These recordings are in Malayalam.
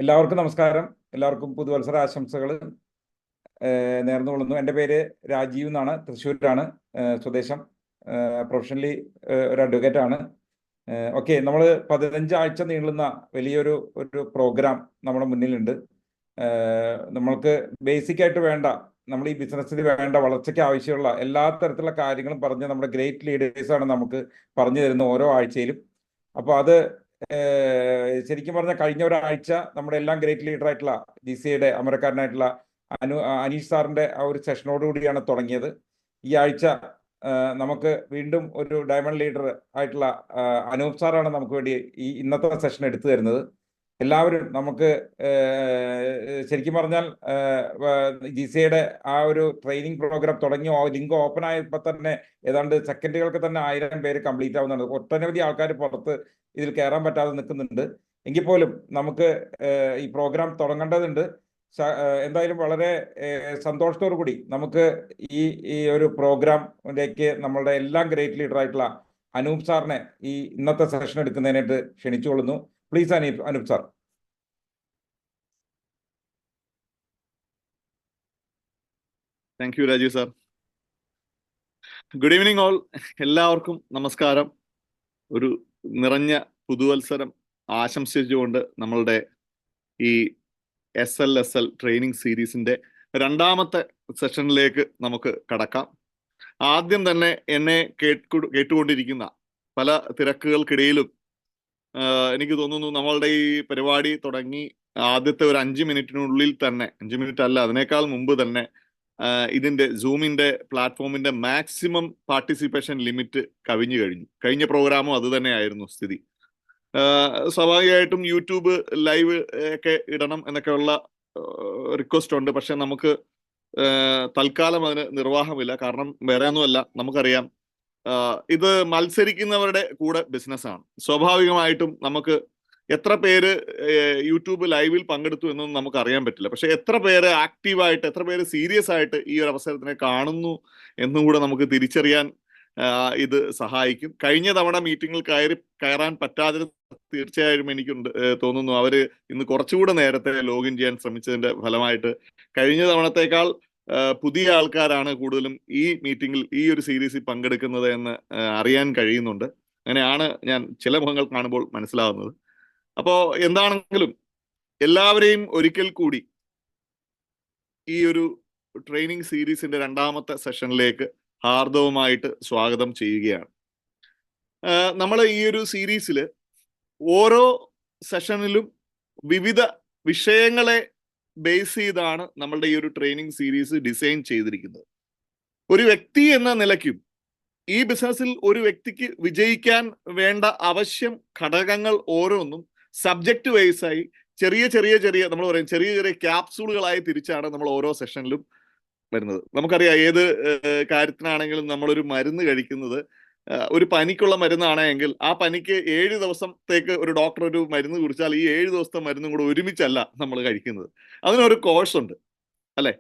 എല്ലാവർക്കും നമസ്കാരം. എല്ലാവർക്കും പുതുവത്സര ആശംസകൾ നേർന്നുകൊള്ളുന്നു. എൻ്റെ പേര് രാജീവ് എന്നാണ്, തൃശ്ശൂരാണ് സ്വദേശം. പ്രൊഫഷണലി ഒരു അഡ്വക്കേറ്റ് ആണ്. ഓക്കെ, നമ്മൾ 15 ആഴ്ച നീളുന്ന വലിയൊരു പ്രോഗ്രാം നമ്മുടെ മുന്നിലുണ്ട്. നമ്മൾക്ക് ബേസിക് ആയിട്ട് വേണ്ട, നമ്മൾ ഈ ബിസിനസ്സിൽ വേണ്ട വളർച്ചയ്ക്ക് ആവശ്യമുള്ള എല്ലാ തരത്തിലുള്ള കാര്യങ്ങളും പറഞ്ഞ് നമ്മുടെ ഗ്രേറ്റ് ലീഡേഴ്സാണ് നമുക്ക് പറഞ്ഞു തരുന്ന ഓരോ ആഴ്ചയിലും. അപ്പോൾ അത് ശരിക്കും പറഞ്ഞാൽ കഴിഞ്ഞ ഒരാഴ്ച നമ്മുടെ എല്ലാം ഗ്രേറ്റ് ലീഡർ ആയിട്ടുള്ള GCയുടെ അമരക്കാരനായിട്ടുള്ള അനീഷ് സാറിന്റെ ആ ഒരു സെഷനോടുകൂടിയാണ് തുടങ്ങിയത്. ഈ ആഴ്ച നമുക്ക് വീണ്ടും ഒരു ഡയമണ്ട് ലീഡർ ആയിട്ടുള്ള അനൂപ് സാറാണ് നമുക്ക് വേണ്ടി ഈ ഇന്നത്തെ സെഷൻ എടുത്തു തരുന്നത്. എല്ലാവരും നമുക്ക് ശരിക്കും പറഞ്ഞാൽ GCയുടെ ആ ഒരു ട്രെയിനിങ് പ്രോഗ്രാം തുടങ്ങി ലിങ്ക് ഓപ്പൺ ആയപ്പോൾ തന്നെ ഏതാണ്ട് സെക്കൻഡുകൾക്ക് തന്നെ 1000 പേര് കംപ്ലീറ്റ് ആവുന്നുണ്ട്. ഒട്ടനവധി ആൾക്കാർ പുറത്ത് ഇതിൽ കയറാൻ പറ്റാതെ നിൽക്കുന്നുണ്ട്. എങ്കിൽ പോലും നമുക്ക് ഈ പ്രോഗ്രാം തുടങ്ങേണ്ടതുണ്ട്. എന്തായാലും വളരെ സന്തോഷത്തോടു കൂടി നമുക്ക് ഈ ഒരു പ്രോഗ്രാമിലേക്ക് നമ്മളുടെ എല്ലാം ഗ്രേറ്റ് ലീഡർ ആയിട്ടുള്ള അനൂപ് സാറിനെ ഈ ഇന്നത്തെ സെഷൻ എടുക്കുന്നതിനായിട്ട് ക്ഷണിച്ചുകൊള്ളുന്നു. Please Anoop sir. Thank you Rajeev sir. Good evening all. എല്ലാവർക്കും നമസ്കാരം. ഒരു നിറഞ്ഞ പുതുവത്സരം ആശംസിച്ചുകൊണ്ട് നമ്മളുടെ ഈ SLSL ട്രെയിനിങ് സീരീസിന്റെ രണ്ടാമത്തെ സെഷനിലേക്ക് നമുക്ക് കടക്കാം. ആദ്യം തന്നെ എന്നെ കേട്ടുകൊണ്ടിരിക്കുന്ന പല തിരക്കുകൾക്കിടയിലും എനിക്ക് തോന്നുന്നു നമ്മളുടെ ഈ പരിപാടി തുടങ്ങി ആദ്യത്തെ ഒരു 5 മിനിറ്റിനുള്ളിൽ തന്നെ, 5 മിനിറ്റ് അല്ല അതിനേക്കാൾ മുമ്പ് തന്നെ ഇതിന്റെ സൂമിന്റെ പ്ലാറ്റ്ഫോമിന്റെ മാക്സിമം പാർട്ടിസിപ്പേഷൻ ലിമിറ്റ് കവിഞ്ഞു കഴിഞ്ഞു. കഴിഞ്ഞ പ്രോഗ്രാമും അത് തന്നെയായിരുന്നു സ്ഥിതി. സ്വാഭാവികമായിട്ടും യൂട്യൂബ് ലൈവ് ഒക്കെ ഇടണം എന്നൊക്കെയുള്ള റിക്വസ്റ്റ് ഉണ്ട്. പക്ഷെ നമുക്ക് തൽക്കാലം അതിന് നിർവാഹമില്ല. കാരണം വേറെ ഒന്നുമല്ല, നമുക്കറിയാം ഇത് മത്സരിക്കുന്നവരുടെ കൂടെ ബിസിനസ്സാണ്. സ്വാഭാവികമായിട്ടും നമുക്ക് എത്ര പേര് യൂട്യൂബ് ലൈവിൽ പങ്കെടുത്തു എന്നൊന്നും നമുക്ക് അറിയാൻ പറ്റില്ല. പക്ഷെ എത്ര പേര് ആക്റ്റീവായിട്ട്, എത്ര പേര് സീരിയസ് ആയിട്ട് ഈ ഒരു അവസരത്തിനെ കാണുന്നു എന്നും കൂടെ നമുക്ക് തിരിച്ചറിയാൻ ഇത് സഹായിക്കും. കഴിഞ്ഞ തവണ മീറ്റിങ്ങിൽ കയറാൻ പറ്റാതെ തീർച്ചയായും എനിക്ക് തോന്നുന്നു അവര് ഇന്ന് കുറച്ചുകൂടെ നേരത്തെ ലോഗിൻ ചെയ്യാൻ ശ്രമിച്ചതിന്റെ ഫലമായിട്ട് കഴിഞ്ഞ തവണത്തേക്കാൾ പുതിയ ആൾക്കാരാണ് കൂടുതലും ഈ മീറ്റിങ്ങിൽ, ഈ ഒരു സീരീസിൽ പങ്കെടുക്കുന്നത് എന്ന് അറിയാൻ കഴിയുന്നുണ്ട്. അങ്ങനെയാണ് ഞാൻ ചില മുഖങ്ങൾ കാണുമ്പോൾ മനസ്സിലാവുന്നത്. അപ്പോ എന്താണെങ്കിലും എല്ലാവരെയും ഒരിക്കൽ കൂടി ഈ ഒരു ട്രെയിനിങ് സീരീസിന്റെ രണ്ടാമത്തെ സെഷനിലേക്ക് ഹാർദവമായിട്ട് സ്വാഗതം ചെയ്യുകയാണ്. നമ്മൾ ഈ ഒരു സീരീസിൽ ഓരോ സെഷനിലും വിവിധ വിഷയങ്ങളെ ബേസ് ചെയ്താണ് നമ്മളുടെ ഈ ഒരു ട്രെയിനിങ് സീരീസ് ഡിസൈൻ ചെയ്തിരിക്കുന്നത്. ഒരു വ്യക്തി എന്ന നിലയ്ക്കും ഈ ബിസിനസ്സിൽ ഒരു വ്യക്തിക്ക് വിജയിക്കാൻ വേണ്ട ആവശ്യം ഘടകങ്ങൾ ഓരോന്നും സബ്ജക്റ്റ് വൈസായി ചെറിയ നമ്മൾ പറയും ചെറിയ ക്യാപ്സൂളുകളായി തിരിച്ചാണ് നമ്മൾ ഓരോ സെഷനിലും വരുന്നത്. നമുക്കറിയാം ഏത് കാര്യത്തിനാണെങ്കിലും നമ്മളൊരു മരുന്ന് കഴിക്കുന്നത്, ഒരു പനിക്കുള്ള മരുന്നാണെങ്കിൽ ആ പനിക്ക് 7 ദിവസത്തേക്ക് ഒരു ഡോക്ടർ ഒരു മരുന്ന് കുറിച്ചാൽ ഈ 7 ദിവസത്തെ മരുന്നും കൂടെ ഒരുമിച്ചല്ല നമ്മൾ കഴിക്കുന്നത്. അതിനൊരു കോഴ്സ് ഉണ്ട് അല്ലെ.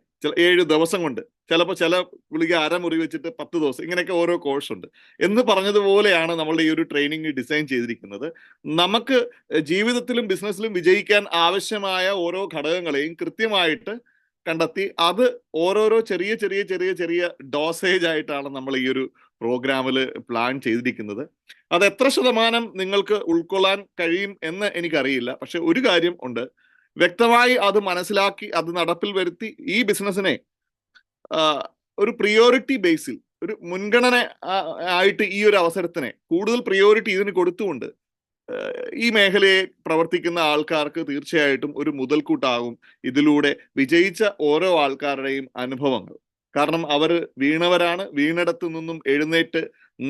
7 ദിവസം കൊണ്ട്, ചിലപ്പോൾ ചില ഗുളിക അരമുറി വെച്ചിട്ട് 10 ദിവസം, ഇങ്ങനെയൊക്കെ ഓരോ കോഴ്സ് ഉണ്ട് എന്ന് പറഞ്ഞതുപോലെയാണ് നമ്മളുടെ ഈ ഒരു ട്രെയിനിങ് ഡിസൈൻ ചെയ്തിരിക്കുന്നത്. നമുക്ക് ജീവിതത്തിലും ബിസിനസ്സിലും വിജയിക്കാൻ ആവശ്യമായ ഓരോ ഘടകങ്ങളെയും കൃത്യമായിട്ട് കണ്ടെത്തി അത് ഓരോരോ ചെറിയ ഡോസേജ് ആയിട്ടാണ് നമ്മൾ ഈ ഒരു പ്രോഗ്രാമിൽ പ്ലാൻ ചെയ്തിരിക്കുന്നത്. അത് എത്ര ശതമാനം നിങ്ങൾക്ക് ഉൾക്കൊള്ളാൻ കഴിയും എന്ന് എനിക്കറിയില്ല. പക്ഷെ ഒരു കാര്യം ഉണ്ട്, വ്യക്തമായി അത് മനസ്സിലാക്കി അത് നടപ്പിൽ വരുത്തി ഈ ബിസിനസ്സിനെ ഒരു പ്രിയോറിറ്റി ബേസിൽ, ഒരു മുൻഗണന ആയിട്ട് ഈ ഒരു അവസരത്തിനെ കൂടുതൽ പ്രിയോറിറ്റി ഇതിന് കൊടുത്തുകൊണ്ട് ഈ മേഖലയെ പ്രവർത്തിക്കുന്ന ആൾക്കാർക്ക് തീർച്ചയായിട്ടും ഒരു മുതൽക്കൂട്ടാകും ഇതിലൂടെ വിജയിച്ച ഓരോ ആൾക്കാരുടെയും അനുഭവങ്ങൾ. കാരണം അവർ വീണവരാണ്, വീണിടത്തു നിന്നും എഴുന്നേറ്റ്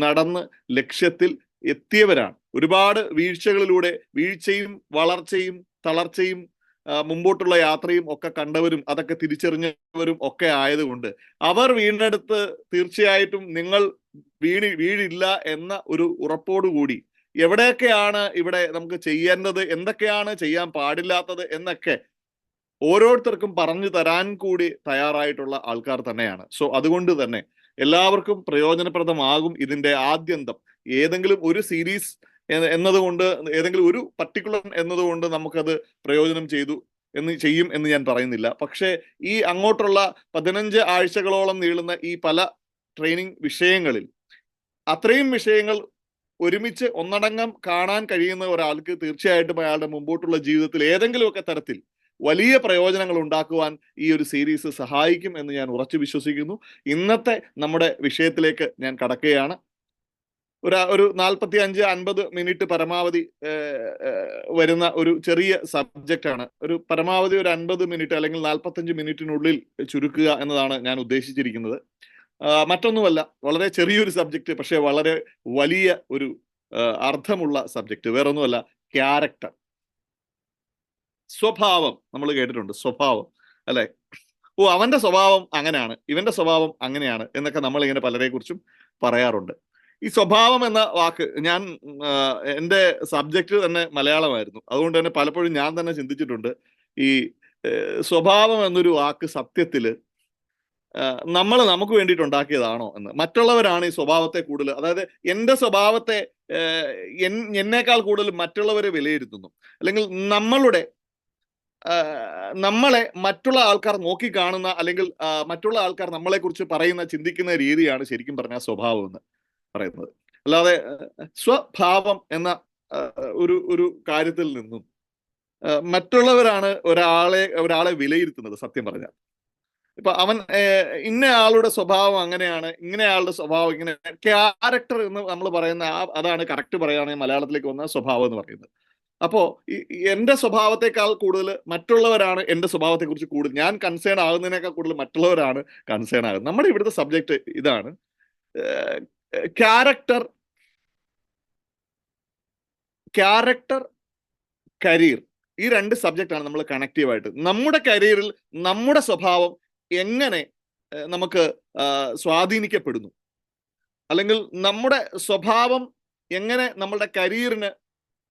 നടന്ന് ലക്ഷ്യത്തിൽ എത്തിയവരാണ്. ഒരുപാട് വീഴ്ചകളിലൂടെ വീഴ്ചയും വളർച്ചയും തളർച്ചയും മുമ്പോട്ടുള്ള യാത്രയും ഒക്കെ കണ്ടവരും അതൊക്കെ തിരിച്ചറിഞ്ഞവരും ഒക്കെ ആയതുകൊണ്ട് അവർ വീണ്ടെടുത്ത് തീർച്ചയായിട്ടും നിങ്ങൾ വീഴില്ല എന്ന ഒരു ഉറപ്പോടുകൂടി എവിടെയൊക്കെയാണ് ഇവിടെ നമുക്ക് ചെയ്യേണ്ടത്, എന്തൊക്കെയാണ് ചെയ്യാൻ പാടില്ലാത്തത് എന്നൊക്കെ ഓരോരുത്തർക്കും പറഞ്ഞു തരാൻ കൂടി തയ്യാറായിട്ടുള്ള ആൾക്കാർ തന്നെയാണ്. സോ അതുകൊണ്ട് തന്നെ എല്ലാവർക്കും പ്രയോജനപ്രദമാകും ഇതിന്റെ ആദ്യന്തം. ഏതെങ്കിലും ഒരു സീരീസ് എന്നതുകൊണ്ട്, ഏതെങ്കിലും ഒരു പർട്ടിക്കുലർ എന്നതുകൊണ്ട് നമുക്കത് പ്രയോജനം ചെയ്യും എന്ന് ഞാൻ പറയുന്നില്ല. പക്ഷേ ഈ അങ്ങോട്ടുള്ള 15 ആഴ്ചകളോളം നീളുന്ന ഈ പല ട്രെയിനിങ് വിഷയങ്ങളിൽ അത്രയും വിഷയങ്ങൾ ഒരുമിച്ച് ഒന്നടങ്കം കാണാൻ കഴിയുന്ന ഒരാൾക്ക് തീർച്ചയായിട്ടും അയാളുടെ മുമ്പോട്ടുള്ള ജീവിതത്തിൽ ഏതെങ്കിലുമൊക്കെ തരത്തിൽ വലിയ പ്രയോജനങ്ങൾ ഉണ്ടാക്കുവാൻ ഈ ഒരു സീരീസ് സഹായിക്കും എന്ന് ഞാൻ ഉറച്ചു വിശ്വസിക്കുന്നു. ഇന്നത്തെ നമ്മുടെ വിഷയത്തിലേക്ക് ഞാൻ കടക്കുകയാണ്. ഒരു 45-50 മിനിറ്റ് പരമാവധി വരുന്ന ഒരു ചെറിയ സബ്ജക്റ്റ് ആണ്. ഒരു പരമാവധി ഒരു 50 മിനിറ്റ് അല്ലെങ്കിൽ 45 മിനിറ്റിനുള്ളിൽ ചുരുക്കുക എന്നതാണ് ഞാൻ ഉദ്ദേശിച്ചിരിക്കുന്നത്. മറ്റൊന്നുമല്ല, വളരെ ചെറിയൊരു സബ്ജക്റ്റ്, പക്ഷെ വളരെ വലിയ ഒരു അർത്ഥമുള്ള സബ്ജക്റ്റ്. വേറൊന്നുമല്ല, ക്യാരക്ടർ, സ്വഭാവം. നമ്മൾ കേട്ടിട്ടുണ്ട് സ്വഭാവം, അല്ലെ? അവന്റെ സ്വഭാവം അങ്ങനെയാണ്, ഇവന്റെ സ്വഭാവം അങ്ങനെയാണ് എന്നൊക്കെ നമ്മൾ ഇങ്ങനെ പലരെ കുറിച്ചും പറയാറുണ്ട്. ഈ സ്വഭാവം എന്ന വാക്ക്, ഞാൻ എൻ്റെ സബ്ജക്റ്റ് തന്നെ മലയാളമായിരുന്നു, അതുകൊണ്ട് തന്നെ പലപ്പോഴും ഞാൻ തന്നെ ചിന്തിച്ചിട്ടുണ്ട്, ഈ സ്വഭാവം എന്നൊരു വാക്ക് സത്യത്തില് നമുക്ക് വേണ്ടിയിട്ട് ഉണ്ടാക്കിയതാണോ എന്ന്. മറ്റുള്ളവരാണ് ഈ സ്വഭാവത്തെ കൂടുതൽ, അതായത് എൻ്റെ സ്വഭാവത്തെ എന്നേക്കാൾ കൂടുതൽ മറ്റുള്ളവരെ വിലയിരുത്തുന്നു, അല്ലെങ്കിൽ നമ്മളെ മറ്റുള്ള ആൾക്കാർ നോക്കിക്കാണുന്ന, അല്ലെങ്കിൽ മറ്റുള്ള ആൾക്കാർ നമ്മളെ കുറിച്ച് ചിന്തിക്കുന്ന രീതിയാണ് ശരിക്കും പറഞ്ഞാൽ സ്വഭാവം എന്ന് പറയുന്നത്. അല്ലാതെ സ്വഭാവം എന്ന ഒരു കാര്യത്തിൽ നിന്നും മറ്റുള്ളവരാണ് ഒരാളെ വിലയിരുത്തുന്നത്. സത്യം പറഞ്ഞാൽ ഇപ്പൊ അവൻ ഇന്ന ആളുടെ സ്വഭാവം അങ്ങനെയാണ്, ഇങ്ങനെ ആളുടെ സ്വഭാവം ഇങ്ങനെ, ക്യാരക്ടർ എന്ന് നമ്മൾ പറയുന്ന അതാണ് കറക്റ്റ് പറയുകയാണെങ്കിൽ മലയാളത്തിലേക്ക് വന്ന സ്വഭാവം എന്ന് പറയുന്നത്. അപ്പോ എന്റെ സ്വഭാവത്തെക്കാൾ കൂടുതൽ മറ്റുള്ളവരാണ് എന്റെ സ്വഭാവത്തെ കുറിച്ച് കൂടുതൽ, ഞാൻ കൺസേൺ ആകുന്നതിനേക്കാൾ കൂടുതൽ മറ്റുള്ളവരാണ് കൺസേൺ ആകുന്നത്. നമ്മുടെ ഇവിടുത്തെ സബ്ജക്ട് ഇതാണ്, ക്യാരക്ടർ, കരിയർ. ഈ 2 സബ്ജക്റ്റാണ് നമ്മൾ കണക്റ്റീവായിട്ട്. നമ്മുടെ കരിയറിൽ നമ്മുടെ സ്വഭാവം എങ്ങനെ നമുക്ക് സ്വാധീനിക്കപ്പെടുന്നു, അല്ലെങ്കിൽ നമ്മുടെ സ്വഭാവം എങ്ങനെ നമ്മളുടെ കരിയറിന്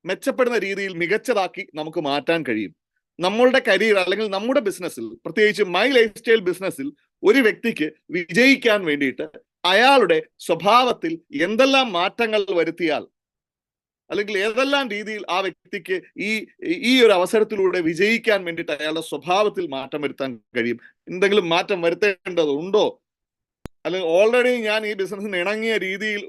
മെച്ചപ്പെടുന്ന രീതിയിൽ മികച്ചതാക്കി നമുക്ക് മാറ്റാൻ കഴിയും. നമ്മളുടെ കരിയർ അല്ലെങ്കിൽ നമ്മുടെ ബിസിനസ്സിൽ, പ്രത്യേകിച്ച് മൈ ലൈഫ് സ്റ്റൈൽ ബിസിനസ്സിൽ ഒരു വ്യക്തിക്ക് വിജയിക്കാൻ വേണ്ടിയിട്ട് അയാളുടെ സ്വഭാവത്തിൽ എന്തെല്ലാം മാറ്റങ്ങൾ വരുത്തിയാൽ, അല്ലെങ്കിൽ ഏതെല്ലാം രീതിയിൽ ആ വ്യക്തിക്ക് ഈ ഒരു അവസരത്തിലൂടെ വിജയിക്കാൻ വേണ്ടിയിട്ട് അയാളുടെ സ്വഭാവത്തിൽ മാറ്റം വരുത്താൻ കഴിയും. എന്തെങ്കിലും മാറ്റം വരുത്തേണ്ടതുണ്ടോ, അല്ലെങ്കിൽ ഓൾറെഡി ഞാൻ ഈ ബിസിനസ്സിന് ഇണങ്ങിയ രീതിയിൽ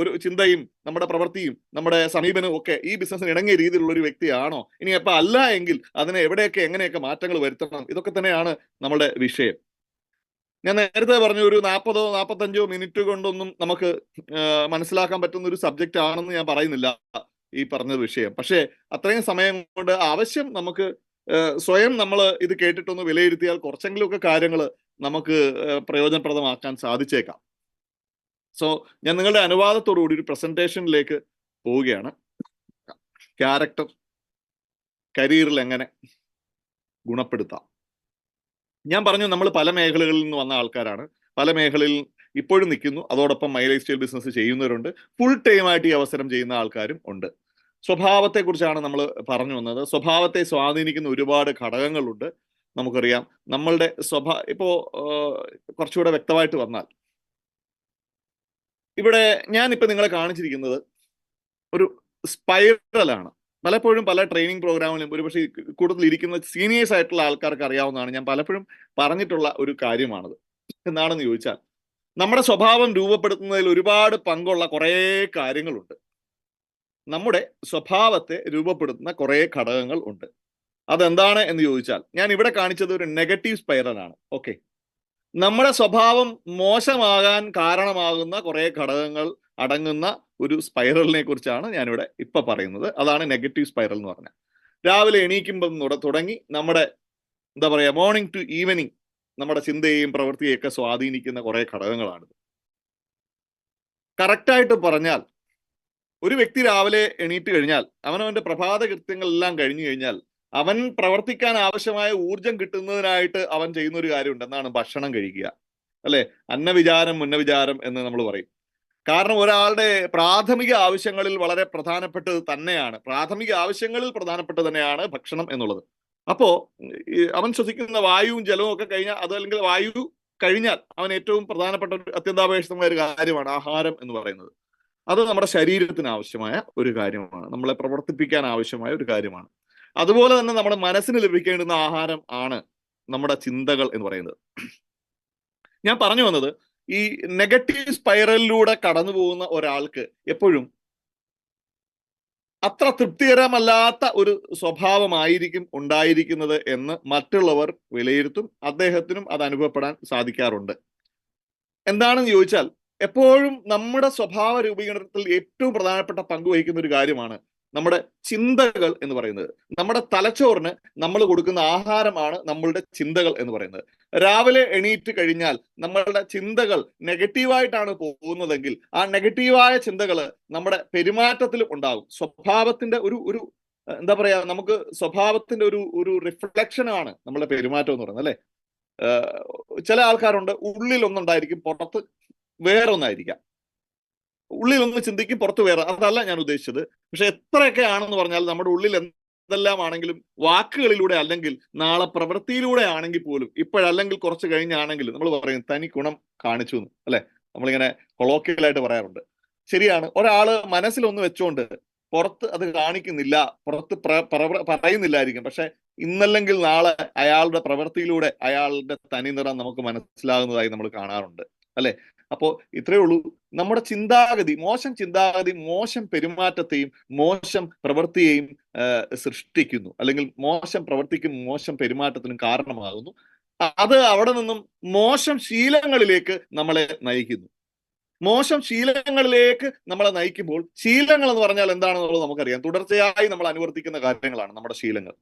ഒരു ചിന്തയും നമ്മുടെ പ്രവൃത്തിയും നമ്മുടെ സമീപനവും ഒക്കെ ഈ ബിസിനസ്സിന് ഇണങ്ങിയ രീതിയിലുള്ള ഒരു വ്യക്തിയാണോ? ഇനി അപ്പൊ അല്ല എങ്കിൽ അതിനെ എവിടെയൊക്കെ എങ്ങനെയൊക്കെ മാറ്റങ്ങൾ വരുത്തണം? ഇതൊക്കെ തന്നെയാണ് നമ്മുടെ വിഷയം. ഞാൻ നേരത്തെ പറഞ്ഞു, ഒരു 40-45 മിനിറ്റ് കൊണ്ടൊന്നും നമുക്ക് മനസ്സിലാക്കാൻ പറ്റുന്ന ഒരു സബ്ജക്റ്റ് ആണെന്ന് ഞാൻ പറയുന്നില്ല ഈ പറഞ്ഞ വിഷയം. പക്ഷേ അത്രയും സമയം കൊണ്ട് ആവശ്യം നമുക്ക് സ്വയം നമ്മൾ ഇത് കേട്ടിട്ടൊന്ന് വിലയിരുത്തിയാൽ കുറച്ചെങ്കിലുമൊക്കെ കാര്യങ്ങൾ നമുക്ക് പ്രയോജനപ്രദമാക്കാൻ സാധിച്ചേക്കാം. സോ ഞാൻ നിങ്ങളുടെ അനുവാദത്തോടു കൂടി ഒരു പ്രസന്റേഷനിലേക്ക് പോവുകയാണ്. ക്യാരക്ടർ കരിയറിൽ എങ്ങനെ ഗുണപ്പെടുത്താം. ഞാൻ പറഞ്ഞു, നമ്മൾ പല മേഖലകളിൽ നിന്ന് വന്ന ആൾക്കാരാണ്, പല മേഖലയിൽ ഇപ്പോഴും നിൽക്കുന്നു, അതോടൊപ്പം മൈ ലൈഫ് സ്റ്റൈൽ ബിസിനസ് ചെയ്യുന്നവരുണ്ട്, ഫുൾ ടൈം ആയിട്ട് ഈ അവസരം ചെയ്യുന്ന ആൾക്കാരും ഉണ്ട്. സ്വഭാവത്തെ കുറിച്ചാണ് നമ്മൾ പറഞ്ഞു വന്നത്. സ്വഭാവത്തെ സ്വാധീനിക്കുന്ന ഒരുപാട് ഘടകങ്ങളുണ്ട്. നമുക്കറിയാം നമ്മളുടെ ഇപ്പോ കുറച്ചുകൂടെ വ്യക്തമായിട്ട് വന്നാൽ, ഇവിടെ ഞാനിപ്പോ നിങ്ങളെ കാണിച്ചിരിക്കുന്നത് ഒരു സ്പൈറലാണ്. പലപ്പോഴും പല ട്രെയിനിങ് പ്രോഗ്രാമിലും ഒരുപക്ഷെ കൂടുതൽ ഇരിക്കുന്ന സീനിയേഴ്സ് ആയിട്ടുള്ള ആൾക്കാർക്ക് അറിയാവുന്നതാണ്. ഞാൻ പലപ്പോഴും പറഞ്ഞിട്ടുള്ള ഒരു കാര്യമാണത്. എന്താണെന്ന് ചോദിച്ചാൽ, നമ്മുടെ സ്വഭാവം രൂപപ്പെടുത്തുന്നതിൽ ഒരുപാട് പങ്കുള്ള കുറേ കാര്യങ്ങളുണ്ട്. നമ്മുടെ സ്വഭാവത്തെ രൂപപ്പെടുത്തുന്ന കുറേ ഘടകങ്ങൾ ഉണ്ട്. അതെന്താണ് എന്ന് ചോദിച്ചാൽ, ഞാൻ ഇവിടെ കാണിച്ചത് ഒരു നെഗറ്റീവ് സ്പൈറലാണ്. ഓക്കെ, നമ്മുടെ സ്വഭാവം മോശമാകാൻ കാരണമാകുന്ന കുറേ ഘടകങ്ങൾ അടങ്ങുന്ന ഒരു സ്പൈറലിനെ കുറിച്ചാണ് ഞാനിവിടെ ഇപ്പൊ പറയുന്നത്. അതാണ് നെഗറ്റീവ് സ്പൈറൽ എന്ന് പറഞ്ഞാൽ. രാവിലെ എണീക്കുമ്പോൾ തുടങ്ങി നമ്മുടെ എന്താ പറയാ, മോർണിംഗ് ടു ഈവനിങ് നമ്മുടെ ചിന്തയെയും പ്രവൃത്തിയെയും ഒക്കെ സ്വാധീനിക്കുന്ന കുറെ ഘടകങ്ങളാണ്. കറക്റ്റായിട്ട് പറഞ്ഞാൽ, ഒരു വ്യക്തി രാവിലെ എണീറ്റ് കഴിഞ്ഞാൽ, അവനവന്റെ പ്രഭാത കൃത്യങ്ങളെല്ലാം കഴിഞ്ഞു കഴിഞ്ഞാൽ അവൻ പ്രവർത്തിക്കാൻ ആവശ്യമായ ഊർജം കിട്ടുന്നതിനായിട്ട് അവൻ ചെയ്യുന്ന ഒരു കാര്യമുണ്ട്. എന്താണ്? ഭക്ഷണം കഴിക്കുക, അല്ലെ? അന്നവിചാരം മുന്നവിചാരം എന്ന് നമ്മൾ പറയും. കാരണം ഒരാളുടെ പ്രാഥമിക ആവശ്യങ്ങളിൽ വളരെ പ്രധാനപ്പെട്ടത് തന്നെയാണ്, പ്രാഥമിക ആവശ്യങ്ങളിൽ പ്രധാനപ്പെട്ടത് തന്നെയാണ് ഭക്ഷണം എന്നുള്ളത്. അപ്പോ അവൻ ശ്വസിക്കുന്ന വായുവും ജലവും ഒക്കെ കഴിഞ്ഞാൽ, അത് അല്ലെങ്കിൽ വായു കഴിഞ്ഞാൽ അവൻ ഏറ്റവും പ്രധാനപ്പെട്ട ഒരു അത്യന്താപേക്ഷിതമായ ഒരു കാര്യമാണ് ആഹാരം എന്ന് പറയുന്നത്. അത് നമ്മുടെ ശരീരത്തിന് ആവശ്യമായ ഒരു കാര്യമാണ്, നമ്മളെ പ്രവർത്തിപ്പിക്കാൻ ആവശ്യമായ ഒരു കാര്യമാണ്. അതുപോലെ തന്നെ നമ്മുടെ മനസ്സിന് ലഭിക്കേണ്ടുന്ന ആഹാരം ആണ് നമ്മുടെ ചിന്തകൾ എന്ന് പറയുന്നത്. ഞാൻ പറഞ്ഞു വന്നത്, ഈ നെഗറ്റീവ് സ്പൈറലിലൂടെ കടന്നു പോകുന്ന ഒരാൾക്ക് എപ്പോഴും അത്ര തൃപ്തികരമല്ലാത്ത ഒരു സ്വഭാവമായിരിക്കും ഉണ്ടായിരിക്കുന്നത് എന്ന് മറ്റുള്ളവർ വിലയിരുത്തും. അദ്ദേഹത്തിനും അത് അനുഭവപ്പെടാൻ സാധിക്കാറുണ്ട്. എന്താണെന്ന് ചോദിച്ചാൽ, എപ്പോഴും നമ്മുടെ സ്വഭാവ രൂപീകരണത്തിൽ ഏറ്റവും പ്രധാനപ്പെട്ട പങ്ക് വഹിക്കുന്ന ഒരു കാര്യമാണ് നമ്മുടെ ചിന്തകൾ എന്ന് പറയുന്നത്. നമ്മുടെ തലച്ചോറിന് നമ്മൾ കൊടുക്കുന്ന ആഹാരമാണ് നമ്മളുടെ ചിന്തകൾ എന്ന് പറയുന്നത്. രാവിലെ എണീറ്റ് കഴിഞ്ഞാൽ നമ്മളുടെ ചിന്തകൾ നെഗറ്റീവായിട്ടാണ് പോകുന്നതെങ്കിൽ ആ നെഗറ്റീവായ ചിന്തകൾ നമ്മുടെ പെരുമാറ്റത്തിലും ഉണ്ടാകും. സ്വഭാവത്തിന്റെ ഒരു എന്താ പറയാ, നമുക്ക് സ്വഭാവത്തിന്റെ ഒരു റിഫ്ലക്ഷനാണ് നമ്മുടെ പെരുമാറ്റം എന്ന് പറയുന്നത്, അല്ലെ? ചില ആൾക്കാരുണ്ട്, ഉള്ളിൽ ഒന്നുണ്ടായിരിക്കും, പുറത്ത് വേറെ ഒന്നായിരിക്കാം. ഉള്ളിൽ ഒന്ന് ചിന്തിക്കും, പുറത്ത് വേറെ. അതല്ല ഞാൻ ഉദ്ദേശിച്ചത്. പക്ഷെ എത്രയൊക്കെ ആണെന്ന് പറഞ്ഞാൽ നമ്മുടെ ഉള്ളിൽ എന്തെല്ലാം ആണെങ്കിലും വാക്കുകളിലൂടെ അല്ലെങ്കിൽ നാളെ പ്രവൃത്തിയിലൂടെ ആണെങ്കിൽ പോലും, ഇപ്പോഴല്ലെങ്കിൽ കുറച്ച് കഴിഞ്ഞാണെങ്കിലും നമ്മൾ പറയും തനി ഗുണം കാണിച്ചു എന്ന്, അല്ലെ? നമ്മളിങ്ങനെ കൊളോക്കിയലായിട്ട് പറയാറുണ്ട്. ശരിയാണ്. ഒരാള് മനസ്സിലൊന്ന് വെച്ചോണ്ട് പുറത്ത് അത് കാണിക്കുന്നില്ല, പുറത്ത് പറയുന്നില്ലായിരിക്കും, പക്ഷെ ഇന്നല്ലെങ്കിൽ നാളെ അയാളുടെ പ്രവൃത്തിയിലൂടെ അയാളുടെ തനി നിറം നമുക്ക് മനസ്സിലാകുന്നതായി നമ്മൾ കാണാറുണ്ട്, അല്ലെ? അപ്പോ ഇത്രയേ ഉള്ളൂ. നമ്മുടെ ചിന്താഗതി, മോശം ചിന്താഗതി മോശം പെരുമാറ്റത്തെയും മോശം പ്രവൃത്തിയെയും സൃഷ്ടിക്കുന്നു, അല്ലെങ്കിൽ മോശം പ്രവൃത്തിക്കും മോശം പെരുമാറ്റത്തിനും കാരണമാകുന്നു. അത് അവിടെ നിന്നും മോശം ശീലങ്ങളിലേക്ക് നമ്മളെ നയിക്കുന്നു. മോശം ശീലങ്ങളിലേക്ക് നമ്മളെ നയിക്കുമ്പോൾ, ശീലങ്ങൾ എന്ന് പറഞ്ഞാൽ എന്താണെന്നുള്ളത് നമുക്കറിയാം. തുടർച്ചയായി നമ്മൾ അനുവർത്തിക്കുന്ന കാര്യങ്ങളാണ് നമ്മുടെ ശീലങ്ങൾ.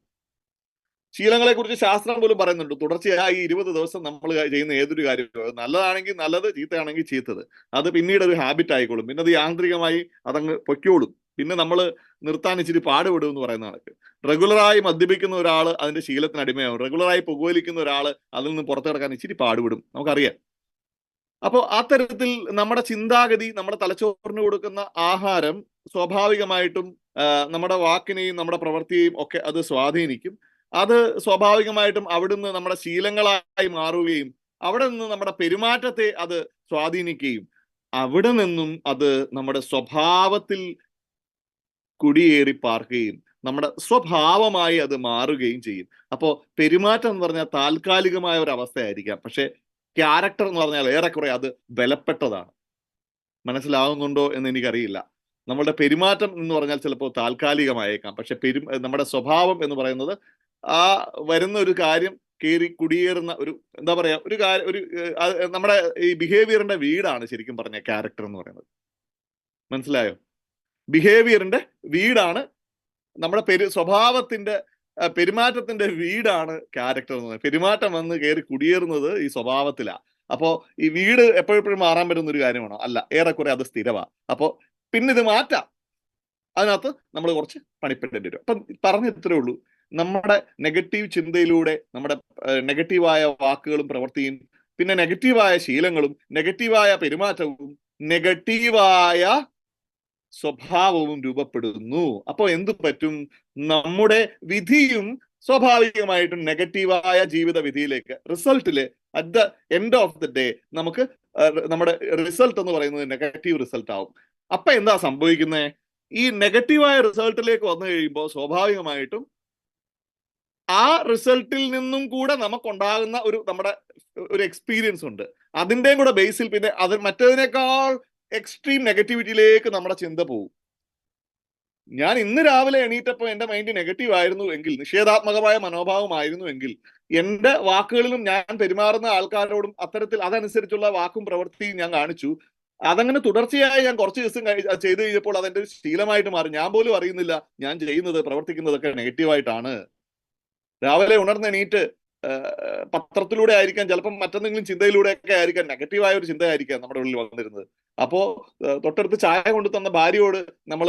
ശീലങ്ങളെ കുറിച്ച് ശാസ്ത്രം പോലും പറയുന്നുണ്ട്. തുടർച്ചയായി 20 ദിവസം നമ്മൾ ചെയ്യുന്ന ഏതൊരു കാര്യവും, നല്ലതാണെങ്കിൽ നല്ലത്, ചീത്തയാണെങ്കിൽ ചീത്തത്, അത് പിന്നീട് ഒരു ഹാബിറ്റ് ആയിക്കോളും. പിന്നെ അത് യാന്ത്രികമായി അതങ്ങ് പൊയ്ക്കോളും. പിന്നെ നമ്മൾ നിർത്താൻ ഇച്ചിരി പാടുപെടും എന്ന് പറയുന്ന കണക്ക്. റെഗുലറായി മദ്യപിക്കുന്ന ഒരാൾ അതിന്റെ ശീലത്തിന് അടിമയാവും. റെഗുലറായി പുകവലിക്കുന്ന ഒരാൾ അതിൽ നിന്ന് പുറത്തു കിടക്കാൻ ഇച്ചിരി പാടുപെടും, നമുക്കറിയാം. അപ്പോൾ അത്തരത്തിൽ നമ്മുടെ ചിന്താഗതി, നമ്മുടെ തലച്ചോറിന് കൊടുക്കുന്ന ആഹാരം സ്വാഭാവികമായിട്ടും നമ്മുടെ വാക്കിനെയും നമ്മുടെ പ്രവൃത്തിയെയും ഒക്കെ അത് സ്വാധീനിക്കും. അത് സ്വാഭാവികമായിട്ടും അവിടുന്ന് നമ്മുടെ ശീലങ്ങളായി മാറുകയും അവിടെ നിന്ന് നമ്മുടെ പെരുമാറ്റത്തെ അത് സ്വാധീനിക്കുകയും അവിടെ നിന്നും അത് നമ്മുടെ സ്വഭാവത്തിൽ കുടിയേറി പാർക്കുകയും നമ്മുടെ സ്വഭാവമായി അത് മാറുകയും ചെയ്യും. അപ്പോൾ പെരുമാറ്റം എന്ന് പറഞ്ഞാൽ താൽക്കാലികമായ ഒരു അവസ്ഥയായിരിക്കാം, പക്ഷെ ക്യാരക്ടർ എന്ന് പറഞ്ഞാൽ ഏറെക്കുറെ അത് ബലപ്പെട്ടതാണ്. മനസ്സിലാവുന്നുണ്ടോ എന്ന് എനിക്കറിയില്ല. നമ്മളുടെ പെരുമാറ്റം എന്ന് പറഞ്ഞാൽ ചിലപ്പോൾ താൽക്കാലികമായേക്കാം, പക്ഷെ നമ്മുടെ സ്വഭാവം എന്ന് പറയുന്നത് ആ വരുന്ന ഒരു കാര്യം കയറി കുടിയേറുന്ന ഒരു, എന്താ പറയാ, ഒരു കാര്യം, നമ്മുടെ ഈ ബിഹേവിയറിന്റെ വീടാണ് ശരിക്കും പറഞ്ഞ ക്യാരക്ടർ എന്ന് പറയുന്നത്. മനസ്സിലായോ? ബിഹേവിയറിന്റെ വീടാണ് നമ്മുടെ സ്വഭാവത്തിന്റെ പെരുമാറ്റത്തിന്റെ വീടാണ് ക്യാരക്ടർ എന്ന് പറയുന്നത്. പെരുമാറ്റം വന്ന് കയറി കുടിയേറുന്നത് ഈ സ്വഭാവത്തിലാ. അപ്പോ ഈ വീട് എപ്പോഴെപ്പോഴും മാറാൻ പറ്റുന്ന ഒരു കാര്യമാണോ? അല്ല, ഏറെക്കുറെ അത് സ്ഥിരമാ. അപ്പോ പിന്നെ ഇത് മാറ്റാം, അതിനകത്ത് നമ്മൾ കുറച്ച് പണിപ്പെടേണ്ടി വരും. അപ്പം പറഞ്ഞു ഇത്രേ ഉള്ളൂ. നമ്മുടെ നെഗറ്റീവ് ചിന്തയിലൂടെ നമ്മുടെ നെഗറ്റീവായ വാക്കുകളും പ്രവൃത്തിയും, പിന്നെ നെഗറ്റീവായ ശീലങ്ങളും നെഗറ്റീവായ പെരുമാറ്റവും നെഗറ്റീവായ സ്വഭാവവും രൂപപ്പെടുന്നു. അപ്പോൾ എന്തു പറ്റും? നമ്മുടെ വിധിയും സ്വാഭാവികമായിട്ടും നെഗറ്റീവായ ജീവിത വിധിയിലേക്ക്, റിസൾട്ടില് at the end of the day നമുക്ക് നമ്മുടെ റിസൾട്ട് എന്ന് പറയുന്നത് നെഗറ്റീവ് റിസൾട്ട് ആവും. അപ്പൊ എന്താ സംഭവിക്കുന്നത്? ഈ നെഗറ്റീവായ റിസൾട്ടിലേക്ക് വന്നു കഴിയുമ്പോൾ സ്വാഭാവികമായിട്ടും ആ റിസൾട്ടിൽ നിന്നും കൂടെ നമുക്കുണ്ടാകുന്ന നമ്മുടെ ഒരു എക്സ്പീരിയൻസ് ഉണ്ട്. അതിൻ്റെയും കൂടെ ബേസിൽ പിന്നെ അത് മറ്റതിനേക്കാൾ എക്സ്ട്രീം നെഗറ്റിവിറ്റിയിലേക്ക് നമ്മുടെ ചിന്ത പോകും. ഞാൻ ഇന്ന് രാവിലെ എണീറ്റപ്പോൾ എൻ്റെ മൈൻഡ് നെഗറ്റീവ് ആയിരുന്നു എങ്കിൽ, നിഷേധാത്മകമായ മനോഭാവമായിരുന്നു എങ്കിൽ, എൻ്റെ വാക്കുകളിലും ഞാൻ പെരുമാറുന്ന ആൾക്കാരോടും അത്തരത്തിൽ അതനുസരിച്ചുള്ള വാക്കും പ്രവൃത്തിയും ഞാൻ കാണിച്ചു. അതങ്ങനെ തുടർച്ചയായി ഞാൻ കുറച്ച് ദിവസം ചെയ്തു കഴിഞ്ഞപ്പോൾ അതെന്റെ ഒരു ശീലമായിട്ട് മാറി. ഞാൻ പോലും അറിയുന്നില്ല ഞാൻ ചെയ്യുന്നത്, പ്രവർത്തിക്കുന്നതൊക്കെ നെഗറ്റീവായിട്ടാണ്. രാവിലെ ഉണർന്നെണീറ്റ് പത്രത്തിലൂടെ ആയിരിക്കാം, ചിലപ്പം മറ്റെന്തെങ്കിലും ചിന്തയിലൂടെയൊക്കെ ആയിരിക്കാം, നെഗറ്റീവായ ഒരു ചിന്തയായിരിക്കാം നമ്മുടെ ഉള്ളിൽ വന്നിരുന്നത്. അപ്പോ തൊട്ടടുത്ത് ചായ കൊണ്ടു തന്ന ഭാര്യയോട് നമ്മൾ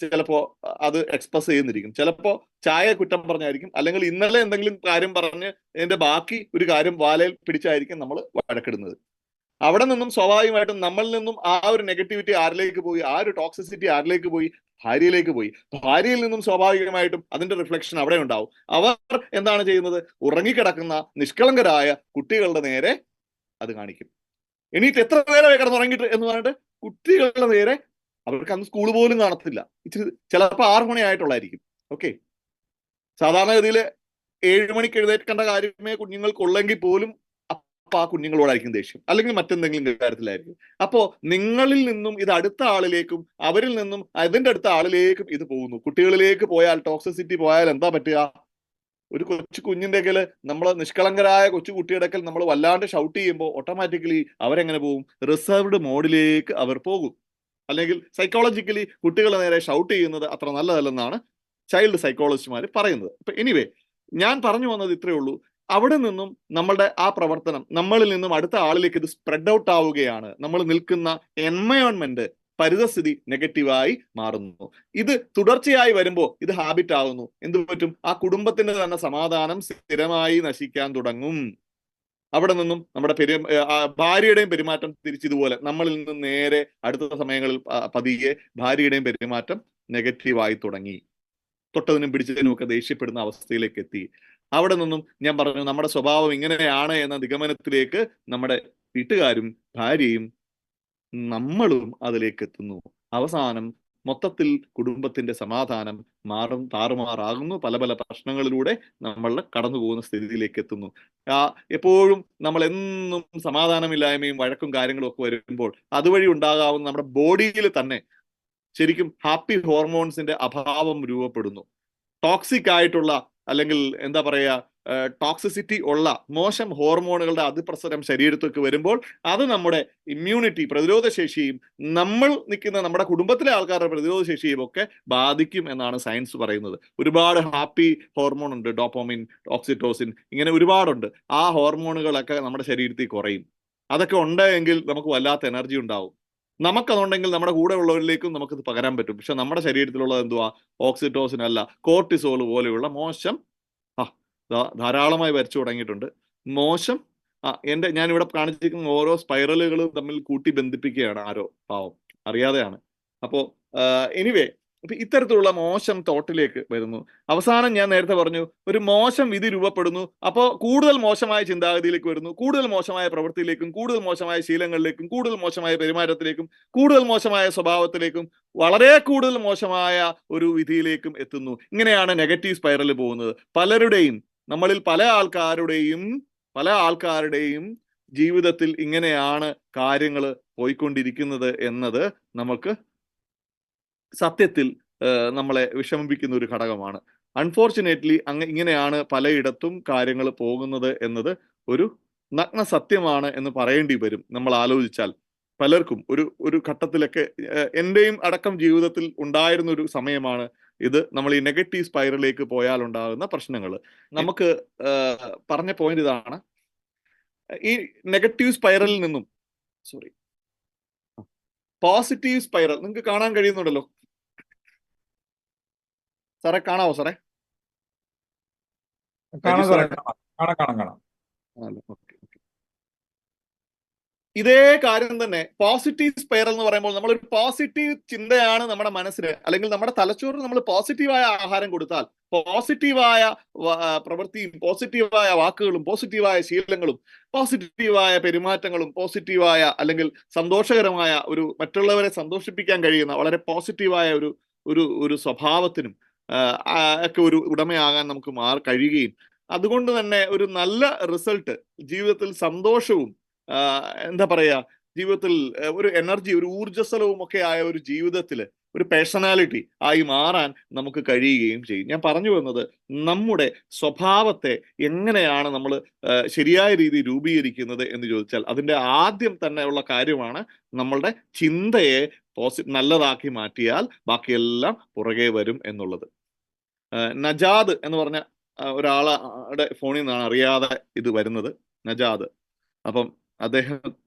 ചിലപ്പോ അത് എക്സ്പ്രസ് ചെയ്യുന്നിരിക്കും. ചിലപ്പോ ചായ കുറ്റം പറഞ്ഞായിരിക്കും, അല്ലെങ്കിൽ ഇന്നലെ എന്തെങ്കിലും കാര്യം പറഞ്ഞ് അതിന്റെ ബാക്കി ഒരു കാര്യം വാലയിൽ പിടിച്ചായിരിക്കും നമ്മൾ വഴക്കിടുന്നത്. അവിടെ നിന്നും സ്വാഭാവികമായിട്ടും നമ്മളിൽ നിന്നും ആ ഒരു നെഗറ്റിവിറ്റി ആരിലേക്ക് പോയി, ആ ഒരു ടോക്സിസിറ്റി ആരിലേക്ക് പോയി? ഭാര്യയിലേക്ക് പോയി. ഭാര്യയിൽ നിന്നും സ്വാഭാവികമായിട്ടും അതിന്റെ റിഫ്ലക്ഷൻ അവിടെ ഉണ്ടാവും. അവർ എന്താണ് ചെയ്യുന്നത്? ഉറങ്ങിക്കിടക്കുന്ന നിഷ്കളങ്കരായ കുട്ടികളുടെ നേരെ അത് കാണിക്കും. എണീറ്റ് എത്ര നേരമായി കിടന്നുറങ്ങിയിട്ട് എന്ന് പറഞ്ഞിട്ട് കുട്ടികളുടെ നേരെ അവർക്ക് അന്ന് സ്കൂൾ പോലും കാണത്തില്ല. ഇച്ചിരി ചിലപ്പോൾ 6 മണി ആയിട്ടുള്ളായിരിക്കും. ഓക്കെ, സാധാരണഗതിയിൽ 7 മണിക്ക് എഴുന്നേൽക്കേണ്ട കാര്യമേ കുഞ്ഞുങ്ങൾക്കുള്ളെങ്കിൽ പോലും അപ്പൊ ആ കുഞ്ഞുങ്ങളോടായിരിക്കും ദേഷ്യം, അല്ലെങ്കിൽ മറ്റെന്തെങ്കിലും കാര്യത്തിലായിരിക്കും. അപ്പോ നിങ്ങളിൽ നിന്നും ഇത് അടുത്ത ആളിലേക്കും അവരിൽ നിന്നും അതിന്റെ അടുത്ത ആളിലേക്കും ഇത് പോകുന്നു. കുട്ടികളിലേക്ക് പോയാൽ, ടോക്സിസിറ്റി പോയാൽ എന്താ പറ്റുക? ഒരു കൊച്ചു കുഞ്ഞിന്റെ അടുക്കൽ, നമ്മൾ നിഷ്കളങ്കരായ കൊച്ചു കുട്ടിയുടെ അടുക്കൽ നമ്മൾ വല്ലാണ്ട് ഷൗട്ട് ചെയ്യുമ്പോൾ ഓട്ടോമാറ്റിക്കലി അവരെങ്ങനെ പോകും? റിസർവ്ഡ് മോഡിലേക്ക് അവർ പോകും. അല്ലെങ്കിൽ സൈക്കോളജിക്കലി കുട്ടികളെ നേരെ ഷൗട്ട് ചെയ്യുന്നത് അത്ര നല്ലതല്ലെന്നാണ് ചൈൽഡ് സൈക്കോളജിസ്റ്റുമാർ പറയുന്നത്. ഇപ്പൊ എനിവേ, ഞാൻ പറഞ്ഞു വന്നത് ഇത്രയേ ഉള്ളൂ. അവിടെ നിന്നും നമ്മളുടെ ആ പ്രവർത്തനം നമ്മളിൽ നിന്നും അടുത്ത ആളിലേക്ക് ഇത് സ്പ്രെഡ് ഔട്ട് ആവുകയാണ്. നമ്മൾ നിൽക്കുന്ന എൻവയോൺമെന്റ്, പരിതസ്ഥിതി നെഗറ്റീവായി മാറുന്നു. ഇത് തുടർച്ചയായി വരുമ്പോൾ ഇത് ഹാബിറ്റ് ആകുന്നു. എന്ത് പറ്റും? ആ കുടുംബത്തിന്റെ തന്നെ സമാധാനം സ്ഥിരമായി നശിക്കാൻ തുടങ്ങും. അവിടെ നിന്നും നമ്മുടെ ഭാര്യയുടെയും പെരുമാറ്റം തിരിച്ചിതുപോലെ നമ്മളിൽ നിന്ന് നേരെ അടുത്ത സമയങ്ങളിൽ പതിയെ ഭാര്യയുടെയും പെരുമാറ്റം നെഗറ്റീവായി തുടങ്ങി. തൊട്ടതിനും പിടിച്ചതിനും ഒക്കെ ദേഷ്യപ്പെടുന്ന അവസ്ഥയിലേക്ക് എത്തി. അവിടെ നിന്നും ഞാൻ പറഞ്ഞു, നമ്മുടെ സ്വഭാവം ഇങ്ങനെയാണ് എന്ന നിഗമനത്തിലേക്ക് നമ്മുടെ വീട്ടുകാരും ഭാര്യയും നമ്മളും അതിലേക്ക് എത്തുന്നു. അവസാനം മൊത്തത്തിൽ കുടുംബത്തിന്റെ സമാധാനം താറുമാറാകുന്നു. പല പല പ്രശ്നങ്ങളിലൂടെ നമ്മൾ കടന്നു പോകുന്ന സ്ഥിതിയിലേക്ക് എത്തുന്നു. എപ്പോഴും നമ്മൾ എന്നും സമാധാനമില്ലായ്മയും വഴക്കും കാര്യങ്ങളും ഒക്കെ വരുമ്പോൾ അതുവഴി ഉണ്ടാകാവുന്ന നമ്മുടെ ബോഡിയിൽ തന്നെ ശരിക്കും ഹാപ്പി ഹോർമോൺസിന്റെ അഭാവം രൂപപ്പെടുന്നു. ടോക്സിക് ആയിട്ടുള്ള, അല്ലെങ്കിൽ എന്താ പറയാ, ടോക്സിസിറ്റി ഉള്ള മോശം ഹോർമോണുകളുടെ അതിപ്രസരം ശരീരത്തേക്ക് വരുമ്പോൾ അത് നമ്മുടെ ഇമ്മ്യൂണിറ്റി, പ്രതിരോധ ശേഷിയും നമ്മൾ നിൽക്കുന്ന നമ്മുടെ കുടുംബത്തിലെ ആൾക്കാരുടെ പ്രതിരോധ ശേഷിയും ഒക്കെ ബാധിക്കും എന്നാണ് സയൻസ് പറയുന്നത്. ഒരുപാട് ഹാപ്പി ഹോർമോൺ ഉണ്ട്, ഡോപ്പമിൻ, ഓക്സിറ്റോസിൻ, ഇങ്ങനെ ഒരുപാടുണ്ട്. ആ ഹോർമോണുകളൊക്കെ നമ്മുടെ ശരീരത്തിൽ കുറയും. അതൊക്കെ ഉണ്ടെങ്കിൽ നമുക്ക് വല്ലാത്ത എനർജി ഉണ്ടാവും. നമുക്കതുണ്ടെങ്കിൽ നമ്മുടെ കൂടെ ഉള്ളവരിലേക്കും നമുക്കിത് പകരാൻ പറ്റും. പക്ഷെ നമ്മുടെ ശരീരത്തിലുള്ളത് എന്തുവാ? ഓക്സിറ്റോസിൻ അല്ല, കോർട്ടിസോൾ പോലെയുള്ള മോശം ധാരാളമായി വരച്ചു തുടങ്ങിയിട്ടുണ്ട്. മോശം ഞാനിവിടെ കാണിച്ചിരിക്കുന്ന ഓരോ സ്പൈറലുകളും തമ്മിൽ കൂട്ടി ബന്ധിപ്പിക്കുകയാണ് ആരോ, പാവം, അറിയാതെയാണ്. അപ്പോ എനിവേ, അപ്പൊ ഇത്തരത്തിലുള്ള മോശം തോട്ടിലേക്ക് വരുന്നു. അവസാനം ഞാൻ നേരത്തെ പറഞ്ഞു, ഒരു മോശം വിധി രൂപപ്പെടുന്നു. അപ്പോൾ കൂടുതൽ മോശമായ ചിന്താഗതിയിലേക്ക് വരുന്നു, കൂടുതൽ മോശമായ പ്രവൃത്തിയിലേക്കും, കൂടുതൽ മോശമായ ശീലങ്ങളിലേക്കും, കൂടുതൽ മോശമായ പെരുമാറ്റത്തിലേക്കും, കൂടുതൽ മോശമായ സ്വഭാവത്തിലേക്കും, വളരെ കൂടുതൽ മോശമായ ഒരു വിധിയിലേക്കും എത്തുന്നു. ഇങ്ങനെയാണ് നെഗറ്റീവ് സ്പൈറൽ പോകുന്നത്. നമ്മളിൽ പല ആൾക്കാരുടെയും ജീവിതത്തിൽ ഇങ്ങനെയാണ് കാര്യങ്ങൾ പോയിക്കൊണ്ടിരിക്കുന്നത് എന്നത് നമുക്ക് സത്യത്തിൽ നമ്മളെ വിഷമിപ്പിക്കുന്ന ഒരു ഘടകമാണ്. അൺഫോർച്ചുനേറ്റ്ലി ഇങ്ങനെയാണ് പലയിടത്തും കാര്യങ്ങൾ പോകുന്നത് എന്നത് ഒരു നഗ്ന സത്യമാണ് എന്ന് പറയേണ്ടി വരും. നമ്മൾ ആലോചിച്ചാൽ പലർക്കും ഒരു ഘട്ടത്തിലൊക്കെ, എന്റെയും അടക്കം ജീവിതത്തിൽ ഉണ്ടായിരുന്ന ഒരു സമയമാണ് ഇത്. നമ്മൾ ഈ നെഗറ്റീവ് സ്പൈറലിലേക്ക് പോയാൽ ഉണ്ടാകുന്ന പ്രശ്നങ്ങൾ. നമുക്ക് പറഞ്ഞ പോയിന്റ് ഇതാണ്. ഈ നെഗറ്റീവ് സ്പൈറലിൽ നിന്നും പോസിറ്റീവ് സ്പൈറൽ നിങ്ങൾക്ക് കാണാൻ കഴിയുന്നുണ്ടല്ലോ. സാറേ കാണാവോ? സാറേ കാണാം. ഇതേ കാര്യം തന്നെ പോസിറ്റീവ് സ്പൈറൽ എന്ന് പറയുമ്പോൾ നമ്മളൊരു പോസിറ്റീവ് ചിന്തയാണ് നമ്മുടെ മനസ്സിന്, അല്ലെങ്കിൽ നമ്മുടെ തലച്ചോറിന് നമ്മൾ പോസിറ്റീവായ ആഹാരം കൊടുത്താൽ, പോസിറ്റീവായ പ്രവൃത്തിയും പോസിറ്റീവായ വാക്കുകളും പോസിറ്റീവായ ശീലങ്ങളും പോസിറ്റീവായ പെരുമാറ്റങ്ങളും പോസിറ്റീവായ അല്ലെങ്കിൽ സന്തോഷകരമായ ഒരു മറ്റുള്ളവരെ സന്തോഷിപ്പിക്കാൻ കഴിയുന്ന വളരെ പോസിറ്റീവായ ഒരു സ്വഭാവത്തിനും ഒക്കെ ഒരു ഉടമയാകാൻ നമുക്ക് കഴിയുകയും അതുകൊണ്ട് തന്നെ ഒരു നല്ല റിസൾട്ട്, ജീവിതത്തിൽ സന്തോഷവും എന്താ പറയാ, ജീവിതത്തിൽ ഒരു എനർജി, ഒരു ഊർജ്ജസ്വലവും ഒക്കെ ആയ ഒരു ജീവിതത്തിൽ ഒരു പേഴ്സണാലിറ്റി ആയി മാറാൻ നമുക്ക് കഴിയുകയും ചെയ്യും. ഞാൻ പറഞ്ഞു വന്നത്, നമ്മുടെ സ്വഭാവത്തെ എങ്ങനെയാണ് നമ്മൾ ശരിയായ രീതിയിൽ രൂപീകരിക്കുന്നത് എന്ന് ചോദിച്ചാൽ അതിന്റെ ആദ്യം തന്നെ ഉള്ള കാര്യമാണ് നമ്മളുടെ ചിന്തയെ നല്ലതാക്കി മാറ്റിയാൽ ബാക്കിയെല്ലാം പുറകെ വരും എന്നുള്ളത്. നജാദ് എന്ന് പറഞ്ഞ ഒരാളുടെ ഫോണിൽ നിന്നാണ് അറിയാതെ ഇത് വരുന്നത്, നജാദ്. അപ്പം അദ്ദേഹം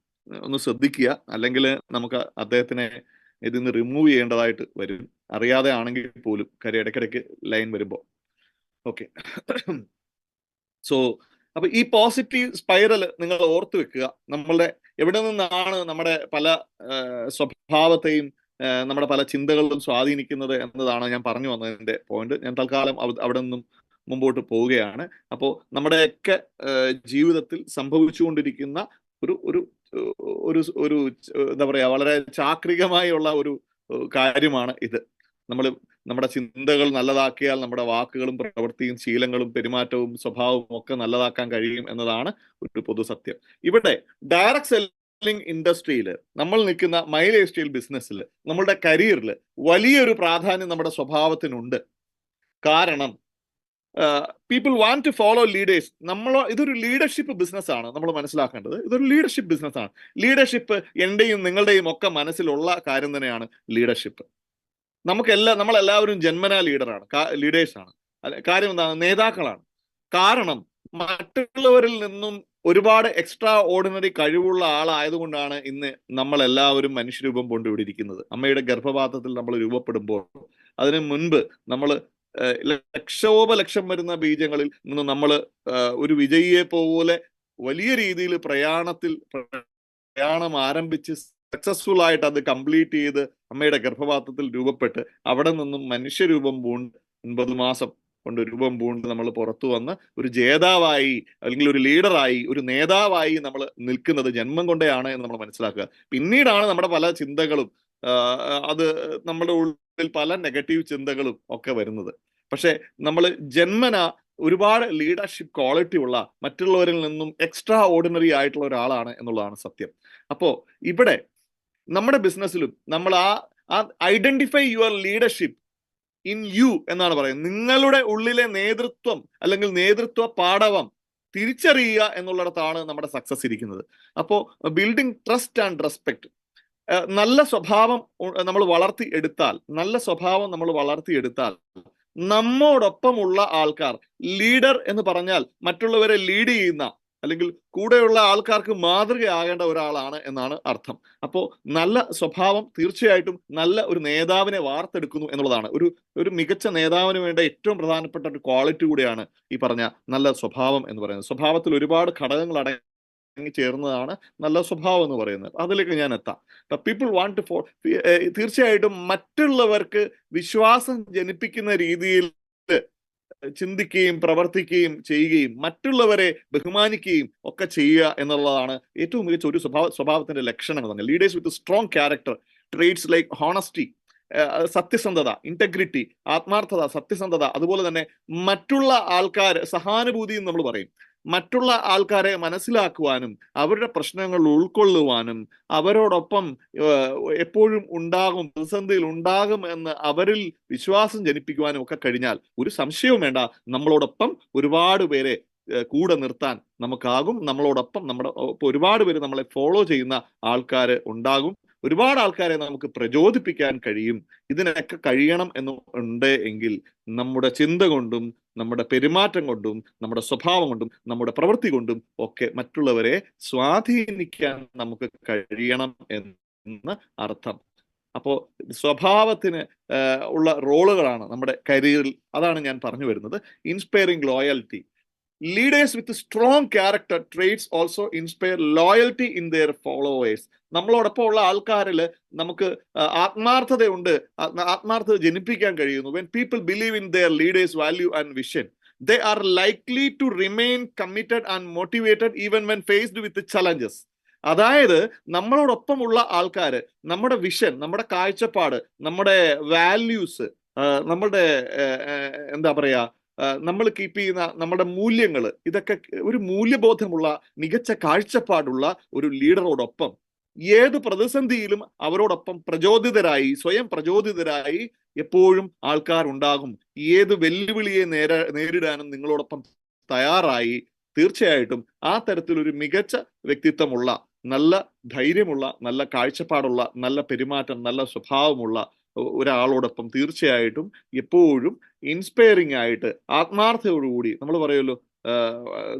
ഒന്ന് ശ്രദ്ധിക്കുക, അല്ലെങ്കിൽ നമുക്ക് അദ്ദേഹത്തിനെ ഇതിന്ന് റിമൂവ് ചെയ്യേണ്ടതായിട്ട് വരും, അറിയാതെ ആണെങ്കിൽ പോലും. കാര്യം ഇടയ്ക്കിടയ്ക്ക് ലൈൻ വരുമ്പോൾ. ഓക്കെ, അപ്പൊ ഈ പോസിറ്റീവ് സ്പൈറൽ നിങ്ങൾ ഓർത്തു വെക്കുക. നമ്മളുടെ എവിടെ നിന്നാണ് നമ്മുടെ പല സ്വഭാവത്തെയും നമ്മുടെ പല ചിന്തകളിലും സ്വാധീനിക്കുന്നത് എന്നതാണ് ഞാൻ പറഞ്ഞു വന്നതിന്റെ പോയിന്റ്. ഞാൻ തൽക്കാലം അവിടെ നിന്നും മുമ്പോട്ട് പോവുകയാണ്. അപ്പോൾ നമ്മുടെയൊക്കെ ജീവിതത്തിൽ സംഭവിച്ചുകൊണ്ടിരിക്കുന്ന ഒരു എന്താ പറയാ, വളരെ ചാക്രികമായുള്ള കാര്യമാണ് ഇത്. നമ്മുടെ ചിന്തകൾ നല്ലതാക്കിയാൽ നമ്മുടെ വാക്കുകളും പ്രവൃത്തിയും ശീലങ്ങളും പെരുമാറ്റവും സ്വഭാവവും ഒക്കെ നല്ലതാക്കാൻ കഴിയും എന്നതാണ് ഒരു പൊതു സത്യം. ഇവിടെ ഡയറക്ട് സെല്ലിംഗ് ഇൻഡസ്ട്രിയിൽ നമ്മൾ നിൽക്കുന്ന മൈലേജ് സ്റ്റൈൽ ബിസിനസ്സിൽ നമ്മളുടെ കരിയറിൽ വലിയൊരു പ്രാധാന്യം നമ്മുടെ സ്വഭാവത്തിനുണ്ട്. കാരണം people want to follow leaders. ഇതൊരു ലീഡർഷിപ്പ് ബിസിനസ് ആണ്. നമ്മൾ മനസ്സിലാക്കേണ്ടത് ഇതൊരു ലീഡർഷിപ്പ് ബിസിനസ് ആണ്. ലീഡർഷിപ്പ് എന്റെയും നിങ്ങളുടെയും ഒക്കെ മനസ്സിലുള്ള കാര്യം തന്നെയാണ് ലീഡർഷിപ്പ്. നമ്മളെല്ലാവരും ജന്മനാ ലീഡേഴ്സാണ്. കാര്യം എന്താണ്? നേതാക്കളാണ്. കാരണം മറ്റുള്ളവരിൽ നിന്നും ഒരുപാട് എക്സ്ട്രാ ഓർഡിനറി കഴിവുള്ള ആളായതുകൊണ്ടാണ് ഇന്ന് നമ്മളെല്ലാവരും മനുഷ്യരൂപം കൊണ്ടിവിടെ ഇരിക്കുന്നത്. അമ്മയുടെ ഗർഭപാത്രത്തിൽ നമ്മൾ രൂപപ്പെടുമ്പോൾ അതിനു മുൻപ് നമ്മൾ ലക്ഷോപലക്ഷം വരുന്ന ബീജങ്ങളിൽ നിന്ന് നമ്മൾ ഒരു വിജയിയെ പോലെ വലിയ രീതിയിൽ പ്രയാണം ആരംഭിച്ച് സക്സസ്ഫുൾ ആയിട്ട് അത് കംപ്ലീറ്റ് ചെയ്ത് അമ്മയുടെ ഗർഭപാത്രത്തിൽ രൂപപ്പെട്ട് അവിടെ നിന്നും മനുഷ്യരൂപം പൂണ്ട് 9 മാസം കൊണ്ട് രൂപം പൂണ്ട് നമ്മൾ പുറത്തു വന്ന് ഒരു ജേതാവായി അല്ലെങ്കിൽ ഒരു ലീഡറായി ഒരു നേതാവായി നമ്മൾ നിൽക്കുന്നത് ജന്മം കൊണ്ടേയാണ് എന്ന് നമ്മൾ മനസ്സിലാക്കുക. പിന്നീടാണ് നമ്മുടെ പല ചിന്തകളും അത് നമ്മുടെ ഉള്ളിൽ പല നെഗറ്റീവ് ചിന്തകളും ഒക്കെ വരുന്നത്. പക്ഷെ നമ്മൾ ജന്മന ഒരുപാട് ലീഡർഷിപ്പ് ക്വാളിറ്റി ഉള്ള മറ്റുള്ളവരിൽ നിന്നും എക്സ്ട്രാ ഓർഡിനറി ആയിട്ടുള്ള ഒരാളാണ് എന്നുള്ളതാണ് സത്യം. അപ്പോ ഇവിടെ നമ്മുടെ ബിസിനസ്സിലും നമ്മൾ identify your leadership in you എന്നാണ് പറയുന്നത്. നിങ്ങളുടെ ഉള്ളിലെ നേതൃത്വം അല്ലെങ്കിൽ നേതൃത്വ പാടവം തിരിച്ചറിയുക എന്നുള്ളിടത്താണ് നമ്മുടെ സക്സസ് ഇരിക്കുന്നത്. അപ്പോ ബിൽഡിംഗ് ട്രസ്റ്റ് ആൻഡ് റെസ്പെക്ട്, നല്ല സ്വഭാവം നമ്മൾ വളർത്തിയെടുത്താൽ നമ്മോടൊപ്പമുള്ള ആൾക്കാർ, ലീഡർ എന്ന് പറഞ്ഞാൽ മറ്റുള്ളവരെ ലീഡ് ചെയ്യുന്ന അല്ലെങ്കിൽ കൂടെയുള്ള ആൾക്കാർക്ക് മാതൃകയാകേണ്ട ഒരാളാണ് എന്നാണ് അർത്ഥം. അപ്പോൾ നല്ല സ്വഭാവം തീർച്ചയായിട്ടും നല്ല ഒരു നേതാവിനെ വാർത്തെടുക്കുന്നു എന്നുള്ളതാണ്. ഒരു മികച്ച നേതാവിന് വേണ്ട ഏറ്റവും പ്രധാനപ്പെട്ട ഒരു ക്വാളിറ്റി കൂടിയാണ് ഈ പറഞ്ഞ നല്ല സ്വഭാവം എന്ന് പറയുന്നത്. സ്വഭാവത്തിൽ ഒരുപാട് ഘടകങ്ങൾ ചേർന്നതാണ് നല്ല സ്വഭാവം എന്ന് പറയുന്നത്. അതിലേക്ക് ഞാൻ എത്താം. പീപ്പിൾ വാണ്ട് ടു തീർച്ചയായിട്ടും മറ്റുള്ളവർക്ക് വിശ്വാസം ജനിപ്പിക്കുന്ന രീതിയിൽ ചിന്തിക്കുകയും പ്രവർത്തിക്കുകയും ചെയ്യുകയും മറ്റുള്ളവരെ ബഹുമാനിക്കുകയും ഒക്കെ ചെയ്യുക എന്നുള്ളതാണ് ഏറ്റവും മികച്ച ഒരു സ്വഭാവത്തിന്റെ ലക്ഷണം എന്ന് പറഞ്ഞാൽ. ലീഡേഴ്സ് വിത്ത് strong character traits like honesty, സത്യസന്ധത, ഇന്റഗ്രിറ്റി, ആത്മാർത്ഥത, സത്യസന്ധത, അതുപോലെ തന്നെ മറ്റുള്ള ആൾക്കാർ, സഹാനുഭൂതി എന്ന് നമ്മൾ പറയും, മറ്റുള്ള ആൾക്കാരെ മനസ്സിലാക്കുവാനും അവരുടെ പ്രശ്നങ്ങൾ ഉൾക്കൊള്ളുവാനും അവരോടൊപ്പം എപ്പോഴും ഉണ്ടാകും, പ്രതിസന്ധിയിൽ ഉണ്ടാകും എന്ന് അവരിൽ വിശ്വാസം ജനിപ്പിക്കുവാനും ഒക്കെ കഴിഞ്ഞാൽ ഒരു സംശയവും വേണ്ട, നമ്മളോടൊപ്പം ഒരുപാട് പേരെ കൂടെ നിർത്താൻ നമുക്കാകും. നമ്മളോടൊപ്പം ഒരുപാട് പേര് നമ്മളെ ഫോളോ ചെയ്യുന്ന ആൾക്കാർ ഉണ്ടാകും. ഒരുപാട് ആൾക്കാരെ നമുക്ക് പ്രചോദിപ്പിക്കാൻ കഴിയും. ഇതിനൊക്കെ കഴിയണം എന്നുണ്ട് എങ്കിൽ നമ്മുടെ ചിന്ത കൊണ്ടും നമ്മുടെ പെരുമാറ്റം കൊണ്ടും നമ്മുടെ സ്വഭാവം കൊണ്ടും നമ്മുടെ പ്രവൃത്തി കൊണ്ടും ഒക്കെ മറ്റുള്ളവരെ സ്വാധീനിക്കാൻ നമുക്ക് കഴിയണം എന്ന് അർത്ഥം. അപ്പോ സ്വഭാവത്തിന് ഉള്ള റോളുകളാണ് നമ്മുടെ കരിയറിൽ. അതാണ് ഞാൻ പറഞ്ഞു വരുന്നത്. Inspiring loyalty. Leaders with strong character traits also inspire loyalty in their followers. നമ്മളോടൊപ്പം ഉള്ള ആൾക്കാരിൽ നമുക്ക് ആത്മാർത്ഥത ജനിപ്പിക്കാൻ കഴിയുന്നു. When people believe in their leaders' value and vision, they are likely to remain committed and motivated even when faced with challenges. അതായത് നമ്മളോടൊപ്പമുള്ള ആൾക്കാര് നമ്മുടെ വിഷൻ, നമ്മുടെ കാഴ്ചപ്പാട്, നമ്മുടെ വാല്യൂസ്, നമ്മുടെ എന്താ പറയാ, നമ്മൾ കീപ്പ് ചെയ്യുന്ന നമ്മുടെ മൂല്യങ്ങൾ, ഇതൊക്കെ ഒരു മൂല്യബോധമുള്ള മികച്ച കാഴ്ചപ്പാടുള്ള ഒരു ലീഡറോടൊപ്പം ഏത് പ്രതിസന്ധിയിലും അവരോടൊപ്പം സ്വയം പ്രചോദിതരായി എപ്പോഴും ആൾക്കാർ ഉണ്ടാകും. ഏത് വെല്ലുവിളിയെ നേരിടാനും നിങ്ങളോടൊപ്പം തയ്യാറായി തീർച്ചയായിട്ടും ആ തരത്തിലൊരു മികച്ച വ്യക്തിത്വമുള്ള, നല്ല ധൈര്യമുള്ള, നല്ല കാഴ്ചപ്പാടുള്ള, നല്ല പെരുമാറ്റം, നല്ല സ്വഭാവമുള്ള ഒരാളോടൊപ്പം തീർച്ചയായിട്ടും എപ്പോഴും ഇൻസ്പയറിംഗ് ആയിട്ട് ആത്മാർത്ഥതയോടുകൂടി, നമ്മൾ പറയുമല്ലോ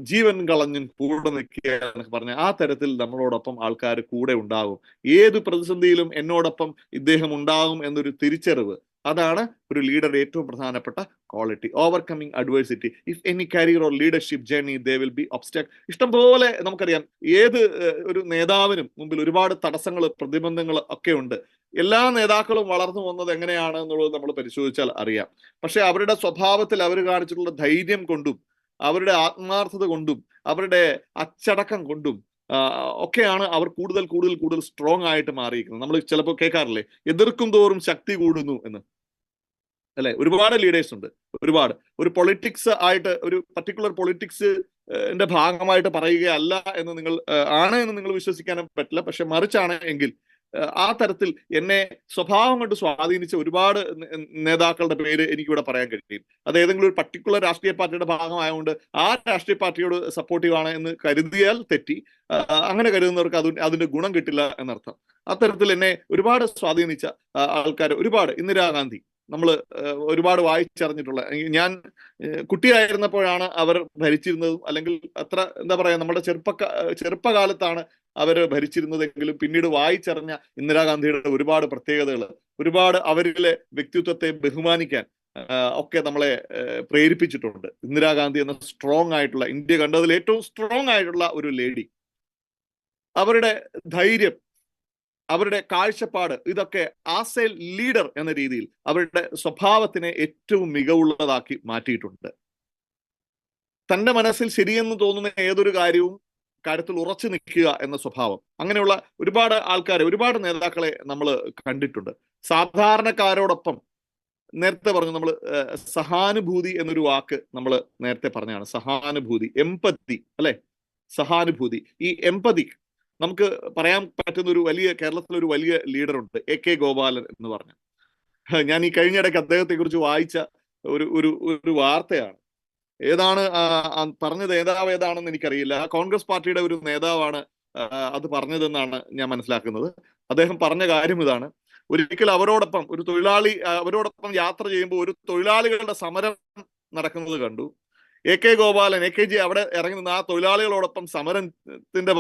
ജീവൻ കളഞ്ഞും കൂടെ നിൽക്കുക എന്നൊക്കെ പറഞ്ഞ ആ തരത്തിൽ നമ്മളോടൊപ്പം ആൾക്കാർ കൂടെ ഉണ്ടാകും. ഏത് പ്രതിസന്ധിയിലും എന്നോടൊപ്പം ഇദ്ദേഹം ഉണ്ടാകും എന്നൊരു തിരിച്ചറിവ്, അതാണ് ഒരു ലീഡർ ഏറ്റവും പ്രധാനപ്പെട്ട quality. Overcoming adversity. If any career or leadership journey they will be obstacle. ഇഷ്ടംപോലെ നമുക്കറിയാം, ഏത് ഒരു നേതാവിനും മുമ്പിൽ ഒരുപാട് തടസ്സങ്ങൾ, പ്രതിബന്ധങ്ങൾ ഒക്കെ ഉണ്ട്. എല്ലാ നേതാക്കളും വളർന്നു വന്നത് എങ്ങനെയാണ് എന്നുള്ളത് നമ്മൾ പരിശോധിച്ചാൽ അറിയാം. പക്ഷെ അവരുടെ സ്വഭാവത്തിൽ അവർ കാണിച്ചിട്ടുള്ള ധൈര്യം കൊണ്ടും അവരുടെ ആത്മാർത്ഥത കൊണ്ടും അവരുടെ അച്ചടക്കം കൊണ്ടും ഒക്കെയാണ് അവർ കൂടുതൽ കൂടുതൽ കൂടുതൽ സ്ട്രോങ് ആയിട്ട് മാറിയിരിക്കുന്നത്. നമ്മൾ ചിലപ്പോൾ കേൾക്കാറില്ലേ, എതിർക്കും തോറും ശക്തി കൂടുന്നു എന്ന്, അല്ലെ? ഒരുപാട് ലീഡേഴ്സ് ഉണ്ട്, ഒരുപാട്. ഒരു പൊളിറ്റിക്സ് ആയിട്ട്, ഒരു പർട്ടിക്കുലർ പൊളിറ്റിക്സ് ന്റെ ഭാഗമായിട്ട് പറയുകയല്ല എന്ന് നിങ്ങൾ ആണ് എന്ന് നിങ്ങൾ വിശ്വസിക്കാനും പറ്റില്ല. പക്ഷെ മറിച്ചാണ് എങ്കിൽ ആ തരത്തിൽ എന്നെ സ്വഭാവം കൊണ്ട് സ്വാധീനിച്ച ഒരുപാട് നേതാക്കളുടെ പേര് എനിക്കിവിടെ പറയാൻ കഴിയും. അത് ഏതെങ്കിലും ഒരു പർട്ടിക്കുലർ രാഷ്ട്രീയ പാർട്ടിയുടെ ഭാഗമായതുകൊണ്ട് ആ രാഷ്ട്രീയ പാർട്ടിയോട് സപ്പോർട്ടീവ് ആണ് എന്ന് കരുതിയാൽ തെറ്റി. അങ്ങനെ കരുതുന്നവർക്ക് അതിന്റെ ഗുണം കിട്ടില്ല എന്നർത്ഥം. അത്തരത്തിൽ എന്നെ ഒരുപാട് സ്വാധീനിച്ച ആൾക്കാർ ഒരുപാട്. ഇന്ദിരാഗാന്ധി നമ്മൾ ഒരുപാട് വായിച്ചറിഞ്ഞിട്ടുള്ള, ഞാൻ കുട്ടിയായിരുന്നപ്പോഴാണ് അവർ ഭരിച്ചിരുന്നതും, അല്ലെങ്കിൽ അത്ര എന്താ പറയാ, നമ്മുടെ ചെറുപ്പകാലത്താണ് അവർ ഭരിച്ചിരുന്നതെങ്കിലും പിന്നീട് വായിച്ചറിഞ്ഞ ഇന്ദിരാഗാന്ധിയുടെ ഒരുപാട് പ്രത്യേകതകൾ, ഒരുപാട് അവരിലെ വ്യക്തിത്വത്തെ ബഹുമാനിക്കാൻ ഒക്കെ നമ്മളെ പ്രേരിപ്പിച്ചിട്ടുണ്ട്. ഇന്ദിരാഗാന്ധി എന്ന സ്ട്രോങ് ആയിട്ടുള്ള, ഇന്ത്യ കണ്ടതിൽ ഏറ്റവും സ്ട്രോങ് ആയിട്ടുള്ള ഒരു ലേഡി, അവരുടെ ധൈര്യം, അവരുടെ കാഴ്ചപ്പാട്, ഇതൊക്കെ ആസ് എ ലീഡർ എന്ന രീതിയിൽ അവരുടെ സ്വഭാവത്തിനെ ഏറ്റവും മികവുള്ളതാക്കി മാറ്റിയിട്ടുണ്ട്. തന്റെ മനസ്സിൽ ശരിയെന്ന് തോന്നുന്ന ഏതൊരു കാര്യത്തിൽ ഉറച്ചു നിൽക്കുക എന്ന സ്വഭാവം, അങ്ങനെയുള്ള ഒരുപാട് ആൾക്കാരെ, ഒരുപാട് നേതാക്കളെ നമ്മൾ കണ്ടിട്ടുണ്ട്. സാധാരണക്കാരോടൊപ്പം, നേരത്തെ പറഞ്ഞു നമ്മൾ സഹാനുഭൂതി എന്നൊരു വാക്ക് നമ്മൾ നേരത്തെ പറഞ്ഞാണ്, സഹാനുഭൂതി, എംപതി, അല്ലെ? സഹാനുഭൂതി. ഈ എംപതി നമുക്ക് പറയാൻ പറ്റുന്ന ഒരു വലിയ, കേരളത്തിലൊരു വലിയ ലീഡർ ഉണ്ട്, AK ഗോപാലൻ എന്ന് പറഞ്ഞ. ഞാൻ ഈ കഴിഞ്ഞിടയ്ക്ക് അദ്ദേഹത്തെ കുറിച്ച് വായിച്ച ഒരു വാർത്തയാണ്. ഏതാണ് പറഞ്ഞ നേതാവ് ഏതാണെന്ന് എനിക്കറിയില്ല. കോൺഗ്രസ് പാർട്ടിയുടെ ഒരു നേതാവാണ് അത് പറഞ്ഞതെന്നാണ് ഞാൻ മനസ്സിലാക്കുന്നത്. അദ്ദേഹം പറഞ്ഞ കാര്യം ഇതാണ്: ഒരിക്കൽ അവരോടൊപ്പം ഒരു തൊഴിലാളി അവരോടൊപ്പം യാത്ര ചെയ്യുമ്പോൾ ഒരു തൊഴിലാളികളുടെ സമരം നടക്കുന്നത് കണ്ടു. AK ഗോപാലൻ, AKG അവിടെ ഇറങ്ങി നിന്ന് ആ തൊഴിലാളികളോടൊപ്പം സമരത്തിന്റെ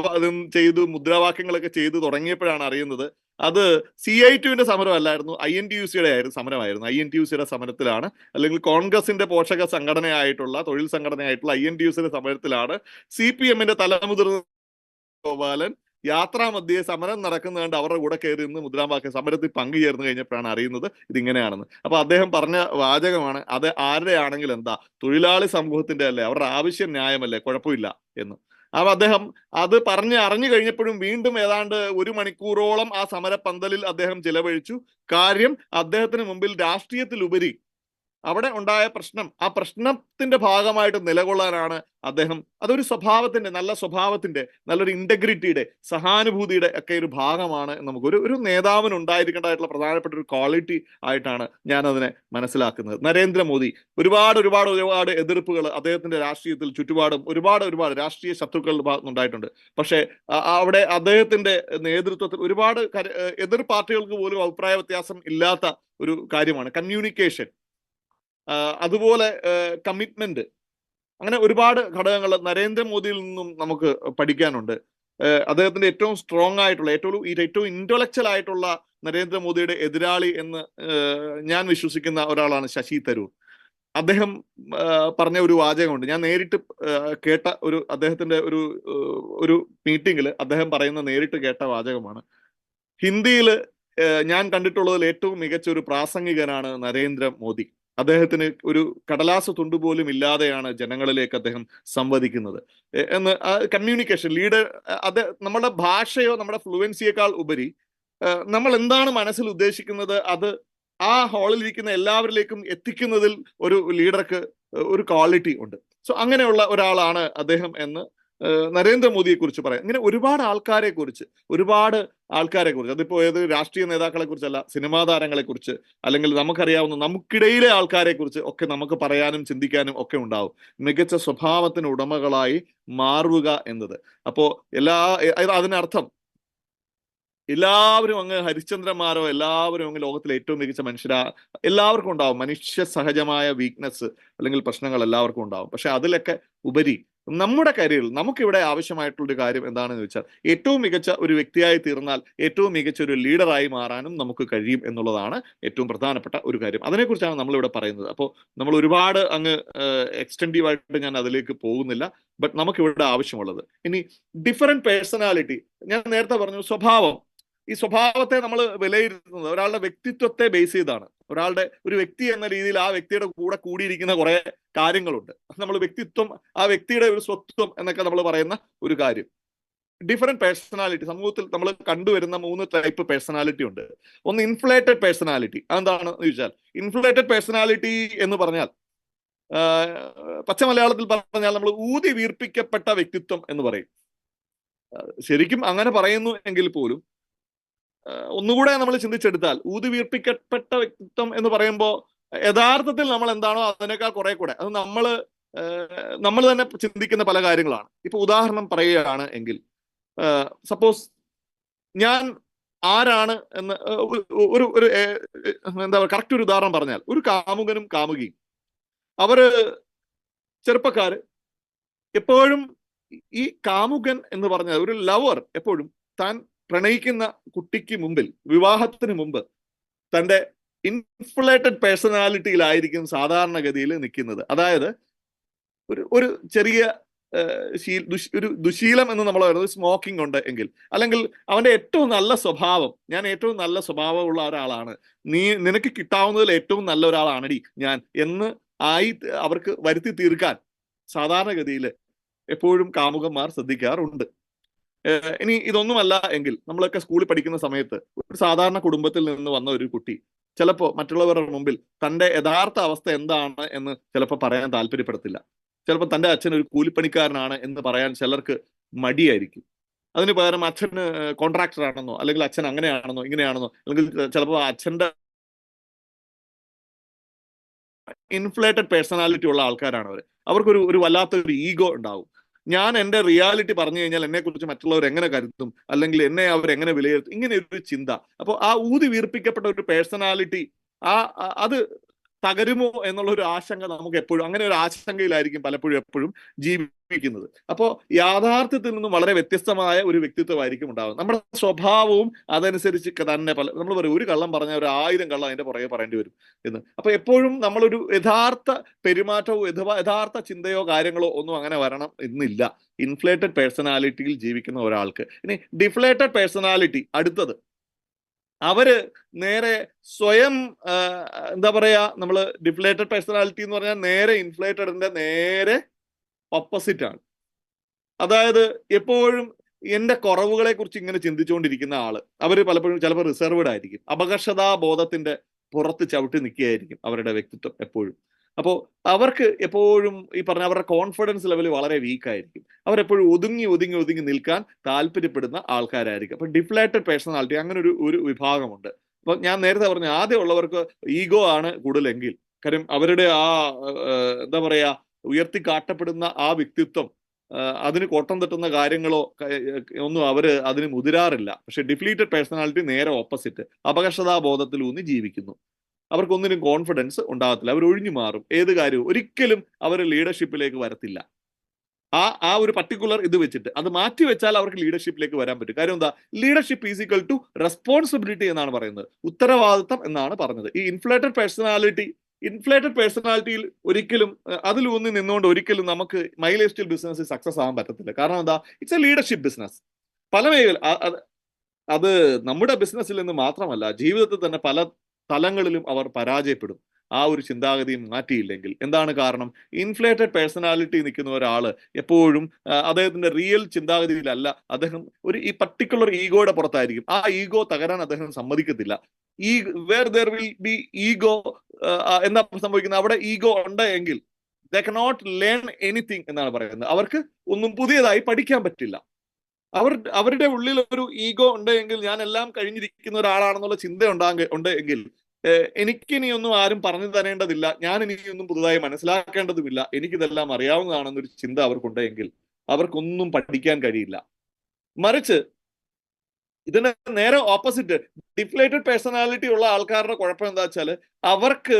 ചെയ്തു, മുദ്രാവാക്യങ്ങളൊക്കെ ചെയ്തു തുടങ്ങിയപ്പോഴാണ് അറിയുന്നത് അത് CI2-ന്റെ സമരം അല്ലായിരുന്നു, INTUC-യുടെ സമരമായിരുന്നു. INTUC-യുടെ സമരത്തിലാണ്, അല്ലെങ്കിൽ കോൺഗ്രസിന്റെ പോഷക സംഘടനയായിട്ടുള്ള, തൊഴിൽ സംഘടനയായിട്ടുള്ള INTUC-യുടെ സമരത്തിലാണ് CPM-ന്റെ തലമുതിർന്ന ഗോപാലൻ യാത്രാമധ്യേ സമരം നടക്കുന്നത് കണ്ട് അവരുടെ കൂടെ കയറി നിന്ന് മുദ്രാവാക്യം സമരത്തിൽ പങ്കുചേർന്ന് കഴിഞ്ഞപ്പോഴാണ് അറിയുന്നത് ഇതിങ്ങനെയാണെന്ന്. അപ്പൊ അദ്ദേഹം പറഞ്ഞ വാചകമാണ്, അത് ആരുടെ ആണെങ്കിൽ എന്താ, തൊഴിലാളി സമൂഹത്തിന്റെ അല്ലേ, അവരുടെ ആവശ്യം ന്യായമല്ലേ, കുഴപ്പമില്ല എന്ന്. അപ്പൊ അദ്ദേഹം അത് അറിഞ്ഞു കഴിഞ്ഞപ്പോഴും വീണ്ടും ഏതാണ്ട് 1 മണിക്കൂറോളം ആ സമരപ്പന്തലിൽ അദ്ദേഹം ചിലവഴിച്ചു. കാര്യം, അദ്ദേഹത്തിന് മുമ്പിൽ രാഷ്ട്രീയത്തിലുപരി അവിടെ ഉണ്ടായ പ്രശ്നം, ആ പ്രശ്നത്തിന്റെ ഭാഗമായിട്ട് നിലകൊള്ളാനാണ് അദ്ദേഹം. അതൊരു സ്വഭാവത്തിന്റെ, നല്ല സ്വഭാവത്തിന്റെ, നല്ലൊരു ഇന്റഗ്രിറ്റിയുടെ, സഹാനുഭൂതിയുടെ ഒക്കെ ഒരു ഭാഗമാണ്. നമുക്ക് ഒരു നേതാവിന് ഉണ്ടായിരിക്കേണ്ടതായിട്ടുള്ള പ്രധാനപ്പെട്ട ഒരു ക്വാളിറ്റി ആയിട്ടാണ് ഞാൻ അതിനെ മനസ്സിലാക്കുന്നത്. നരേന്ദ്രമോദി, ഒരുപാട് എതിർപ്പുകൾ അദ്ദേഹത്തിന്റെ രാഷ്ട്രീയത്തിൽ ചുറ്റുപാടും ഒരുപാട് രാഷ്ട്രീയ ശത്രുക്കളുടെ ഭാഗത്തുനിന്നുണ്ടായിട്ടുണ്ട്. പക്ഷേ അവിടെ അദ്ദേഹത്തിന്റെ നേതൃത്വത്തിൽ ഒരുപാട് എതിർ പാർട്ടികൾക്ക് പോലും അഭിപ്രായ വ്യത്യാസം ഇല്ലാത്ത ഒരു കാര്യമാണ് കമ്മ്യൂണിക്കേഷൻ, അതുപോലെ കമ്മിറ്റ്മെന്റ്. അങ്ങനെ ഒരുപാട് ഘടകങ്ങൾ നരേന്ദ്രമോദിയിൽ നിന്നും നമുക്ക് പഠിക്കാനുണ്ട്. അദ്ദേഹത്തിന്റെ ഏറ്റവും സ്ട്രോങ് ആയിട്ടുള്ള, ഏറ്റവും ഇന്റലക്ച്വൽ ആയിട്ടുള്ള നരേന്ദ്രമോദിയുടെ എതിരാളി എന്ന് ഞാൻ വിശ്വസിക്കുന്ന ഒരാളാണ് ശശി തരൂർ. അദ്ദേഹം പറഞ്ഞ ഒരു വാചകമുണ്ട്, ഞാൻ നേരിട്ട് കേട്ട അദ്ദേഹത്തിന്റെ ഒരു മീറ്റിംഗിൽ അദ്ദേഹം പറയുന്ന നേരിട്ട് കേട്ട വാചകമാണ്. ഹിന്ദിയിൽ ഞാൻ കണ്ടിട്ടുള്ളതിൽ ഏറ്റവും മികച്ച ഒരു പ്രാസംഗികനാണ് നരേന്ദ്രമോദി. അദ്ദേഹത്തിന് ഒരു കടലാസ് തുണ്ടുപോലും ഇല്ലാതെയാണ് ജനങ്ങളിലേക്ക് അദ്ദേഹം സംവദിക്കുന്നത് എന്ന്. കമ്മ്യൂണിക്കേഷൻ, ലീഡർ, അത് നമ്മുടെ ഭാഷയോ നമ്മുടെ ഫ്ലുവൻസിയേക്കാൾ ഉപരി നമ്മൾ എന്താണ് മനസ്സിൽ ഉദ്ദേശിക്കുന്നത് അത് ആ ഹാളിൽ ഇരിക്കുന്ന എല്ലാവരിലേക്കും എത്തിക്കുന്നതിൽ ഒരു ലീഡർക്ക് ഒരു ക്വാളിറ്റി ഉണ്ട്. സോ അങ്ങനെയുള്ള ഒരാളാണ് അദ്ദേഹം എന്ന് നരേന്ദ്രമോദിയെ കുറിച്ച് പറയാം. ഇങ്ങനെ ഒരുപാട് ആൾക്കാരെ കുറിച്ച്, അതിപ്പോ ഏത് രാഷ്ട്രീയ നേതാക്കളെ കുറിച്ചല്ല, സിനിമാ താരങ്ങളെ കുറിച്ച്, അല്ലെങ്കിൽ നമുക്കറിയാവുന്ന നമുക്കിടയിലെ ആൾക്കാരെ കുറിച്ച് ഒക്കെ നമുക്ക് പറയാനും ചിന്തിക്കാനും ഒക്കെ ഉണ്ടാവും. മികച്ച സ്വഭാവത്തിന് ഉടമകളായി മാറുക എന്നത്. അപ്പോ അതിനർത്ഥം എല്ലാവരും അങ്ങ് ഹരിശ്ചന്ദ്രന്മാരോ, എല്ലാവരും അങ്ങ് ലോകത്തിലെ ഏറ്റവും മികച്ച മനുഷ്യരാ, എല്ലാവർക്കും ഉണ്ടാവും മനുഷ്യ സഹജമായ വീക്ക്നെസ് അല്ലെങ്കിൽ പ്രശ്നങ്ങൾ എല്ലാവർക്കും ഉണ്ടാവും. പക്ഷെ അതിലൊക്കെ ഉപരി നമ്മുടെ കരിയറിൽ നമുക്കിവിടെ ആവശ്യമായിട്ടുള്ളൊരു കാര്യം എന്താണെന്ന് ചോദിച്ചാൽ, ഏറ്റവും മികച്ച ഒരു വ്യക്തിയായി തീർന്നാൽ ഏറ്റവും മികച്ച ഒരു ലീഡറായി മാറാനും നമുക്ക് കഴിയും എന്നുള്ളതാണ് ഏറ്റവും പ്രധാനപ്പെട്ട ഒരു കാര്യം. അതിനെക്കുറിച്ചാണ് നമ്മളിവിടെ പറയുന്നത്. അപ്പോൾ നമ്മൾ ഒരുപാട് അങ്ങ് എക്സ്റ്റെൻറ്റീവായിട്ട് ഞാൻ അതിലേക്ക് പോകുന്നില്ല. ബട്ട് നമുക്കിവിടെ ആവശ്യമുള്ളത് ഇനി ഡിഫറെന്റ് പേഴ്സണാലിറ്റി. ഞാൻ നേരത്തെ പറഞ്ഞു സ്വഭാവം. ഈ സ്വഭാവത്തെ നമ്മൾ വിലയിരുത്തുന്നത് ഒരാളുടെ വ്യക്തിത്വത്തെ ബേസ് ചെയ്താണ്. ഒരാളുടെ ഒരു വ്യക്തി എന്ന രീതിയിൽ ആ വ്യക്തിയുടെ കൂടെ കൂടിയിരിക്കുന്ന കുറെ കാര്യങ്ങളുണ്ട്. നമ്മൾ വ്യക്തിത്വം, ആ വ്യക്തിയുടെ ഒരു സ്വത്വം എന്നൊക്കെ നമ്മൾ പറയുന്ന ഒരു കാര്യം. ഡിഫറെന്റ് പേഴ്സണാലിറ്റി സമൂഹത്തിൽ നമ്മൾ കണ്ടുവരുന്ന 3 ടൈപ്പ് പേഴ്സണാലിറ്റി ഉണ്ട്. ഒന്ന് ഇൻഫ്ലേറ്റഡ് പേഴ്സണാലിറ്റി. അതെന്താണെന്ന് ചോദിച്ചാൽ, ഇൻഫ്ലേറ്റഡ് പേഴ്സണാലിറ്റി എന്ന് പറഞ്ഞാൽ പച്ച മലയാളത്തിൽ പറഞ്ഞാൽ നമ്മൾ ഊതി വീർപ്പിക്കപ്പെട്ട വ്യക്തിത്വം എന്ന് പറയും. ശരിക്കും അങ്ങനെ പറയുന്നു എങ്കിൽ പോലും ഒന്നുകൂടെ നമ്മൾ ചിന്തിച്ചെടുത്താൽ ഊതി വീർപ്പിക്കപ്പെട്ട വ്യക്തിത്വം എന്ന് പറയുമ്പോൾ യഥാർത്ഥത്തിൽ നമ്മൾ എന്താണോ അതിനേക്കാൾ കുറെ കൂടെ അത് നമ്മൾ തന്നെ ചിന്തിക്കുന്ന പല കാര്യങ്ങളാണ്. ഇപ്പൊ ഉദാഹരണം പറയുകയാണ് എങ്കിൽ, സപ്പോസ് ഞാൻ ആരാണ് എന്ന് ഒരു എന്താ പറയുക, കറക്റ്റ് ഒരു ഉദാഹരണം പറഞ്ഞാൽ, ഒരു കാമുകനും കാമുകിയും അവര് ചെറുപ്പക്കാര് എപ്പോഴും ഈ കാമുകൻ എന്ന് പറഞ്ഞാൽ ഒരു ലവർ എപ്പോഴും താൻ പ്രണയിക്കുന്ന കുട്ടിക്ക് മുമ്പിൽ, വിവാഹത്തിന് മുമ്പ് തൻ്റെ ഇൻഫ്ലേറ്റഡ് പേഴ്സണാലിറ്റിയിലായിരിക്കും സാധാരണഗതിയിൽ നിൽക്കുന്നത്. അതായത് ഒരു ചെറിയ ഒരു ദുശീലം എന്ന് നമ്മൾ പറയുന്നത് സ്മോക്കിംഗ് ഉണ്ട് എങ്കിൽ, അല്ലെങ്കിൽ അവന്റെ ഏറ്റവും നല്ല സ്വഭാവം, ഞാൻ ഏറ്റവും നല്ല സ്വഭാവമുള്ള ഒരാളാണ്, നിനക്ക് കിട്ടാവുന്നതിൽ ഏറ്റവും നല്ല ഒരാളാണടി ഞാൻ എന്ന് അവർക്ക് വരുത്തി തീർക്കാൻ സാധാരണഗതിയിൽ എപ്പോഴും കാമുകന്മാർ ശ്രദ്ധിക്കാറുണ്ട്. ഇനി ഇതൊന്നുമല്ല എങ്കിൽ, നമ്മളൊക്കെ സ്കൂളിൽ പഠിക്കുന്ന സമയത്ത് ഒരു സാധാരണ കുടുംബത്തിൽ നിന്ന് വന്ന ഒരു കുട്ടി ചിലപ്പോൾ മറ്റുള്ളവരുടെ മുമ്പിൽ തൻ്റെ യഥാർത്ഥ അവസ്ഥ എന്താണ് എന്ന് ചിലപ്പോൾ പറയാൻ താല്പര്യപ്പെടത്തില്ല. ചിലപ്പോൾ തൻ്റെ അച്ഛൻ ഒരു കൂലിപ്പണിക്കാരനാണ് എന്ന് പറയാൻ ചിലർക്ക് മടിയായിരിക്കും. അതിന് പകരം അച്ഛന് കോൺട്രാക്ടർ ആണെന്നോ, അല്ലെങ്കിൽ അച്ഛൻ അങ്ങനെയാണെന്നോ ഇങ്ങനെയാണെന്നോ, അല്ലെങ്കിൽ ചിലപ്പോൾ അച്ഛൻ്റെ ഇൻഫ്ലേറ്റഡ് പേഴ്സണാലിറ്റി ഉള്ള ആൾക്കാരാണ് അവർ. അവർക്കൊരു വല്ലാത്തൊരു ഈഗോ ഉണ്ടാവും. ഞാൻ എൻ്റെ റിയാലിറ്റി പറഞ്ഞു കഴിഞ്ഞാൽ എന്നെ കുറിച്ച് മറ്റുള്ളവർ എങ്ങനെ കരുതും, അല്ലെങ്കിൽ എന്നെ അവരെങ്ങനെ വിലയിരുത്തും, ഇങ്ങനെ ഒരു ചിന്ത. അപ്പോൾ ആ ഊതി വീർപ്പിക്കപ്പെട്ട ഒരു പേഴ്സണാലിറ്റി അത് തകരുമോ എന്നുള്ള ഒരു ആശങ്ക നമുക്ക് എപ്പോഴും, അങ്ങനെ ഒരു ആശങ്കയിലായിരിക്കും പലപ്പോഴും എപ്പോഴും ജീവിക്കുന്നത്. അപ്പോൾ യാഥാർത്ഥ്യത്തിൽ നിന്നും വളരെ വ്യത്യസ്തമായ ഒരു വ്യക്തിത്വമായിരിക്കും ഉണ്ടാകുന്നത്. നമ്മുടെ സ്വഭാവവും അതനുസരിച്ച് തന്നെ നമ്മൾ പറയും, ഒരു കള്ളം പറഞ്ഞാൽ ഒരു 1000 കള്ളം അതിന്റെ പുറകെ പറയേണ്ടി വരും എന്ന്. അപ്പൊ എപ്പോഴും നമ്മളൊരു യഥാർത്ഥ പെരുമാറ്റമോ യഥാർത്ഥ ചിന്തയോ കാര്യങ്ങളോ ഒന്നും അങ്ങനെ വരണം എന്നില്ല ഇൻഫ്ലേറ്റഡ് പേഴ്സണാലിറ്റിയിൽ ജീവിക്കുന്ന ഒരാൾക്ക്. ഇനി ഡിഫ്ലേറ്റഡ് പേഴ്സണാലിറ്റി, അടുത്തത് അവര് നേരെ സ്വയം എന്താ പറയാ, നമ്മൾ ഡിഫ്ലേറ്റഡ് പേഴ്സണാലിറ്റി എന്ന് പറഞ്ഞാൽ നേരെ ഇൻഫ്ലേറ്റഡിന്റെ നേരെ ഓപ്പോസിറ്റ് ആണ്. അതായത് എപ്പോഴും എന്റെ കുറവുകളെ കുറിച്ച് ഇങ്ങനെ ചിന്തിച്ചുകൊണ്ടിരിക്കുന്ന ആള്. അവര് പലപ്പോഴും ചിലപ്പോൾ റിസർവ്ഡ് ആയിരിക്കും, അപകർഷതാബോധത്തിന്റെ പുറത്ത് ചവിട്ടി നിൽക്കുകയായിരിക്കും അവരുടെ വ്യക്തിത്വം എപ്പോഴും. അപ്പോൾ അവർക്ക് എപ്പോഴും ഈ പറഞ്ഞ അവരുടെ കോൺഫിഡൻസ് ലെവൽ വളരെ വീക്കായിരിക്കും. അവരെപ്പോഴും ഒതുങ്ങി നിൽക്കാൻ താല്പര്യപ്പെടുന്ന ആൾക്കാരായിരിക്കും. അപ്പൊ ഡിഫ്ലേറ്റഡ് പേഴ്സണാലിറ്റി അങ്ങനെ ഒരു വിഭാഗമുണ്ട്. അപ്പൊ ഞാൻ നേരത്തെ പറഞ്ഞു, ആദ്യം ഉള്ളവർക്ക് ഈഗോ ആണ് കൂടുതലെങ്കിൽ, കാര്യം അവരുടെ എന്താ പറയാ ഉയർത്തി കാട്ടപ്പെടുന്ന ആ വ്യക്തിത്വം, അതിന് കോട്ടം തട്ടുന്ന കാര്യങ്ങളോ ഒന്നും അവര് അതിന് മുതിരാറില്ല. പക്ഷെ ഡിഫ്ലീറ്റഡ് പേഴ്സണാലിറ്റി നേരെ ഓപ്പോസിറ്റ്, അപകർഷതാബോധത്തിലൂന്നി ജീവിക്കുന്നു. അവർക്കൊന്നിനും കോൺഫിഡൻസ് ഉണ്ടാകത്തില്ല, അവർ ഒഴിഞ്ഞു മാറും. ഏത് കാര്യവും ഒരിക്കലും അവർ ലീഡർഷിപ്പിലേക്ക് വരത്തില്ല. ആ ഒരു പർട്ടിക്കുലർ ഇത് വെച്ചിട്ട് അത് മാറ്റി വെച്ചാൽ അവർക്ക് ലീഡർഷിപ്പിലേക്ക് വരാൻ പറ്റും. കാര്യം എന്താ, leadership is equal to responsibility എന്നാണ് പറയുന്നത്, ഉത്തരവാദിത്തം എന്നാണ് പറഞ്ഞത്. ഈ ഇൻഫ്ലേറ്റഡ് പേഴ്സണാലിറ്റിയിൽ ഒരിക്കലും അതിലൂന്നി നിന്നുകൊണ്ട് ഒരിക്കലും നമുക്ക് my life style business success ആകാൻ പറ്റത്തില്ല. കാരണം എന്താ, ഇറ്റ്സ് എ ലീഡർഷിപ്പ് ബിസിനസ്. പല മേഖല അത് നമ്മുടെ ബിസിനസ്സിൽ നിന്ന് മാത്രമല്ല, ജീവിതത്തിൽ തന്നെ പല തലങ്ങളിലും അവർ പരാജയപ്പെടും ആ ഒരു ചിന്താഗതിയും മാറ്റിയില്ലെങ്കിൽ. എന്താണ് കാരണം, ഇൻഫ്ലേറ്റഡ് പേഴ്സണാലിറ്റി നിൽക്കുന്ന ഒരാള് എപ്പോഴും അദ്ദേഹത്തിന്റെ റിയൽ ചിന്താഗതിയിലല്ല, അദ്ദേഹം ഈ പർട്ടിക്കുലർ ഈഗോയുടെ പുറത്തായിരിക്കും. ആ ഈഗോ തകരാൻ അദ്ദേഹം സമ്മതിക്കത്തില്ല. Where there will be ego, എന്താ സംഭവിക്കുന്നത്, അവിടെ ഈഗോ ഉണ്ട് എങ്കിൽ ദേ കനോട്ട് ലേൺ എനിത്തിങ് എന്നാണ് പറയുന്നത്. അവർക്ക് ഒന്നും പുതിയതായി പഠിക്കാൻ പറ്റില്ല. അവരുടെ ഉള്ളിൽ ഒരു ഈഗോ ഉണ്ടെങ്കിൽ, ഞാൻ എല്ലാം കഴിഞ്ഞിരിക്കുന്ന ഒരാളാണെന്നുള്ള ചിന്ത ഉണ്ട് എങ്കിൽ, എനിക്കിനിയൊന്നും ആരും പറഞ്ഞു തരേണ്ടതില്ല, ഞാൻ ഇനിയൊന്നും പുതുതായി മനസ്സിലാക്കേണ്ടതുമില്ല, എനിക്കിതെല്ലാം അറിയാവുന്നതാണെന്നൊരു ചിന്ത അവർക്കുണ്ടെങ്കിൽ അവർക്കൊന്നും പഠിക്കാൻ കഴിയില്ല. മറിച്ച് ഇതിന് നേരെ ഓപ്പോസിറ്റ്, ഡിഫ്ലേറ്റഡ് പേഴ്സണാലിറ്റി ഉള്ള ആൾക്കാരുടെ കുഴപ്പം എന്താ വെച്ചാൽ, അവർക്ക്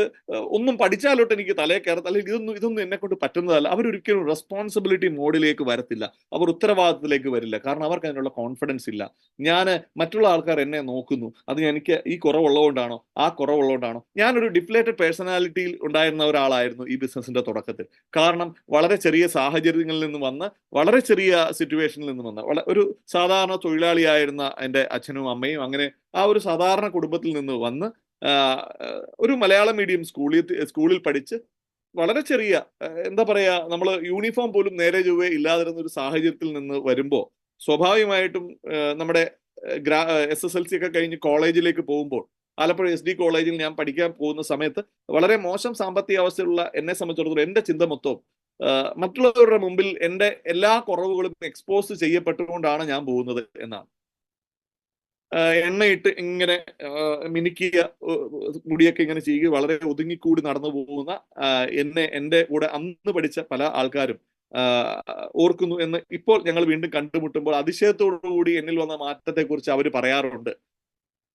ഒന്നും പഠിച്ചാലോട്ട് എനിക്ക് തലയിൽ കയറത്ത്, അല്ലെങ്കിൽ ഇതൊന്നും എന്നെ കൊണ്ട് പറ്റുന്നതല്ല. അവരൊരിക്കലും റെസ്പോൺസിബിലിറ്റി മോഡിലേക്ക് വരത്തില്ല, അവർ ഉത്തരവാദിത്തത്തിലേക്ക് വരില്ല. കാരണം അവർക്ക് അതിനുള്ള കോൺഫിഡൻസ് ഇല്ല. ഞാൻ മറ്റുള്ള ആൾക്കാർ എന്നെ നോക്കുന്നു, അത് എനിക്ക് ഈ കുറവുള്ളതുകൊണ്ടാണോ ആ കുറവുള്ളതുകൊണ്ടാണോ. ഞാനൊരു ഡിഫ്ലേറ്റഡ് പേഴ്സണാലിറ്റിയിൽ ഉണ്ടായിരുന്ന ഒരാളായിരുന്നു ഈ ബിസിനസിന്റെ തുടക്കത്തിൽ. കാരണം വളരെ ചെറിയ സാഹചര്യങ്ങളിൽ നിന്ന് വന്ന്, വളരെ ചെറിയ സിറ്റുവേഷനിൽ നിന്ന് വന്ന ഒരു സാധാരണ തൊഴിലാളിയായിരുന്ന എൻ്റെ അച്ഛനും അമ്മയും, അങ്ങനെ ആ ഒരു സാധാരണ കുടുംബത്തിൽ നിന്ന് വന്ന് ഒരു മലയാളം മീഡിയം സ്കൂളിൽ പഠിച്ച് വളരെ ചെറിയ എന്താ പറയാ, നമ്മൾ യൂണിഫോം പോലും നേരെ ചൊവ്വേ ഇല്ലാതിരുന്ന ഒരു സാഹചര്യത്തിൽ നിന്ന് വരുമ്പോൾ സ്വാഭാവികമായിട്ടും നമ്മുടെ SSLC ഒക്കെ കഴിഞ്ഞ് കോളേജിലേക്ക് പോകുമ്പോൾ, ആലപ്പുഴ SD കോളേജിൽ ഞാൻ പഠിക്കാൻ പോകുന്ന സമയത്ത് വളരെ മോശം സാമ്പത്തിക അവസ്ഥയുള്ള എന്നെ സംബന്ധിച്ചിടത്തോളം എൻ്റെ ചിന്ത മൊത്തം മറ്റുള്ളവരുടെ മുമ്പിൽ എൻ്റെ എല്ലാ കുറവുകളും എക്സ്പോസ് ചെയ്യപ്പെട്ടുകൊണ്ടാണ് ഞാൻ പോകുന്നത് എന്നാണ്. എണ്ണയിട്ട് ഇങ്ങനെ മിനുക്കിയ മുടിയൊക്കെ ഇങ്ങനെ ചെയ്യുക, വളരെ ഒതുങ്ങിക്കൂടി നടന്നു പോകുന്ന എൻ്റെ കൂടെ അന്ന് പഠിച്ച പല ആൾക്കാരും ഓർക്കുന്നു എന്ന് ഇപ്പോൾ ഞങ്ങൾ വീണ്ടും കണ്ടുമുട്ടുമ്പോൾ അതിശയത്തോടുകൂടി എന്നിൽ വന്ന മാറ്റത്തെക്കുറിച്ച് അവർ പറയാറുണ്ട്.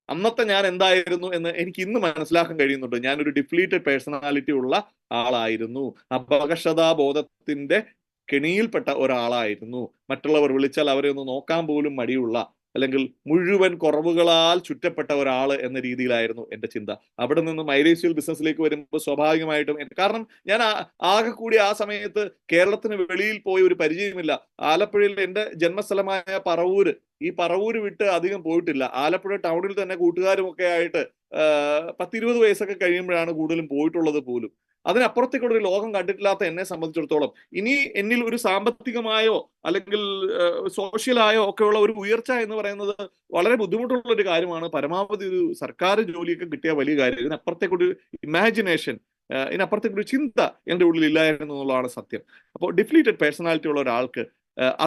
അന്നത്തെ ഞാൻ എന്തായിരുന്നു എന്ന് എനിക്ക് ഇന്ന് മനസ്സിലാക്കാൻ കഴിയുന്നുണ്ട്. ഞാനൊരു ഡിഫ്ലീറ്റഡ് പേഴ്സണാലിറ്റി ഉള്ള ആളായിരുന്നു, അപകർഷതാബോധത്തിന്റെ കെണിയിൽപ്പെട്ട ഒരാളായിരുന്നു, മറ്റുള്ളവർ വിളിച്ചാൽ അവരെ ഒന്ന് നോക്കാൻ പോലും മടിയുള്ള, അല്ലെങ്കിൽ മുഴുവൻ കുറവുകളാൽ ചുറ്റപ്പെട്ട ഒരാള് എന്ന രീതിയിലായിരുന്നു എൻ്റെ ചിന്ത. അവിടെ നിന്ന് മൈലേഷ്യൽ ബിസിനസ്സിലേക്ക് വരുമ്പോൾ സ്വാഭാവികമായിട്ടും, കാരണം ഞാൻ ആകെ കൂടി ആ സമയത്ത് കേരളത്തിന് വെളിയിൽ പോയി ഒരു പരിചയമില്ല. ആലപ്പുഴയിൽ എൻ്റെ ജന്മസ്ഥലമായ പറവൂര്, ഈ പറവൂര് വിട്ട് അധികം പോയിട്ടില്ല. ആലപ്പുഴ ടൗണിൽ തന്നെ കൂട്ടുകാരും ഒക്കെ ആയിട്ട് 10-20 വയസ്സൊക്കെ കഴിയുമ്പോഴാണ് കൂടുതലും പോയിട്ടുള്ളത് പോലും. അതിനപ്പുറത്തേക്കുള്ള ഒരു ലോകം കണ്ടിട്ടില്ലാത്ത എന്നെ സംബന്ധിച്ചിടത്തോളം ഇനി എന്നിൽ ഒരു സാമ്പത്തികമായോ അല്ലെങ്കിൽ സോഷ്യലായോ ഒക്കെയുള്ള ഒരു ഉയർച്ച എന്ന് പറയുന്നത് വളരെ ബുദ്ധിമുട്ടുള്ള ഒരു കാര്യമാണ്. പരമാവധി ഒരു സർക്കാർ ജോലിയൊക്കെ കിട്ടിയ വലിയ കാര്യം. ഇതിനപ്പുറത്തേക്കൊരു ഇമാജിനേഷൻ, ഇതിനപ്പുറത്തേക്കൊരു ചിന്ത എൻ്റെ ഉള്ളിൽ ഇല്ലായിരുന്നു എന്നുള്ളതാണ് സത്യം. അപ്പോൾ ഡിഫ്ലീറ്റഡ് പേഴ്സണാലിറ്റി ഉള്ള ഒരാൾക്ക്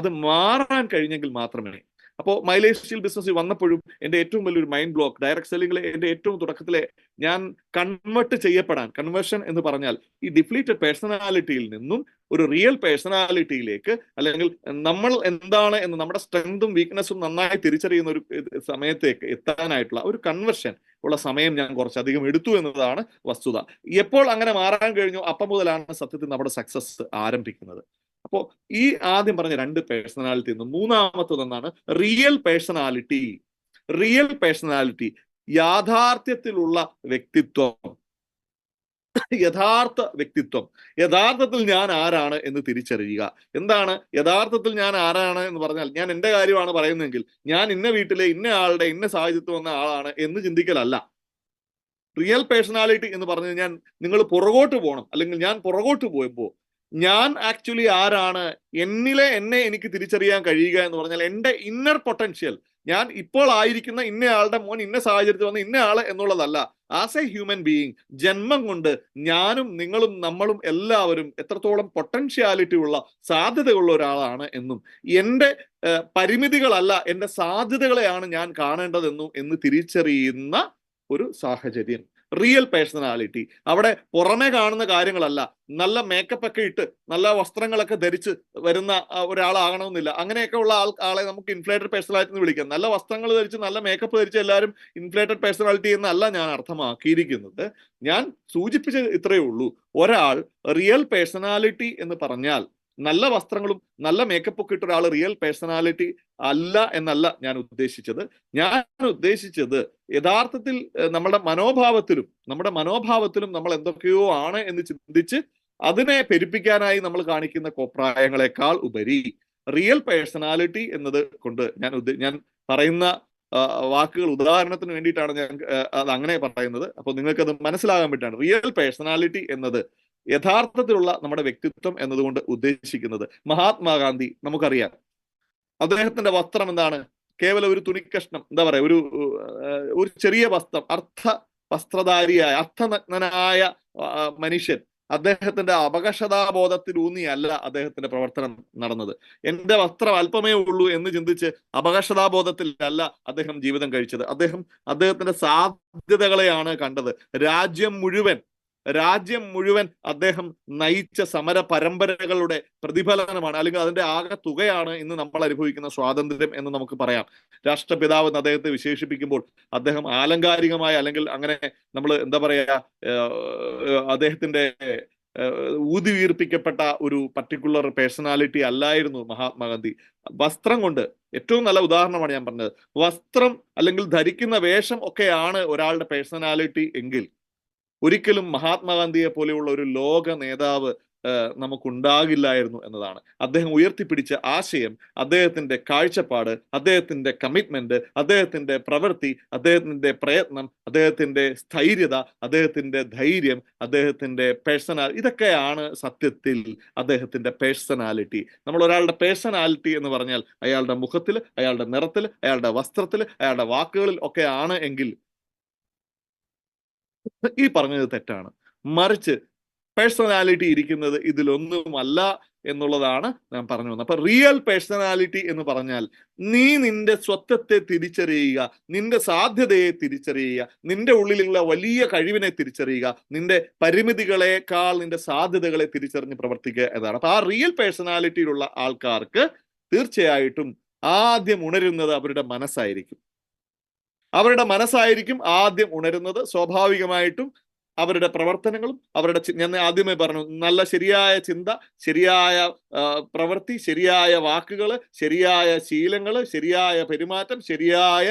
അത് മാറാൻ കഴിഞ്ഞെങ്കിൽ മാത്രമേ. അപ്പോൾ മൈലേജ് സ്റ്റീൽ ബിസിനസ് വന്നപ്പോഴും എൻ്റെ ഏറ്റവും വലിയൊരു മൈൻഡ് ബ്ലോക്ക്, ഡയറക്ട് സെല്ലിംഗിലെ എൻ്റെ ഏറ്റവും തുടക്കത്തിലെ ഞാൻ കൺവേർഷൻ എന്ന് പറഞ്ഞാൽ ഈ ഡിഫ്ലീറ്റഡ് പേഴ്സണാലിറ്റിയിൽ നിന്നും ഒരു റിയൽ പേഴ്സണാലിറ്റിയിലേക്ക്, അല്ലെങ്കിൽ നമ്മൾ എന്താണ് എന്ന് നമ്മുടെ സ്ട്രെങ്തും വീക്ക്നെസ്സും നന്നായി തിരിച്ചറിയുന്ന ഒരു സമയത്തേക്ക് എത്താനായിട്ടുള്ള ഒരു കൺവേർഷൻ ഉള്ള സമയം ഞാൻ കുറച്ചധികം എടുത്തു എന്നതാണ് വസ്തുത. എപ്പോൾ അങ്ങനെ മാറാൻ കഴിഞ്ഞു അപ്പം മുതലാണ് സത്യത്തിൽ നമ്മുടെ സക്സസ് ആരംഭിക്കുന്നത്. അപ്പോൾ ഈ ആദ്യം പറഞ്ഞ 2 പേഴ്സണാലിറ്റി നിന്നും മൂന്നാമത്തതെന്നാണ് റിയൽ പേഴ്സണാലിറ്റി, യാഥാർത്ഥ്യത്തിലുള്ള വ്യക്തിത്വം. യഥാർത്ഥത്തിൽ ഞാൻ ആരാണ് എന്ന് തിരിച്ചറിയുക. എന്താണ് യഥാർത്ഥത്തിൽ ഞാൻ ആരാണ് എന്ന് പറഞ്ഞാൽ, ഞാൻ എൻ്റെ കാര്യമാണ് പറയുന്നതെങ്കിൽ ഞാൻ ഇന്ന വീട്ടിലെ ഇന്ന ആളുടെ ഇന്ന സാഹചര്യത്തിൽ വന്ന ആളാണ് എന്ന് ചിന്തിക്കലല്ല. റിയൽ പേഴ്സണാലിറ്റി എന്ന് പറഞ്ഞു കഴിഞ്ഞാൽ നിങ്ങൾ പുറകോട്ട് പോകണം, അല്ലെങ്കിൽ ഞാൻ പുറകോട്ട് പോയപ്പോൾ ഞാൻ ആക്ച്വലി ആരാണ്, എന്നെ എനിക്ക് തിരിച്ചറിയാൻ കഴിയുക എന്ന് പറഞ്ഞാൽ എൻ്റെ ഇന്നർ പൊട്ടൻഷ്യൽ, ഞാൻ ഇപ്പോൾ ആയിരിക്കുന്ന ഇന്നയാളുടെ മോൻ ഇന്ന സാഹചര്യത്തിൽ വന്ന ഇന്ന ആള് എന്നുള്ളതല്ല. ആസ് എ ഹ്യൂമൻ ബീയിങ്, ജന്മം കൊണ്ട് ഞാനും നിങ്ങളും നമ്മളും എല്ലാവരും എത്രത്തോളം പൊട്ടൻഷ്യാലിറ്റി ഉള്ള സാധ്യതയുള്ള ഒരാളാണ് എന്നും, എൻ്റെ പരിമിതികളല്ല എൻ്റെ സാധ്യതകളെയാണ് ഞാൻ കാണേണ്ടതെന്നും എന്ന് തിരിച്ചറിയുന്ന ഒരു സാഹചര്യം. റിയൽ പേഴ്സണാലിറ്റി അവിടെ പുറമെ കാണുന്ന കാര്യങ്ങളല്ല. നല്ല മേക്കപ്പ് ഒക്കെ ഇട്ട് നല്ല വസ്ത്രങ്ങളൊക്കെ ധരിച്ച് വരുന്ന ഒരാളാകണമെന്നില്ല. അങ്ങനെയൊക്കെ ഉള്ള ആളെ നമുക്ക് ഇൻഫ്ലേറ്റഡ് പേഴ്സണാലിറ്റി എന്ന് വിളിക്കാം. നല്ല വസ്ത്രങ്ങൾ ധരിച്ച് നല്ല മേക്കപ്പ് ധരിച്ച് എല്ലാവരും ഇൻഫ്ലേറ്റഡ് പേഴ്സണാലിറ്റി എന്നല്ല ഞാൻ അർത്ഥമാക്കിയിരിക്കുന്നത്. ഞാൻ സൂചിപ്പിച്ചത് ഇത്രയേ ഉള്ളൂ. ഒരാൾ റിയൽ പേഴ്സണാലിറ്റി എന്ന് പറഞ്ഞാൽ നല്ല വസ്ത്രങ്ങളും നല്ല മേക്കപ്പ് ഒക്കെ ഇട്ട ഒരാൾ റിയൽ പേഴ്സണാലിറ്റി അല്ല എന്നല്ല ഞാൻ ഉദ്ദേശിച്ചത്. ഞാൻ ഉദ്ദേശിച്ചത് യഥാർത്ഥത്തിൽ നമ്മുടെ മനോഭാവത്തിലും നമ്മൾ എന്തൊക്കെയോ ആണ് എന്ന് ചിന്തിച്ച് അതിനെ പെരുപ്പിക്കാനായി നമ്മൾ കാണിക്കുന്ന കോപ്രായങ്ങളെക്കാൾ ഉപരി റിയൽ പേഴ്സണാലിറ്റി എന്നത് കൊണ്ട് ഞാൻ പറയുന്ന വാക്കുകൾ ഉദാഹരണത്തിന് വേണ്ടിയിട്ടാണ് ഞാൻ അത് അങ്ങനെ പറയുന്നത്. അപ്പോൾ നിങ്ങൾക്കത് മനസ്സിലാകാൻ വേണ്ടിയിട്ടാണ്. റിയൽ പേഴ്സണാലിറ്റി എന്നത് യഥാർത്ഥത്തിലുള്ള നമ്മുടെ വ്യക്തിത്വം എന്നതുകൊണ്ട് ഉദ്ദേശിക്കുന്നത്. മഹാത്മാഗാന്ധി നമുക്കറിയാം, അദ്ദേഹത്തിന്റെ വസ്ത്രം എന്താണ്? കേവലം ഒരു തുണിക്കഷ്ണം, എന്താ പറയാ, ഒരു ചെറിയ വസ്ത്രം, വസ്ത്രധാരിയായ അർത്ഥനഗ്നനായ മനുഷ്യൻ. അദ്ദേഹത്തിന്റെ അപകർഷതാബോധത്തിലൂന്നിയല്ല അദ്ദേഹത്തിന്റെ പ്രവർത്തനം നടന്നത്. എൻ്റെ വസ്ത്രം അല്പമേ ഉള്ളൂ എന്ന് ചിന്തിച്ച് അപകർഷതാബോധത്തിലല്ല അദ്ദേഹം ജീവിതം കഴിച്ചത്. അദ്ദേഹത്തിന്റെ സാധ്യതകളെയാണ് കണ്ടത്. രാജ്യം മുഴുവൻ അദ്ദേഹം നയിച്ച സമര പരമ്പരകളുടെ പ്രതിഫലനമാണ്, അല്ലെങ്കിൽ അതിന്റെ ആകെ തുകയാണ് ഇന്ന് നമ്മൾ അനുഭവിക്കുന്ന സ്വാതന്ത്ര്യം എന്ന് നമുക്ക് പറയാം. രാഷ്ട്രപിതാവ് എന്ന് അദ്ദേഹത്തെ വിശേഷിപ്പിക്കുമ്പോൾ അദ്ദേഹം ആലങ്കാരികമായ, അല്ലെങ്കിൽ അങ്ങനെ നമ്മൾ എന്താ പറയാ, അദ്ദേഹത്തിന്റെ ഊതി വീർപ്പിക്കപ്പെട്ട ഒരു പർട്ടിക്കുലർ പേഴ്സണാലിറ്റി അല്ലായിരുന്നു മഹാത്മാഗാന്ധി. വസ്ത്രം കൊണ്ട് ഏറ്റവും നല്ല ഉദാഹരണമാണ് ഞാൻ പറഞ്ഞത്. വസ്ത്രം അല്ലെങ്കിൽ ധരിക്കുന്ന വേഷം ഒക്കെയാണ് ഒരാളുടെ പേഴ്സണാലിറ്റി എങ്കിൽ ഒരിക്കലും മഹാത്മാഗാന്ധിയെ പോലെയുള്ള ഒരു ലോക നേതാവ് നമുക്കുണ്ടാകില്ലായിരുന്നു എന്നതാണ്. അദ്ദേഹം ഉയർത്തിപ്പിടിച്ച ആശയം, അദ്ദേഹത്തിന്റെ കാഴ്ചപ്പാട്, അദ്ദേഹത്തിന്റെ കമ്മിറ്റ്മെന്റ്, അദ്ദേഹത്തിന്റെ പ്രവൃത്തി, അദ്ദേഹത്തിന്റെ പ്രയത്നം, അദ്ദേഹത്തിന്റെ സ്ഥൈര്യത, അദ്ദേഹത്തിന്റെ ധൈര്യം, അദ്ദേഹത്തിന്റെ ഇതൊക്കെയാണ് സത്യത്തിൽ അദ്ദേഹത്തിന്റെ പേഴ്സണാലിറ്റി. നമ്മൾ ഒരാളുടെ പേഴ്സണാലിറ്റി എന്ന് പറഞ്ഞാൽ അയാളുടെ മുഖത്തിൽ, അയാളുടെ നിറത്തിൽ, അയാളുടെ വസ്ത്രത്തിൽ, അയാളുടെ വാക്കുകളിൽ ഒക്കെ ആണ് എങ്കിൽ ഈ പറഞ്ഞത് തെറ്റാണ്. മറിച്ച് പേഴ്സണാലിറ്റി ഇരിക്കുന്നത് ഇതിലൊന്നുമല്ല എന്നുള്ളതാണ് ഞാൻ പറഞ്ഞു വന്നത്. അപ്പൊ റിയൽ പേഴ്സണാലിറ്റി എന്ന് പറഞ്ഞാൽ നീ നിന്റെ സ്വത്വത്തെ തിരിച്ചറിയുക, നിന്റെ സാധ്യതയെ തിരിച്ചറിയുക, നിന്റെ ഉള്ളിലുള്ള വലിയ കഴിവിനെ തിരിച്ചറിയുക, നിന്റെ പരിമിതികളെക്കാൾ നിന്റെ സാധ്യതകളെ തിരിച്ചറിഞ്ഞ് പ്രവർത്തിക്കുക എന്നതാണ്. അപ്പൊ ആ റിയൽ പേഴ്സണാലിറ്റിയിലുള്ള ആൾക്കാർക്ക് തീർച്ചയായിട്ടും ആദ്യം ഉണരുന്നത് അവരുടെ മനസ്സായിരിക്കും. അവരുടെ മനസ്സായിരിക്കും ആദ്യം ഉണരുന്നത്. സ്വാഭാവികമായിട്ടും അവരുടെ പ്രവർത്തനങ്ങളും ഞാൻ ആദ്യമേ പറഞ്ഞു, നല്ല ശരിയായ ചിന്ത, ശരിയായ പ്രവൃത്തി, ശരിയായ വാക്കുകൾ, ശരിയായ ശീലങ്ങൾ, ശരിയായ പെരുമാറ്റം, ശരിയായ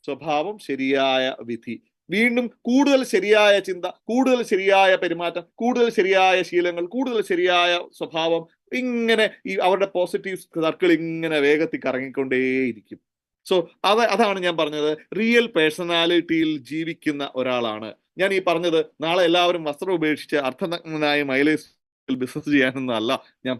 സ്വഭാവം, ശരിയായ വിധി. വീണ്ടും കൂടുതൽ ശരിയായ ചിന്ത, കൂടുതൽ ശരിയായ പെരുമാറ്റം, കൂടുതൽ ശരിയായ ശീലങ്ങൾ, കൂടുതൽ ശരിയായ സ്വഭാവം, ഇങ്ങനെ ഈ അവരുടെ പോസിറ്റീവ് സർക്കിൾ ഇങ്ങനെ വേഗത്തിൽ കറങ്ങിക്കൊണ്ടേയിരിക്കും. സോ അതാണ് ഞാൻ പറഞ്ഞത്, റിയൽ പേഴ്സണാലിറ്റിയിൽ ജീവിക്കുന്ന ഒരാളാണ് ഞാൻ ഈ പറഞ്ഞത്. നാളെ എല്ലാവരും വസ്ത്രം ഉപേക്ഷിച്ച് അർത്ഥനഗ്നനായി മൈലേജ് ബിസിനസ് ചെയ്യാനൊന്നല്ല ഞാൻ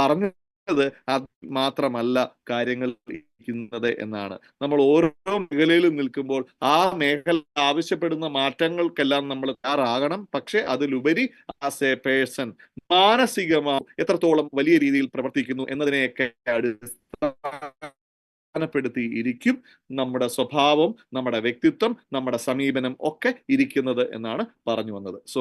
പറഞ്ഞത് അത് മാത്രമല്ല കാര്യങ്ങൾ ഇരിക്കുന്നത് എന്നാണ്. നമ്മൾ ഓരോ മേഖലയിലും നിൽക്കുമ്പോൾ ആ മേഖല ആവശ്യപ്പെടുന്ന മാറ്റങ്ങൾക്കെല്ലാം നമ്മൾ തയ്യാറാകണം. പക്ഷെ അതിലുപരി ആസ് എ പേഴ്സൺ മാനസികമായി എത്രത്തോളം വലിയ രീതിയിൽ പ്രവർത്തിക്കുന്നു എന്നതിനെയൊക്കെ പ്പെടുത്തിയിരിക്കും നമ്മുടെ സ്വഭാവം, നമ്മുടെ വ്യക്തിത്വം, നമ്മുടെ സമീപനം ഒക്കെ ഇരിക്കുന്നത് എന്നാണ് പറഞ്ഞു വന്നത്. So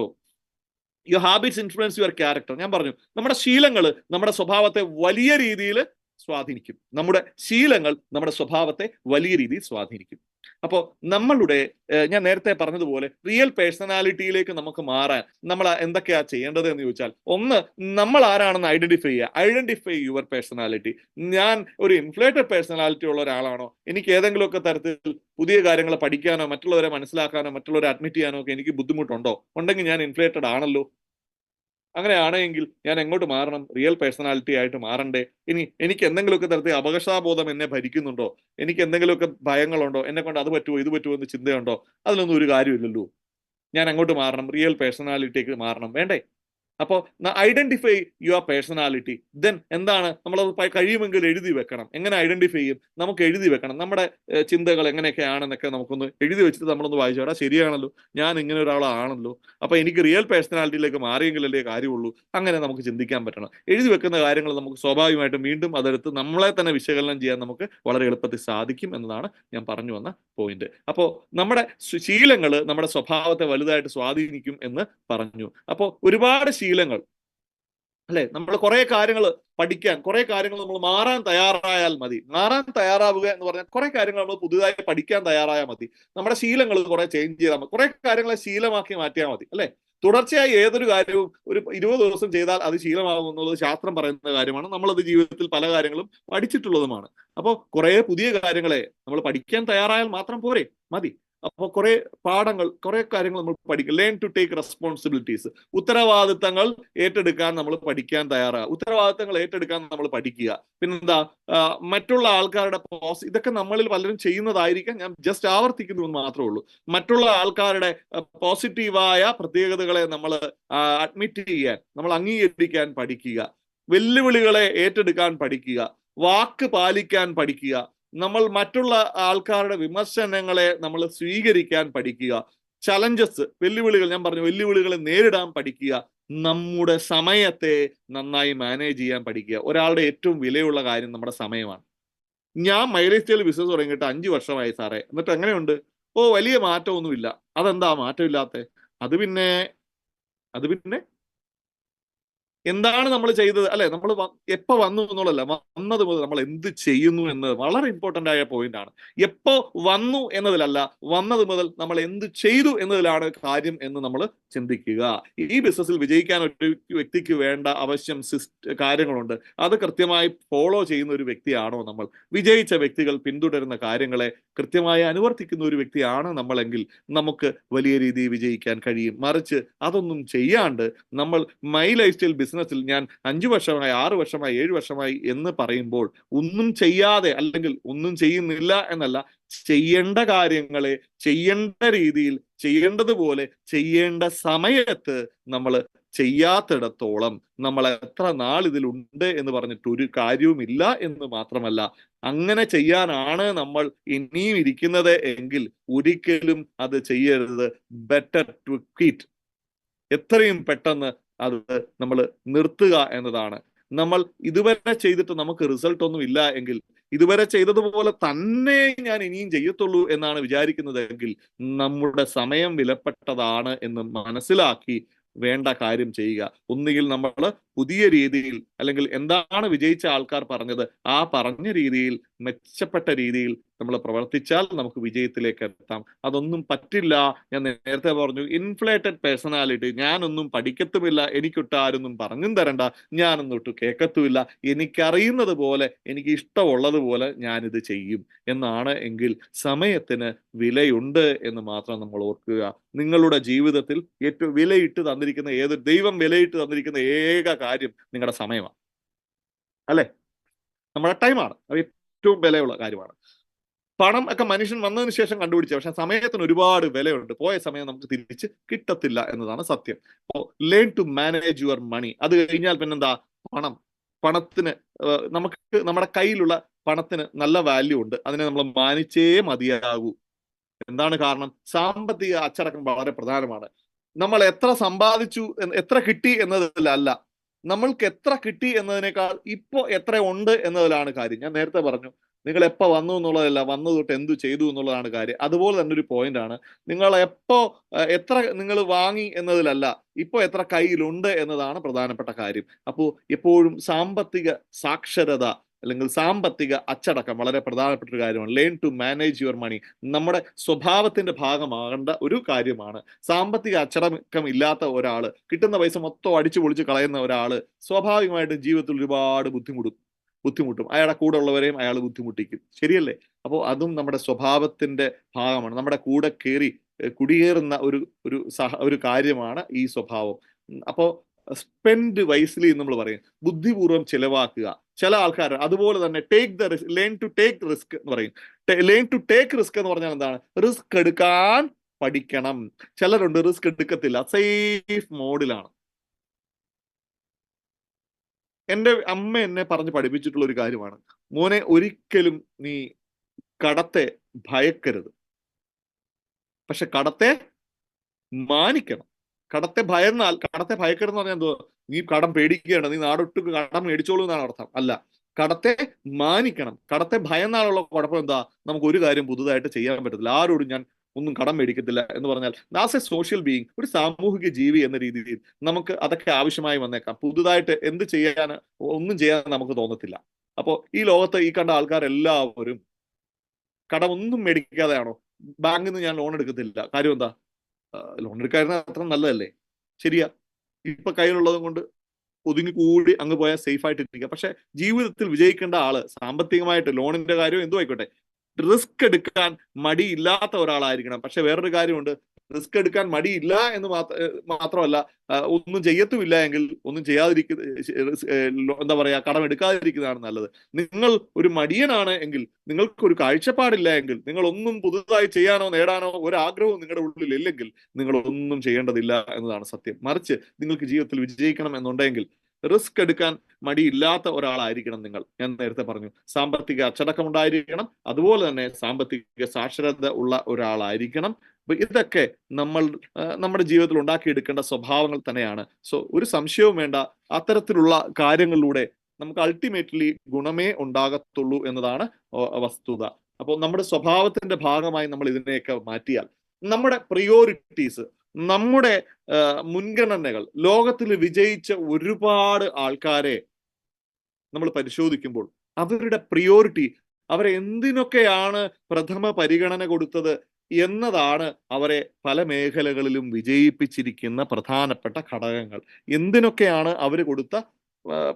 your habits influence your character. ഞാൻ പറഞ്ഞു, നമ്മുടെ ശീലങ്ങൾ നമ്മുടെ സ്വഭാവത്തെ വലിയ രീതിയിൽ സ്വാധീനിക്കും. നമ്മുടെ ശീലങ്ങൾ നമ്മുടെ സ്വഭാവത്തെ വലിയ രീതിയിൽ സ്വാധീനിക്കും. അപ്പോൾ നമ്മളുടെ ഞാൻ നേരത്തെ പറഞ്ഞതുപോലെ റിയൽ പേഴ്സണാലിറ്റിയിലേക്ക് നമുക്ക് മാറാൻ നമ്മൾ എന്തൊക്കെയാ ചെയ്യേണ്ടത് എന്ന് ചോദിച്ചാൽ, ഒന്ന്, നമ്മൾ ആരാണെന്ന് ഐഡന്റിഫൈ യുവർ പേഴ്സണാലിറ്റി. ഞാൻ ഒരു ഇൻഫ്ലേറ്റഡ് പേഴ്സണാലിറ്റി ഉള്ള ഒരാളാണോ? എനിക്ക് ഏതെങ്കിലുമൊക്കെ തരത്തിൽ പുതിയ കാര്യങ്ങൾ പഠിക്കാനോ മറ്റുള്ളവരെ മനസ്സിലാക്കാനോ മറ്റുള്ളവരെ അഡ്മിറ്റ് ചെയ്യാനോ ഒക്കെ എനിക്ക് ബുദ്ധിമുട്ടുണ്ടോ? ഉണ്ടെങ്കിൽ ഞാൻ ഇൻഫ്ലേറ്റഡ് ആണല്ലോ. അങ്ങനെയാണെങ്കിൽ ഞാൻ എങ്ങോട്ട് മാറണം? റിയൽ പേഴ്സണാലിറ്റി ആയിട്ട് മാറണ്ടേ? ഇനി എനിക്ക് എന്തെങ്കിലുമൊക്കെ തരത്തിൽ അപകർഷതാബോധം എന്നെ ഭരിക്കുന്നുണ്ടോ? എനിക്ക് എന്തെങ്കിലുമൊക്കെ ഭയങ്ങളുണ്ടോ? എന്നെ കൊണ്ട് അത് പറ്റുമോ ഇത് പറ്റുമോ എന്ന് ചിന്തയുണ്ടോ? അതിലൊന്നും ഒരു കാര്യമില്ലല്ലോ. ഞാൻ അങ്ങോട്ട് മാറണം, റിയൽ പേഴ്സണാലിറ്റിക്ക് മാറണം, വേണ്ടേ? അപ്പോൾ ഐഡന്റിഫൈ യുവർ പേഴ്സണാലിറ്റി. ദെൻ എന്താണ് നമ്മളത് കഴിയുമെങ്കിൽ എഴുതി വെക്കണം. എങ്ങനെ ഐഡന്റിഫൈ ചെയ്യും? നമുക്ക് എഴുതി വെക്കണം. നമ്മുടെ ചിന്തകൾ എങ്ങനെയൊക്കെയാണെന്നൊക്കെ നമുക്കൊന്ന് എഴുതി വെച്ചിട്ട് നമ്മളൊന്ന് വായിച്ചോടാ, ശരിയാണല്ലോ, ഞാൻ ഇങ്ങനെ ഒരാളാണല്ലോ, അപ്പൊ എനിക്ക് റിയൽ പേഴ്സണാലിറ്റിയിലേക്ക് മാറിയെങ്കിലല്ലേ കാര്യമുള്ളൂ. അങ്ങനെ നമുക്ക് ചിന്തിക്കാൻ പറ്റണം. എഴുതി വെക്കുന്ന കാര്യങ്ങൾ നമുക്ക് സ്വാഭാവികമായിട്ടും വീണ്ടും അതെടുത്ത് നമ്മളെ തന്നെ വിശകലനം ചെയ്യാൻ നമുക്ക് വളരെ എളുപ്പത്തിൽ സാധിക്കും എന്നതാണ് ഞാൻ പറഞ്ഞു വന്ന പോയിന്റ്. അപ്പോൾ നമ്മുടെ ശീലങ്ങൾ നമ്മുടെ സ്വഭാവത്തെ വലുതായിട്ട് സ്വാധീനിക്കും എന്ന് പറഞ്ഞു. അപ്പോൾ ഒരുപാട് ശീലങ്ങൾ അല്ലെ, നമ്മൾ കുറെ കാര്യങ്ങൾ പഠിക്കാൻ, കുറെ കാര്യങ്ങൾ നമ്മൾ മാറാൻ തയ്യാറായാൽ മതി. മാറാൻ തയ്യാറാവുക എന്ന് പറഞ്ഞാൽ കുറെ കാര്യങ്ങൾ നമ്മൾ പുതുതായി പഠിക്കാൻ തയ്യാറായാൽ മതി. നമ്മുടെ ശീലങ്ങൾ കുറെ ചേഞ്ച് ചെയ്താൽ മതി, കുറെ കാര്യങ്ങളെ ശീലമാക്കി മാറ്റിയാൽ മതി. അല്ലെ, തുടർച്ചയായി ഏതൊരു കാര്യവും ഒരു 20 ദിവസം ചെയ്താൽ അത് ശീലമാകുന്നുള്ളത് ശാസ്ത്രം പറയുന്ന കാര്യമാണ്. നമ്മളത് ജീവിതത്തിൽ പല കാര്യങ്ങളും പഠിച്ചിട്ടുള്ളതുമാണ്. അപ്പോൾ കുറെ പുതിയ കാര്യങ്ങളെ നമ്മൾ പഠിക്കാൻ തയ്യാറായാൽ മാത്രം പോരെ, മതി. അപ്പോൾ കുറെ പാഠങ്ങൾ, കുറെ കാര്യങ്ങൾ നമ്മൾ പഠിക്കുക. Learn to take responsibilities. ഉത്തരവാദിത്തങ്ങൾ ഏറ്റെടുക്കാൻ നമ്മൾ പഠിക്കാൻ തയ്യാറാകുക. ഉത്തരവാദിത്തങ്ങൾ ഏറ്റെടുക്കാൻ നമ്മൾ പഠിക്കുക. പിന്നെന്താ, മറ്റുള്ള ആൾക്കാരുടെ ഇതൊക്കെ നമ്മളിൽ പലരും ചെയ്യുന്നതായിരിക്കാം, ഞാൻ ജസ്റ്റ് ആവർത്തിക്കുന്നു എന്ന് മാത്രമേ ഉള്ളൂ. മറ്റുള്ള ആൾക്കാരുടെ പോസിറ്റീവായ പ്രത്യേകതകളെ നമ്മൾ അഡ്മിറ്റ് ചെയ്യാൻ, നമ്മൾ അംഗീകരിക്കാൻ പഠിക്കുക. വെല്ലുവിളികളെ ഏറ്റെടുക്കാൻ പഠിക്കുക. വാക്ക് പാലിക്കാൻ പഠിക്കുക. നമ്മൾ മറ്റുള്ള ആൾക്കാരുടെ വിമർശനങ്ങളെ നമ്മൾ സ്വീകരിക്കാൻ പഠിക്കുക. ചലഞ്ചസ്, വെല്ലുവിളികൾ, ഞാൻ പറഞ്ഞു, വെല്ലുവിളികളെ നേരിടാൻ പഠിക്കുക. നമ്മുടെ സമയത്തെ നന്നായി മാനേജ് ചെയ്യാൻ പഠിക്കുക. ഒരാളുടെ ഏറ്റവും വിലയുള്ള കാര്യം നമ്മുടെ സമയമാണ്. ഞാൻ മൈലേജ് സ്റ്റൈൽ ബിസിനസ് തുടങ്ങിയിട്ട് 5 വർഷമായി സാറേ, എന്നിട്ട് എങ്ങനെയുണ്ട്? വലിയ മാറ്റമൊന്നുമില്ല. അതെന്താ മാറ്റമില്ലാത്ത? അത് പിന്നെ എന്താണ് നമ്മൾ ചെയ്തത്, അല്ലെ? നമ്മൾ എപ്പോ വന്നു എന്നുള്ളതല്ല, വന്നത് മുതൽ നമ്മൾ എന്ത് ചെയ്യുന്നു എന്നത് വളരെ ഇമ്പോർട്ടന്റ് ആയ പോയിന്റ് ആണ്. എപ്പോ വന്നു എന്നതിലല്ല, വന്നത് മുതൽ നമ്മൾ എന്ത് ചെയ്തു എന്നതിലാണ് കാര്യം എന്ന് നമ്മൾ ചിന്തിക്കുക. ഈ ബിസിനസ്സിൽ വിജയിക്കാൻ ഒരു വ്യക്തിക്ക് വേണ്ട ആവശ്യം കാര്യങ്ങളുണ്ട്. അത് കൃത്യമായി ഫോളോ ചെയ്യുന്ന ഒരു വ്യക്തിയാണോ നമ്മൾ, വിജയിച്ച വ്യക്തികൾ പിന്തുടരുന്ന കാര്യങ്ങളെ കൃത്യമായി അനുവർത്തിക്കുന്ന ഒരു വ്യക്തിയാണ് നമ്മളെങ്കിൽ നമുക്ക് വലിയ രീതിയിൽ വിജയിക്കാൻ കഴിയും. മറിച്ച് അതൊന്നും ചെയ്യാണ്ട് നമ്മൾ മൈ ലൈഫ് സ്റ്റൈൽ ബിസിനസ്സിൽ ഞാൻ 5 വർഷമായി 6 വർഷമായി 7 വർഷമായി എന്ന് പറയുമ്പോൾ ഒന്നും ചെയ്യാതെ, അല്ലെങ്കിൽ ഒന്നും ചെയ്യുന്നില്ല എന്നല്ല, ചെയ്യേണ്ട കാര്യങ്ങളെ ചെയ്യേണ്ട രീതിയിൽ ചെയ്യേണ്ടതുപോലെ ചെയ്യേണ്ട സമയത്ത് നമ്മൾ ചെയ്യാത്തിടത്തോളം നമ്മൾ എത്ര നാൾ ഇതിലുണ്ട് എന്ന് പറഞ്ഞിട്ട് ഒരു കാര്യവുമില്ല എന്ന് മാത്രമല്ല, അങ്ങനെ ചെയ്യാനാണ് നമ്മൾ ഇനിയും ഇരിക്കുന്നത് എങ്കിൽ ഒരിക്കലും അത് ചെയ്യരുത്. ബെറ്റർ ടു ക്വിറ്റ്, എത്രയും പെട്ടെന്ന് അത് നമ്മൾ നിർത്തുക എന്നതാണ്. നമ്മൾ ഇതുവരെ ചെയ്തിട്ട് നമുക്ക് റിസൾട്ട് ഒന്നും ഇല്ല എങ്കിൽ, ഇതുവരെ ചെയ്തതുപോലെ തന്നെ ഞാൻ ഇനിയും ചെയ്യത്തുള്ളൂ എന്നാണ് വിചാരിക്കുന്നതെങ്കിൽ, നമ്മുടെ സമയം വിലപ്പെട്ടതാണ് എന്ന് മനസ്സിലാക്കി വേണ്ട കാര്യം ചെയ്യുക. ഒന്നുകിൽ നമ്മൾ പുതിയ രീതിയിൽ, അല്ലെങ്കിൽ എന്താണ് വിജയിച്ച ആൾക്കാർ പറഞ്ഞത് ആ പറഞ്ഞ രീതിയിൽ, മെച്ചപ്പെട്ട രീതിയിൽ നമ്മൾ പ്രവർത്തിച്ചാൽ നമുക്ക് വിജയത്തിലേക്ക് എത്താം. അതൊന്നും പറ്റില്ല, ഞാൻ നേരത്തെ പറഞ്ഞു, ഇൻഫ്ലേറ്റഡ് പേഴ്സണാലിറ്റി, ഞാനൊന്നും പഠിക്കത്തുമില്ല, എനിക്കൊട്ടാരൊന്നും പറഞ്ഞും തരണ്ട, ഞാനൊന്നൊട്ട് കേൾക്കത്തുമില്ല, എനിക്കറിയുന്നത് പോലെ എനിക്ക് ഇഷ്ടമുള്ളതുപോലെ ഞാനിത് ചെയ്യും എന്നാണ് എങ്കിൽ സമയത്തിന് വിലയുണ്ട് എന്ന് മാത്രം നമ്മൾ ഓർക്കുക. നിങ്ങളുടെ ജീവിതത്തിൽ ഏറ്റവും വിലയിട്ട് തന്നിരിക്കുന്ന ദൈവം വിലയിട്ട് തന്നിരിക്കുന്ന ഏക കാര്യം നിങ്ങളുടെ സമയമാണ്, അല്ലെ? നമ്മുടെ ടൈമാണ്. അത് ഏറ്റവും വിലയുള്ള കാര്യമാണ്. പണം ഒക്കെ മനുഷ്യൻ വന്നതിന് ശേഷം കണ്ടുപിടിച്ച, പക്ഷെ സമയത്തിന് ഒരുപാട് വിലയുണ്ട്. പോയ സമയം നമുക്ക് തിരിച്ച് കിട്ടത്തില്ല എന്നതാണ് സത്യം. Learn to manage your money. അത് കഴിഞ്ഞാൽ പിന്നെന്താ? പണത്തിന് നമുക്ക് നമ്മുടെ കയ്യിലുള്ള പണത്തിന് നല്ല വാല്യൂ ഉണ്ട്. അതിനെ നമ്മൾ മാനിച്ചേ മതിയാകൂ. എന്താണ് കാരണം? സാമ്പത്തിക അച്ചടക്കം വളരെ പ്രധാനമാണ്. നമ്മൾ എത്ര സമ്പാദിച്ചു, എത്ര കിട്ടി എന്നതിലല്ല, നമ്മൾക്ക് എത്ര കിട്ടി എന്നതിനേക്കാൾ ഇപ്പോ എത്ര ഉണ്ട് എന്നതിലാണ് കാര്യം. ഞാൻ നേരത്തെ പറഞ്ഞു, നിങ്ങൾ എപ്പോ വന്നു എന്നുള്ളതല്ല, വന്നു തൊട്ട് എന്തു ചെയ്തു എന്നുള്ളതാണ് കാര്യം. അതുപോലെ തന്നെ ഒരു പോയിന്റ് ആണ്, നിങ്ങൾ എപ്പോ എത്ര നിങ്ങൾ വാങ്ങി എന്നതിലല്ല, ഇപ്പോ എത്ര കയ്യിലുണ്ട് എന്നതാണ് പ്രധാനപ്പെട്ട കാര്യം. അപ്പോൾ എപ്പോഴും സാമ്പത്തിക സാക്ഷരത അല്ലെങ്കിൽ സാമ്പത്തിക അച്ചടക്കം വളരെ പ്രധാനപ്പെട്ട ഒരു കാര്യമാണ്. Learn to manage your money നമ്മുടെ സ്വഭാവത്തിന്റെ ഭാഗമാകേണ്ട ഒരു കാര്യമാണ്. സാമ്പത്തിക അച്ചടക്കം ഇല്ലാത്ത ഒരാള്, കിട്ടുന്ന പൈസ മൊത്തം അടിച്ചു പൊളിച്ച് കളയുന്ന ഒരാള് സ്വാഭാവികമായിട്ടും ജീവിതത്തിൽ ഒരുപാട് ബുദ്ധിമുട്ടും. അയാളുടെ കൂടെ ഉള്ളവരെയും അയാൾ ബുദ്ധിമുട്ടിക്കും. ശരിയല്ലേ? അപ്പോൾ അതും നമ്മുടെ സ്വഭാവത്തിന്റെ ഭാഗമാണ്. നമ്മുടെ കൂടെ കുടിയേറുന്ന ഒരു കാര്യമാണ് ഈ സ്വഭാവം. അപ്പോ സ്പെൻഡ് വൈസ്ലി നമ്മൾ പറയും, ബുദ്ധിപൂർവ്വം ചിലവാക്കുക. ചില ആൾക്കാർ അതുപോലെ തന്നെ ലേൺ ടു ടേക്ക് റിസ്ക് എന്ന് പറയും. ലേൺ ടു ടേക്ക് റിസ്ക് എന്ന് പറഞ്ഞാൽ എന്താണ്? റിസ്ക് എടുക്കാൻ പഠിക്കണം. ചിലരുണ്ട് റിസ്ക് എടുക്കത്തില്ല, സേഫ് മോഡിലാണ്. എൻ്റെ അമ്മ എന്നെ പറഞ്ഞ് പഠിപ്പിച്ചിട്ടുള്ള ഒരു കാര്യമാണ്, മോനെ ഒരിക്കലും നീ കടത്തെ ഭയക്കരുത്, പക്ഷെ കടത്തെ മാനിക്കണം. കടത്തെ ഭയക്കരുത് എന്ന് പറഞ്ഞാൽ എന്തോ, നീ കടം പേടിക്കുകയാണ്, നീ നാടൊട്ട് കടം മേടിച്ചോളൂ എന്നാണ് അർത്ഥം. അല്ല, കടത്തെ മാനിക്കണം. കടത്തെ ഭയന്നാലുള്ള കുഴപ്പം എന്താ? നമുക്ക് ഒരു കാര്യം പുതുതായിട്ട് ചെയ്യാൻ പറ്റത്തില്ല. ആരോടും ഞാൻ ഒന്നും കടം മേടിക്കത്തില്ല എന്ന് പറഞ്ഞാൽ, ആസ് എ സോഷ്യൽ ബീയിങ്, ഒരു സാമൂഹിക ജീവി എന്ന രീതിയിൽ നമുക്ക് അതൊക്കെ ആവശ്യമായി വന്നേക്കാം. പുതുതായിട്ട് ഒന്നും ചെയ്യാൻ നമുക്ക് തോന്നത്തില്ല. അപ്പോൾ ഈ ലോകത്ത് ഈ കണ്ട ആൾക്കാരെല്ലാവരും കടമൊന്നും മേടിക്കാതെയാണോ? ബാങ്കിൽ നിന്ന് ഞാൻ ലോൺ എടുക്കത്തില്ല. കാര്യം എന്താ? ലോൺ എടുക്കാതിരുന്ന അത്ര നല്ലതല്ലേ? ശരിയാ. ഇപ്പൊ കയ്യിലുള്ളതും കൊണ്ട് ഒതുങ്ങി കൂടി അങ്ങ് പോയാൽ സേഫ് ആയിട്ട് ഇരിക്കുക. പക്ഷെ ജീവിതത്തിൽ വിജയിക്കേണ്ട ആള് സാമ്പത്തികമായിട്ട്, ലോണിന്റെ കാര്യം എന്തോ ആയിക്കോട്ടെ, റിസ്ക് എടുക്കാൻ മടിയില്ലാത്ത ഒരാളായിരിക്കണം. പക്ഷെ വേറൊരു കാര്യമുണ്ട്, റിസ്ക് എടുക്കാൻ മടിയില്ല എന്ന് മാത്രമല്ല, ഒന്നും ചെയ്യത്തുമില്ല എങ്കിൽ ഒന്നും എന്താ പറയാ, കടം എടുക്കാതിരിക്കുന്നതാണ് നല്ലത്. നിങ്ങൾ ഒരു മടിയനാണ് എങ്കിൽ, നിങ്ങൾക്ക് ഒരു കാഴ്ചപ്പാടില്ല എങ്കിൽ, നിങ്ങൾ ഒന്നും പുതുതായി ചെയ്യാനോ നേടാനോ ഒരാഗ്രഹവും നിങ്ങളുടെ ഉള്ളിൽ ഇല്ലെങ്കിൽ, നിങ്ങൾ ഒന്നും ചെയ്യേണ്ടതില്ല എന്നതാണ് സത്യം. മറിച്ച് നിങ്ങൾക്ക് ജീവിതത്തിൽ വിജയിക്കണം എന്നുണ്ടെങ്കിൽ റിസ്ക് എടുക്കാൻ മടിയില്ലാത്ത ഒരാളായിരിക്കണം നിങ്ങൾ. ഞാൻ നേരത്തെ പറഞ്ഞു, സാമ്പത്തിക അച്ചടക്കം ഉണ്ടായിരിക്കണം, അതുപോലെ തന്നെ സാമ്പത്തിക സാക്ഷരത ഉള്ള ഒരാളായിരിക്കണം. അപ്പൊ ഇതൊക്കെ നമ്മുടെ ജീവിതത്തിൽ ഉണ്ടാക്കിയെടുക്കേണ്ട സ്വഭാവങ്ങൾ തന്നെയാണ്. സോ ഒരു സംശയവും വേണ്ട, അത്തരത്തിലുള്ള കാര്യങ്ങളിലൂടെ നമുക്ക് അൾട്ടിമേറ്റ്ലി ഗുണമേ ഉണ്ടാകത്തുള്ളൂ എന്നതാണ് വസ്തുത. അപ്പോൾ നമ്മുടെ സ്വഭാവത്തിന്റെ ഭാഗമായി നമ്മൾ ഇതിനെയൊക്കെ മാറ്റിയാൽ, നമ്മുടെ പ്രിയോറിറ്റീസ്, നമ്മുടെ മുൻഗണനകൾ, ലോകത്തിൽ വിജയിച്ച ഒരുപാട് ആൾക്കാരെ നമ്മൾ പരിശോധിക്കുമ്പോൾ അവരുടെ പ്രിയോറിറ്റി, അവരെ എന്തിനൊക്കെയാണ് പ്രഥമ പരിഗണന കൊടുത്തത് എന്നതാണ് അവരെ പല മേഖലകളിലും വിജയിപ്പിച്ചിരിക്കുന്ന പ്രധാനപ്പെട്ട ഘടകങ്ങൾ. എന്തിനൊക്കെയാണ് അവർ കൊടുത്ത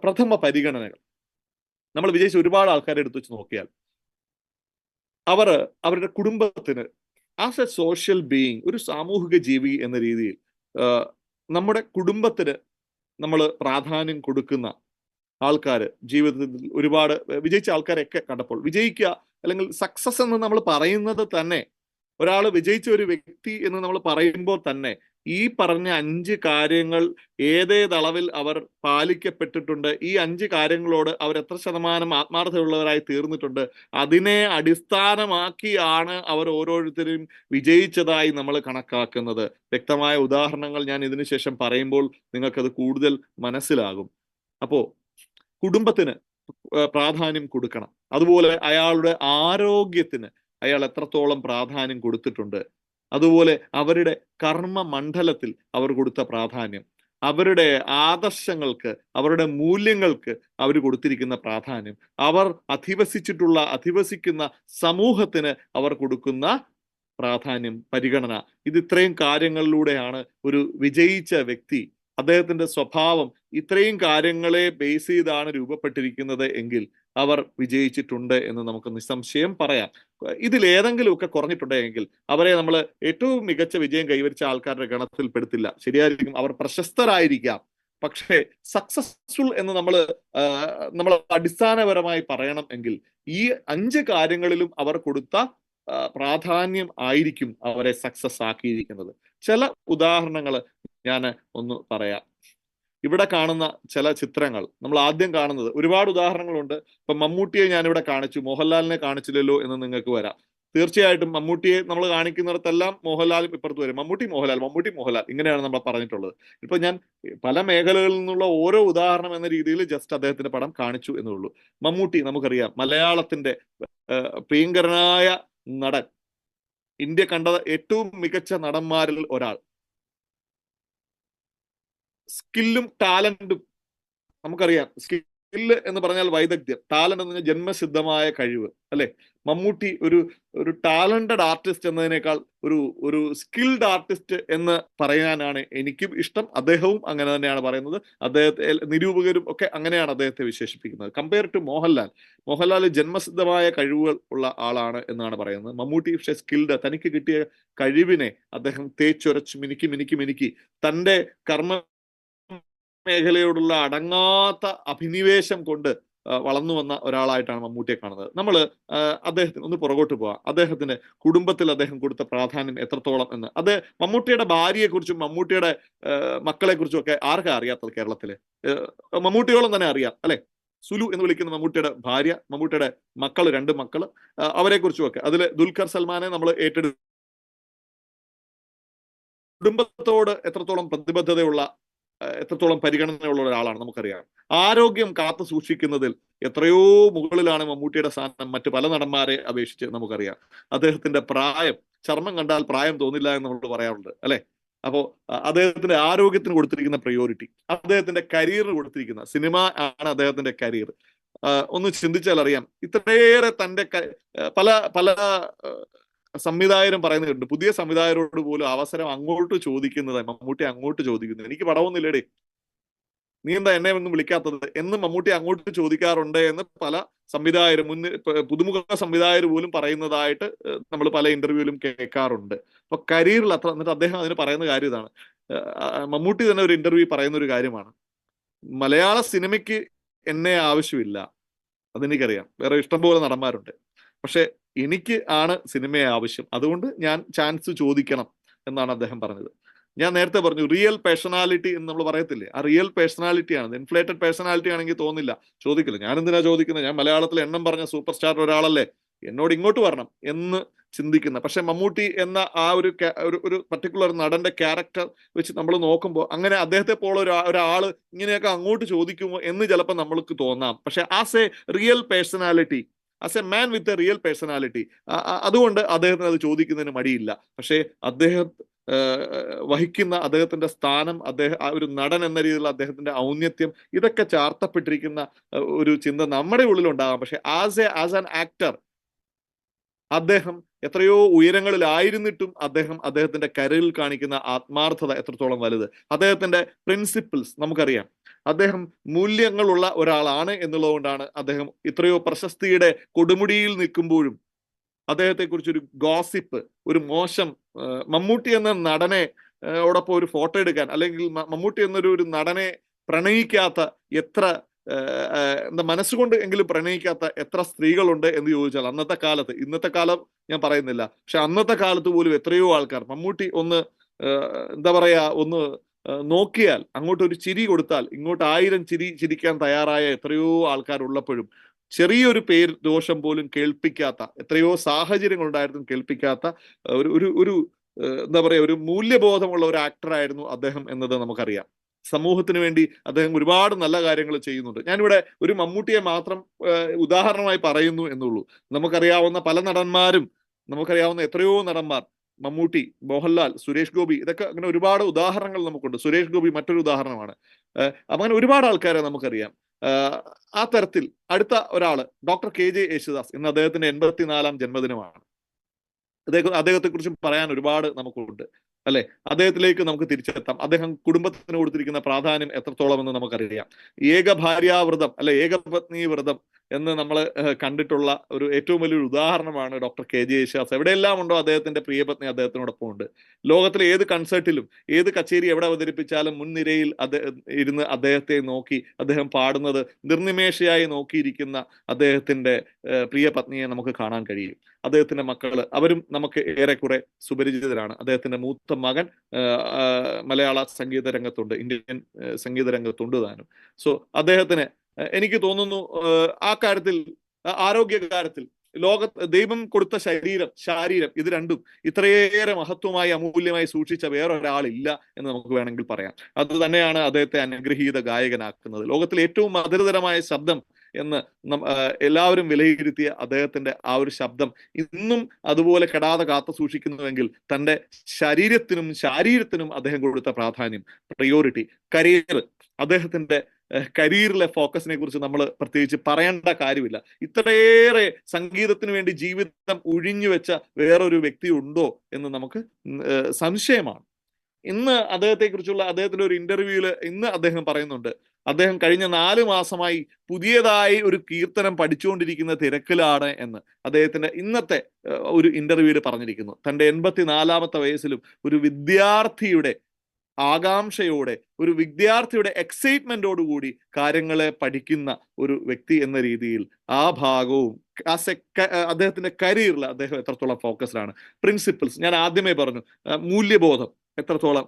പ്രഥമ പരിഗണനകൾ. നമ്മൾ വിജയിച്ച ഒരുപാട് ആൾക്കാരെ എടുത്തു വെച്ച് നോക്കിയാൽ അവരുടെ കുടുംബത്തിന് ആസ് എ സോഷ്യൽ ബീയിങ്, ഒരു സാമൂഹിക ജീവി എന്ന രീതിയിൽ നമ്മുടെ കുടുംബത്തിന് നമ്മൾ പ്രാധാന്യം കൊടുക്കുന്ന ആൾക്കാർ, ജീവിതത്തിൽ ഒരുപാട് വിജയിച്ച ആൾക്കാരെയൊക്കെ കണ്ടപ്പോൾ, വിജയിക്കുക അല്ലെങ്കിൽ സക്സസ് എന്ന് നമ്മൾ പറയുന്നത് തന്നെ, ഒരാൾ വിജയിച്ച ഒരു വ്യക്തി എന്ന് നമ്മൾ പറയുമ്പോൾ തന്നെ ഈ പറഞ്ഞ 5 കാര്യങ്ങൾ ഏതേതളവിൽ അവർ പാലിക്കപ്പെട്ടിട്ടുണ്ട്, ഈ 5 കാര്യങ്ങളോട് അവർ എത്ര ശതമാനം ആത്മാർത്ഥതയുള്ളവരായി തീർന്നിട്ടുണ്ട്, അതിനെ അടിസ്ഥാനമാക്കിയാണ് അവർ ഓരോരുത്തരും വിജയിച്ചതായി നമ്മൾ കണക്കാക്കുന്നത്. വ്യക്തമായ ഉദാഹരണങ്ങൾ ഞാൻ ഇതിനു ശേഷം പറയുമ്പോൾ നിങ്ങൾക്കത് കൂടുതൽ മനസ്സിലാകും. അപ്പോ കുടുംബത്തിന് പ്രാധാന്യം കൊടുക്കണം. അതുപോലെ അയാളുടെ ആരോഗ്യത്തിന് അയാൾ എത്രത്തോളം പ്രാധാന്യം കൊടുത്തിട്ടുണ്ട്, അതുപോലെ അവരുടെ കർമ്മ മണ്ഡലത്തിൽ അവർ കൊടുത്ത പ്രാധാന്യം, അവരുടെ ആദർശങ്ങൾക്ക്, അവരുടെ മൂല്യങ്ങൾക്ക് അവർ കൊടുത്തിരിക്കുന്ന പ്രാധാന്യം, അവർ അധിവസിക്കുന്ന സമൂഹത്തിന് അവർ കൊടുക്കുന്ന പ്രാധാന്യം, പരിഗണന, ഇത് ഇത്രയും കാര്യങ്ങളിലൂടെയാണ് ഒരു വിജയിച്ച വ്യക്തി, അദ്ദേഹത്തിന്റെ സ്വഭാവം ഇത്രയും കാര്യങ്ങളെ ബേസ് ചെയ്താണ് രൂപപ്പെട്ടിരിക്കുന്നത് എങ്കിൽ അവർ വിജയിച്ചിട്ടുണ്ട് എന്ന് നമുക്ക് നിസ്സംശയം പറയാം. ഇതിൽ ഏതെങ്കിലുമൊക്കെ കുറഞ്ഞിട്ടുണ്ടെങ്കിൽ അവരെ നമ്മൾ ഏറ്റവും മികച്ച വിജയം കൈവരിച്ച ആൾക്കാരുടെ ഗണത്തിൽ പെടുത്തില്ല. ശരിയായിരിക്കും, അവർ പ്രശസ്തരായിരിക്കാം. പക്ഷേ സക്സസ്ഫുൾ എന്ന് നമ്മൾ അടിസ്ഥാനപരമായി പറയണം എങ്കിൽ ഈ 5 കാര്യങ്ങളിലും അവർ കൊടുത്ത പ്രാധാന്യം ആയിരിക്കും അവരെ സക്സസ് ആക്കിയിരിക്കുന്നത്. ചില ഉദാഹരണങ്ങൾ ഞാൻ ഒന്ന് പറയാം. ഇവിടെ കാണുന്ന ചില ചിത്രങ്ങൾ, നമ്മൾ ആദ്യം കാണുന്നത്, ഒരുപാട് ഉദാഹരണങ്ങളുണ്ട്. ഇപ്പൊ മമ്മൂട്ടിയെ ഞാനിവിടെ കാണിച്ചു, മോഹൻലാലിനെ കാണിച്ചില്ലല്ലോ എന്ന് നിങ്ങൾക്ക് വരാം. തീർച്ചയായിട്ടും മമ്മൂട്ടിയെ നമ്മൾ കാണിക്കുന്നിടത്തെല്ലാം മോഹൻലാലും ഇപ്പുറത്ത് വരും. മമ്മൂട്ടി മോഹൻലാൽ ഇങ്ങനെയാണ് നമ്മൾ പറഞ്ഞിട്ടുള്ളത്. ഇപ്പൊ ഞാൻ പല മേഖലകളിൽ നിന്നുള്ള ഓരോ ഉദാഹരണം എന്ന രീതിയിൽ ജസ്റ്റ് അദ്ദേഹത്തിന്റെ പടം കാണിച്ചു എന്നുള്ളൂ. മമ്മൂട്ടി നമുക്കറിയാം, മലയാളത്തിന്റെ പ്രിയങ്കരനായ നടൻ, ഇന്ത്യ കണ്ട ഏറ്റവും മികച്ച നടന്മാരിൽ ഒരാൾ. സ്കില്ലും ടാലന്റും നമുക്കറിയാം. സ്കില്ല് എന്ന് പറഞ്ഞാൽ വൈദഗ്ധ്യം, ടാലന്റ് എന്ന് പറഞ്ഞാൽ ജന്മസിദ്ധമായ കഴിവ്, അല്ലെ? മമ്മൂട്ടി ഒരു ടാലന്റഡ് ആർട്ടിസ്റ്റ് എന്നതിനേക്കാൾ ഒരു സ്കിൽഡ് ആർട്ടിസ്റ്റ് എന്ന് പറയാനാണ് എനിക്കും ഇഷ്ടം. അദ്ദേഹവും അങ്ങനെ തന്നെയാണ് പറയുന്നത്. അദ്ദേഹത്തെ നിരൂപകരും ഒക്കെ അങ്ങനെയാണ് അദ്ദേഹത്തെ വിശേഷിപ്പിക്കുന്നത്. കമ്പയർ ടു മോഹൻലാൽ ജന്മസിദ്ധമായ കഴിവുകൾ ഉള്ള ആളാണ് എന്നാണ് പറയുന്നത്. മമ്മൂട്ടി പക്ഷേ സ്കിൽഡ്, തനിക്ക് കിട്ടിയ കഴിവിനെ അദ്ദേഹം തേച്ചൊരച്ച് മിനുക്കി തന്റെ കർമ്മ മേഖലയോടുള്ള അടങ്ങാത്ത അഭിനിവേശം കൊണ്ട് വളർന്നു വന്ന ഒരാളായിട്ടാണ് മമ്മൂട്ടിയെ കാണുന്നത്. നമ്മൾ അദ്ദേഹത്തിന് ഒന്ന് പുറകോട്ട് പോവാം. അദ്ദേഹത്തിന്റെ കുടുംബത്തിൽ അദ്ദേഹം കൊടുത്ത പ്രാധാന്യം എത്രത്തോളം എന്ന്. മമ്മൂട്ടിയുടെ ഭാര്യയെക്കുറിച്ചും മമ്മൂട്ടിയുടെ മക്കളെ കുറിച്ചും ഒക്കെ ആർക്കാ അറിയാത്തത് കേരളത്തില്? മമ്മൂട്ടിയോളം തന്നെ അറിയാം, അല്ലെ? സുലു എന്ന് വിളിക്കുന്ന മമ്മൂട്ടിയുടെ ഭാര്യ, മമ്മൂട്ടിയുടെ 2 മക്കള്, അവരെ കുറിച്ചും ഒക്കെ. അതിൽ ദുൽഖർ സൽമാനെ നമ്മൾ ഏറ്റെടുത്തു. കുടുംബത്തോട് എത്രത്തോളം പ്രതിബദ്ധതയുള്ള, എത്രത്തോളം പരിഗണനയുള്ള ഒരാളാണ് നമുക്കറിയാം. ആരോഗ്യം കാത്തു സൂക്ഷിക്കുന്നതിൽ എത്രയോ മുകളിലാണ് മമ്മൂട്ടിയുടെ സ്ഥാനം മറ്റു പല നടന്മാരെ അപേക്ഷിച്ച് നമുക്കറിയാം. അദ്ദേഹത്തിന്റെ പ്രായം, ചർമ്മം കണ്ടാൽ പ്രായം തോന്നില്ല എന്ന് നമ്മൾ പറയാറുണ്ട്, അല്ലെ? അപ്പോ അദ്ദേഹത്തിന്റെ ആരോഗ്യത്തിന് കൊടുത്തിരിക്കുന്ന പ്രയോറിറ്റി, അദ്ദേഹത്തിന്റെ കരിയറിന് കൊടുത്തിരിക്കുന്ന, സിനിമ ആണ് അദ്ദേഹത്തിന്റെ കരിയർ. ഒന്ന് ചിന്തിച്ചാൽ അറിയാം. ഇത്രയേറെ തന്റെ പല സംവിധായകരും പറയുന്നുണ്ട്, പുതിയ സംവിധായകരോട് പോലും അവസരം അങ്ങോട്ട് ചോദിക്കുന്നത്, മമ്മൂട്ടി അങ്ങോട്ട് ചോദിക്കുന്നത്, എനിക്ക് പടമൊന്നുമില്ലേടേ, നീ എന്താ എന്നെ ഒന്നും വിളിക്കാത്തത് എന്ന് മമ്മൂട്ടി അങ്ങോട്ട് ചോദിക്കാറുണ്ട് എന്ന് പല സംവിധായകരും, പുതുമുഖ സംവിധായകർ പോലും പറയുന്നതായിട്ട് നമ്മൾ പല ഇന്റർവ്യൂവിലും കേൾക്കാറുണ്ട്. അപ്പൊ കരിയറിൽ അത്ര, എന്നിട്ട് അദ്ദേഹം അതിന് പറയുന്ന കാര്യം ഇതാണ്. മമ്മൂട്ടി തന്നെ ഒരു ഇന്റർവ്യൂ പറയുന്ന ഒരു കാര്യമാണ്, മലയാള സിനിമയ്ക്ക് എന്നെ ആവശ്യമില്ല, അതെനിക്കറിയാം, വേറെ ഇഷ്ടംപോലെ നടന്മാരുണ്ട്, പക്ഷെ എനിക്ക് ആണ് സിനിമയെ ആവശ്യം, അതുകൊണ്ട് ഞാൻ ചാൻസ് ചോദിക്കണം എന്നാണ് അദ്ദേഹം പറഞ്ഞത്. ഞാൻ നേരത്തെ പറഞ്ഞു, റിയൽ പേഴ്സണാലിറ്റി എന്ന് നമ്മൾ പറയത്തില്ലേ, ആ റിയൽ പേഴ്സണാലിറ്റി ആണ്. ഇൻഫ്ലേറ്റഡ് പേഴ്സണാലിറ്റി ആണെങ്കിൽ തോന്നില്ല, ചോദിക്കില്ല. ഞാൻ എന്തിനാ ചോദിക്കുന്നത്, ഞാൻ മലയാളത്തിൽ എണ്ണം പറഞ്ഞ സൂപ്പർ സ്റ്റാർ ഒരാളല്ലേ, എന്നോട് ഇങ്ങോട്ട് വരണം എന്ന് ചിന്തിക്കുന്ന. പക്ഷെ മമ്മൂട്ടി എന്ന ആ ഒരു പർട്ടിക്കുലർ നടന്റെ ക്യാരക്ടർ വെച്ച് നമ്മൾ നോക്കുമ്പോൾ അങ്ങനെ അദ്ദേഹത്തെ പോലെ ഒരാള് ഇങ്ങനെയൊക്കെ അങ്ങോട്ട് ചോദിക്കുമോ എന്ന് ചിലപ്പോൾ നമ്മൾക്ക് തോന്നാം. പക്ഷെ as A real personality, as a man with a real personality, അതുകൊണ്ട് അദ്ദേഹത്തിന് അത് ചോദിക്കുന്നതിന് മടിയില്ല. പക്ഷേ വഹിക്കുന്ന അദ്ദേഹത്തിന്റെ സ്ഥാനം, ഒരു നടൻ എന്ന രീതിയിലുള്ള അദ്ദേഹത്തിന്റെ ഔന്നത്യം, ഇതൊക്കെ ചാർത്തപ്പെട്ടിരിക്കുന്ന ഒരു ചിന്ത നമ്മുടെ ഉള്ളിൽ ഉണ്ടാകാം. പക്ഷെ ആസ് ആൻ ആക്ടർ അദ്ദേഹം എത്രയോ ഉയരങ്ങളിലായിരുന്നിട്ടും അദ്ദേഹത്തിന്റെ കരയിൽ കാണിക്കുന്ന ആത്മാർത്ഥത എത്രത്തോളം വലുത്. അദ്ദേഹത്തിന്റെ പ്രിൻസിപ്പിൾസ് നമുക്കറിയാം. അദ്ദേഹം മൂല്യങ്ങളുള്ള ഒരാളാണ് എന്നുള്ളതുകൊണ്ടാണ് അദ്ദേഹം ഇത്രയോ പ്രശസ്തിയുടെ കൊടുമുടിയിൽ നിൽക്കുമ്പോഴും അദ്ദേഹത്തെക്കുറിച്ച് ഒരു ഗോസിപ്പ്, ഒരു മോശം മമ്മൂട്ടി എന്ന നടനെ ഓടൊപ്പം ഒരു ഫോട്ടോ എടുക്കാൻ, അല്ലെങ്കിൽ മമ്മൂട്ടി എന്നൊരു നടനെ പ്രണയിക്കാത്ത എത്ര എന്താ മനസ്സുകൊണ്ട് എങ്കിലും പ്രണയിക്കാത്ത എത്ര സ്ത്രീകളുണ്ട് എന്ന് ചോദിച്ചാൽ അന്നത്തെ കാലത്ത്, ഇന്നത്തെ കാലം ഞാൻ പറയുന്നില്ല, പക്ഷെ അന്നത്തെ കാലത്ത് പോലും എത്രയോ ആൾക്കാർ മമ്മൂട്ടി ഒന്ന് എന്താ പറയാ ഒന്ന് നോക്കിയാൽ, അങ്ങോട്ട് ഒരു ചിരി കൊടുത്താൽ ഇങ്ങോട്ട് 1000 ചിരിക്കാൻ തയ്യാറായ എത്രയോ ആൾക്കാരുള്ളപ്പോഴും ചെറിയൊരു പേര് ദോഷം പോലും കേൾപ്പിക്കാത്ത, എത്രയോ സാഹചര്യങ്ങൾ ഉണ്ടായിരുന്നു കേൾപ്പിക്കാത്ത ഒരു എന്താ പറയാ ഒരു മൂല്യബോധമുള്ള ഒരു ആക്ടറായിരുന്നു അദ്ദേഹം എന്നത് നമുക്കറിയാം. സമൂഹത്തിന് വേണ്ടി അദ്ദേഹം ഒരുപാട് നല്ല കാര്യങ്ങൾ ചെയ്യുന്നുണ്ട്. ഞാനിവിടെ ഒരു മമ്മൂട്ടിയെ മാത്രം ഉദാഹരണമായി പറയുന്നു എന്നുള്ളൂ. നമുക്കറിയാവുന്ന പല നടന്മാരും, നമുക്കറിയാവുന്ന എത്രയോ നടന്മാർ, മമ്മൂട്ടി, മോഹൻലാൽ, സുരേഷ് ഗോപി, ഇതൊക്കെ അങ്ങനെ ഒരുപാട് ഉദാഹരണങ്ങൾ നമുക്കുണ്ട്. സുരേഷ് ഗോപി മറ്റൊരു ഉദാഹരണമാണ്. അങ്ങനെ ഒരുപാട് ആൾക്കാരെ നമുക്കറിയാം. ആ തരത്തിൽ അടുത്ത ഒരാള് ഡോക്ടർ KJ യേശുദാസ്. ഇന്ന് അദ്ദേഹത്തിന്റെ 84ാം ജന്മദിനമാണ്. അദ്ദേഹത്തെ കുറിച്ച് പറയാൻ ഒരുപാട് നമുക്കുണ്ട്, അല്ലെ? അദ്ദേഹത്തിലേക്ക് നമുക്ക് തിരിച്ചെത്താം. അദ്ദേഹം കുടുംബത്തിന് കൊടുത്തിരിക്കുന്ന പ്രാധാന്യം എത്രത്തോളം എന്ന് നമുക്കറിയാം. ഏകഭാര്യാവ്രതം അല്ലെ ഏകപത്നി വ്രതം എന്ന് നമ്മൾ കണ്ടിട്ടുള്ള ഒരു ഏറ്റവും വലിയൊരു ഉദാഹരണമാണ് ഡോക്ടർ KJ യേശുദാസ്. എവിടെയെല്ലാം ഉണ്ടോ അദ്ദേഹത്തിന്റെ പ്രിയപത്നി അദ്ദേഹത്തിനോടൊപ്പം ഉണ്ട്. ലോകത്തിലെ ഏത് കൺസേർട്ടിലും ഏത് കച്ചേരി എവിടെ അവതരിപ്പിച്ചാലും മുൻനിരയിൽ ഇരുന്ന് അദ്ദേഹത്തെ നോക്കി അദ്ദേഹം പാടുന്നത് നിർനിമേഷയായി നോക്കിയിരിക്കുന്ന അദ്ദേഹത്തിന്റെ പ്രിയ പത്നിയെ നമുക്ക് കാണാൻ കഴിയും. അദ്ദേഹത്തിന്റെ മക്കള്, അവരും നമുക്ക് ഏറെക്കുറെ സുപരിചിതരാണ്. അദ്ദേഹത്തിന്റെ മൂത്ത മകൻ മലയാള സംഗീത രംഗത്തുണ്ട്, ഇന്ത്യൻ സംഗീത രംഗത്തുണ്ട് താനും. സോ അദ്ദേഹത്തിന് എനിക്ക് തോന്നുന്നു ആ കാര്യത്തിൽ, ആരോഗ്യകാര്യത്തിൽ ദൈവം കൊടുത്ത ശാരീരം ഇത് രണ്ടും ഇത്രയേറെ മഹത്വമായി അമൂല്യമായി സൂക്ഷിച്ച വേറൊരാളില്ല എന്ന് നമുക്ക് വേണമെങ്കിൽ പറയാം. അത് തന്നെയാണ് അദ്ദേഹത്തെ അനുഗ്രഹീത ഗായകനാക്കുന്നത്. ലോകത്തിലെ ഏറ്റവും മധുരതരമായ ശബ്ദം എന്ന് എല്ലാവരും വിലയിരുത്തിയ അദ്ദേഹത്തിന്റെ ആ ഒരു ശബ്ദം ഇന്നും അതുപോലെ കെടാതെ കാത്തു സൂക്ഷിക്കുന്നുവെങ്കിൽ തന്റെ ശരീരത്തിനും അദ്ദേഹം കൊടുത്ത പ്രാധാന്യം, പ്രയോറിറ്റി, കരിയർ, അദ്ദേഹത്തിന്റെ കരിയറിലെ ഫോക്കസിനെ കുറിച്ച് നമ്മൾ പ്രത്യേകിച്ച് പറയേണ്ട കാര്യമില്ല. ഇത്രയേറെ സംഗീതത്തിന് വേണ്ടി ജീവിതം ഒഴിഞ്ഞു വെച്ച വേറൊരു വ്യക്തി ഉണ്ടോ എന്ന് നമുക്ക് സംശയമാണ്. ഇന്ന് അദ്ദേഹത്തെക്കുറിച്ചുള്ള അദ്ദേഹത്തിന്റെ ഒരു ഇന്റർവ്യൂവില് ഇന്ന് അദ്ദേഹം പറയുന്നുണ്ട്, അദ്ദേഹം കഴിഞ്ഞ 4 മാസമായി പുതിയതായി ഒരു കീർത്തനം പഠിച്ചുകൊണ്ടിരിക്കുന്ന തിരക്കിലാണ് എന്ന് അദ്ദേഹത്തിന്റെ ഇന്നത്തെ ഒരു ഇന്റർവ്യൂവിൽ പറഞ്ഞിരിക്കുന്നു. തന്റെ 84ാമത്തെ വയസ്സിലും ഒരു വിദ്യാർത്ഥിയുടെ ആകാംക്ഷയോടെ, ഒരു വിദ്യാർത്ഥിയുടെ എക്സൈറ്റ്മെന്റോടുകൂടി കാര്യങ്ങളെ പഠിക്കുന്ന ഒരു വ്യക്തി എന്ന രീതിയിൽ ആ ഭാഗവും അദ്ദേഹത്തിന്റെ കരിയറിൽ അദ്ദേഹം എത്രത്തോളം ഫോക്കസ്ഡാണ്. പ്രിൻസിപ്പിൾസ് ഞാൻ ആദ്യമേ പറഞ്ഞു, മൂല്യബോധം എത്രത്തോളം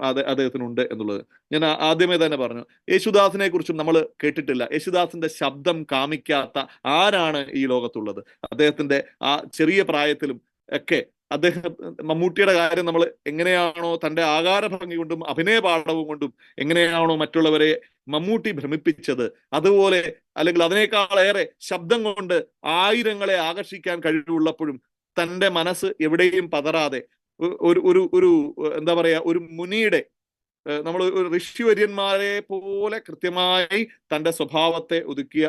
അദ്ദേഹത്തിനുണ്ട് എന്നുള്ളത് ഞാൻ ആദ്യമേ തന്നെ പറഞ്ഞു. യേശുദാസിനെ കുറിച്ചും നമ്മൾ കേട്ടിട്ടില്ല. യേശുദാസിന്റെ ശബ്ദം കാമിക്കാത്ത ആരാണ് ഈ ലോകത്തുള്ളത്? അദ്ദേഹത്തിന്റെ ആ ചെറിയ പ്രായത്തിലും ഒക്കെ അദ്ദേഹം, മമ്മൂട്ടിയുടെ കാര്യം നമ്മൾ എങ്ങനെയാണോ തന്റെ ആകാര ഭംഗി കൊണ്ടും അഭിനയ പാഠവും കൊണ്ടും എങ്ങനെയാണോ മറ്റുള്ളവരെ മമ്മൂട്ടി ഭ്രമിപ്പിച്ചത്, അതുപോലെ അല്ലെങ്കിൽ അതിനേക്കാളേറെ ശബ്ദം കൊണ്ട് ആയിരങ്ങളെ ആകർഷിക്കാൻ കഴിവുള്ളപ്പോഴും തന്റെ മനസ്സ് എവിടെയും പതറാതെ ഒരു എന്താ പറയാ ഒരു മുനിയുടെ, നമ്മൾ ഋഷിവര്യന്മാരെ പോലെ കൃത്യമായി തന്റെ സ്വഭാവത്തെ ഒതുക്കിയ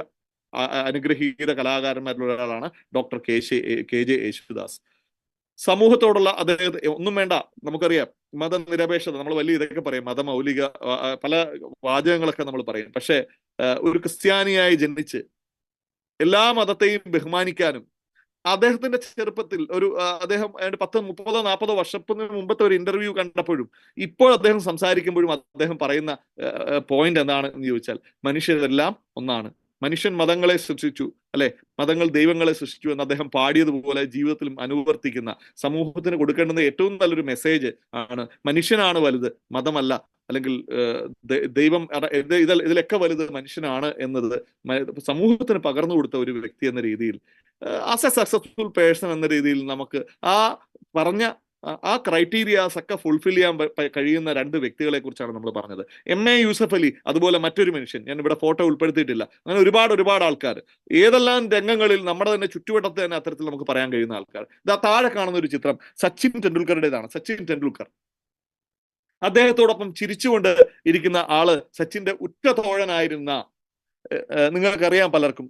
അനുഗ്രഹീത കലാകാരന്മാരിലുള്ള ഒരാളാണ് ഡോക്ടർ KJ യേശുദാസ്. സമൂഹത്തോടുള്ള അദ്ദേഹത്തെ ഒന്നും വേണ്ട, നമുക്കറിയാം മതനിരപേക്ഷത, നമ്മൾ വലിയ ഇതൊക്കെ പറയും, മതമൗലിക പല വാചകങ്ങളൊക്കെ നമ്മൾ പറയും. പക്ഷെ ഒരു ക്രിസ്ത്യാനിയായി ജനിച്ച് എല്ലാ മതത്തെയും ബഹുമാനിക്കാനും, അദ്ദേഹത്തിന്റെ ചെറുപ്പത്തിൽ അദ്ദേഹം 10-30-40 വർഷത്തിന് മുമ്പത്തെ ഒരു ഇന്റർവ്യൂ കണ്ടപ്പോഴും ഇപ്പോൾ അദ്ദേഹം സംസാരിക്കുമ്പോഴും അദ്ദേഹം പറയുന്ന പോയിന്റ് എന്താണെന്ന് ചോദിച്ചാൽ, മനുഷ്യരെല്ലാം ഒന്നാണ്, മനുഷ്യൻ മതങ്ങളെ സൃഷ്ടിച്ചു, അല്ലെ, മതങ്ങൾ ദൈവങ്ങളെ സൃഷ്ടിച്ചു എന്ന് അദ്ദേഹം പാടിയതുപോലെ ജീവിതത്തിലും അനുവർത്തിക്കുന്ന, സമൂഹത്തിന് കൊടുക്കേണ്ടുന്ന ഏറ്റവും നല്ലൊരു മെസ്സേജ് ആണ് മനുഷ്യനാണ് വലുത്, മതമല്ല, അല്ലെങ്കിൽ ദൈവം, ഇതിലൊക്കെ വലുത് മനുഷ്യനാണ് എന്നത് സമൂഹത്തിന് പകർന്നു കൊടുത്ത ഒരു വ്യക്തി എന്ന രീതിയിൽ, ആസ് എ സക്സസ്ഫുൾ പേഴ്സൺ എന്ന രീതിയിൽ നമുക്ക് ആ പറഞ്ഞ ആ ക്രൈറ്റീരിയാസ് ഒക്കെ ഫുൾഫിൽ ചെയ്യാൻ കഴിയുന്ന 2 വ്യക്തികളെ കുറിച്ചാണ് നമ്മൾ പറഞ്ഞത്. MA യൂസഫ് അലി, അതുപോലെ മറ്റൊരു മനുഷ്യൻ, ഞാൻ ഇവിടെ ഫോട്ടോ ഉൾപ്പെടുത്തിയിട്ടില്ല. അങ്ങനെ ഒരുപാട് ആൾക്കാർ, ഏതെല്ലാം രംഗങ്ങളിൽ നമ്മുടെ തന്നെ ചുറ്റുവട്ടത്ത് തന്നെ അത്തരത്തിൽ നമുക്ക് പറയാൻ കഴിയുന്ന ആൾക്കാർ. ഇതാ താഴെ കാണുന്ന ഒരു ചിത്രം സച്ചിൻ ടെണ്ടുൽക്കറുടേതാണ്. സച്ചിൻ ടെണ്ടുൽക്കർ അദ്ദേഹത്തോടൊപ്പം ചിരിച്ചുകൊണ്ട് ഇരിക്കുന്ന ആള് സച്ചിന്റെ ഉറ്റ തോഴനായിരുന്ന നിങ്ങൾക്കറിയാം പലർക്കും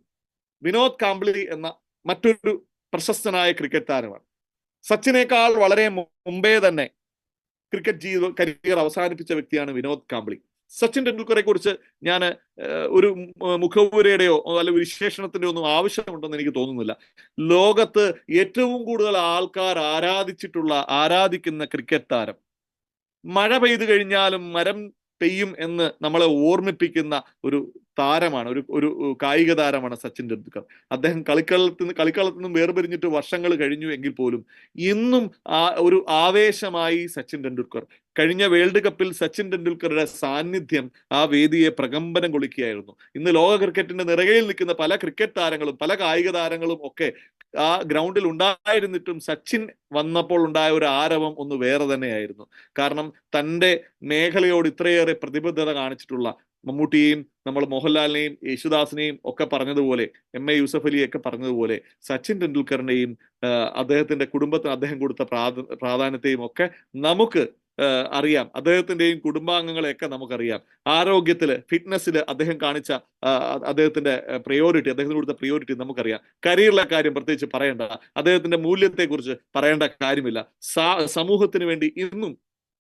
വിനോദ് കാംബ്ലി എന്ന മറ്റൊരു പ്രശസ്തനായ ക്രിക്കറ്റ് താരമാണ്. സച്ചിനേക്കാൾ വളരെ മുമ്പേ തന്നെ ക്രിക്കറ്റ് കരിയർ അവസാനിപ്പിച്ച വ്യക്തിയാണ് വിനോദ് കാംബ്ലി. സച്ചിൻ ടെണ്ടുൽക്കറെ കുറിച്ച് ഞാൻ ഒരു മുഖവുരയുടെയോ അല്ലെങ്കിൽ വിശേഷണത്തിന്റെയോ ഒന്നും ആവശ്യമുണ്ടെന്ന് എനിക്ക് തോന്നുന്നില്ല. ലോകത്ത് ഏറ്റവും കൂടുതൽ ആൾക്കാർ ആരാധിക്കുന്ന ക്രിക്കറ്റ് താരം, മഴ പെയ്തു കഴിഞ്ഞാലും മരം പെയ്യും എന്ന് നമ്മളെ ഓർമ്മിപ്പിക്കുന്ന ഒരു താരമാണ്, ഒരു കായിക താരമാണ് സച്ചിൻ ടെണ്ടുൽക്കർ. അദ്ദേഹം കളിക്കളത്തിൽ നിന്നും വേർപിരിഞ്ഞിട്ട് വർഷങ്ങൾ കഴിഞ്ഞു എങ്കിൽ പോലും ഇന്നും ഒരു ആവേശമായി സച്ചിൻ ടെണ്ടുൽക്കർ. കഴിഞ്ഞ വേൾഡ് കപ്പിൽ സച്ചിൻ ടെണ്ടുൽക്കറുടെ സാന്നിധ്യം ആ വേദിയെ പ്രകമ്പനം കൊള്ളിക്കുകയായിരുന്നു. ഇന്ന് ലോക ക്രിക്കറ്റിന്റെ നിറകയിൽ നിൽക്കുന്ന പല ക്രിക്കറ്റ് താരങ്ങളും പല കായിക താരങ്ങളും ഒക്കെ ആ ഗ്രൗണ്ടിൽ ഉണ്ടായിരുന്നിട്ടും സച്ചിൻ വന്നപ്പോൾ ഉണ്ടായ ഒരു ആരവം ഒന്ന് വേറെ തന്നെയായിരുന്നു. കാരണം തൻ്റെ മേഖലയോട് ഇത്രയേറെ പ്രതിബദ്ധത കാണിച്ചിട്ടുള്ള മമ്മൂട്ടിയെയും നമ്മൾ മോഹൻലാലിനെയും യേശുദാസിനെയും ഒക്കെ പറഞ്ഞതുപോലെ, MA യൂസഫ് അലിയൊക്കെ പറഞ്ഞതുപോലെ, സച്ചിൻ ടെണ്ടുൽക്കറിന്റെയും അദ്ദേഹത്തിന്റെ കുടുംബത്തിന് അദ്ദേഹം കൊടുത്ത പ്രാധാന്യത്തെയും ഒക്കെ നമുക്ക് അറിയാം. അദ്ദേഹത്തിന്റെയും കുടുംബാംഗങ്ങളെയൊക്കെ നമുക്കറിയാം. ആരോഗ്യത്തില്, ഫിറ്റ്നസ്സില് അദ്ദേഹം കാണിച്ച അദ്ദേഹത്തിന്റെ അദ്ദേഹത്തിന് കൊടുത്ത പ്രിയോറിറ്റി നമുക്കറിയാം. കരിയറിലെ കാര്യം പ്രത്യേകിച്ച് പറയേണ്ട, അദ്ദേഹത്തിന്റെ മൂല്യത്തെ കുറിച്ച് പറയേണ്ട കാര്യമില്ല. സമൂഹത്തിന് വേണ്ടി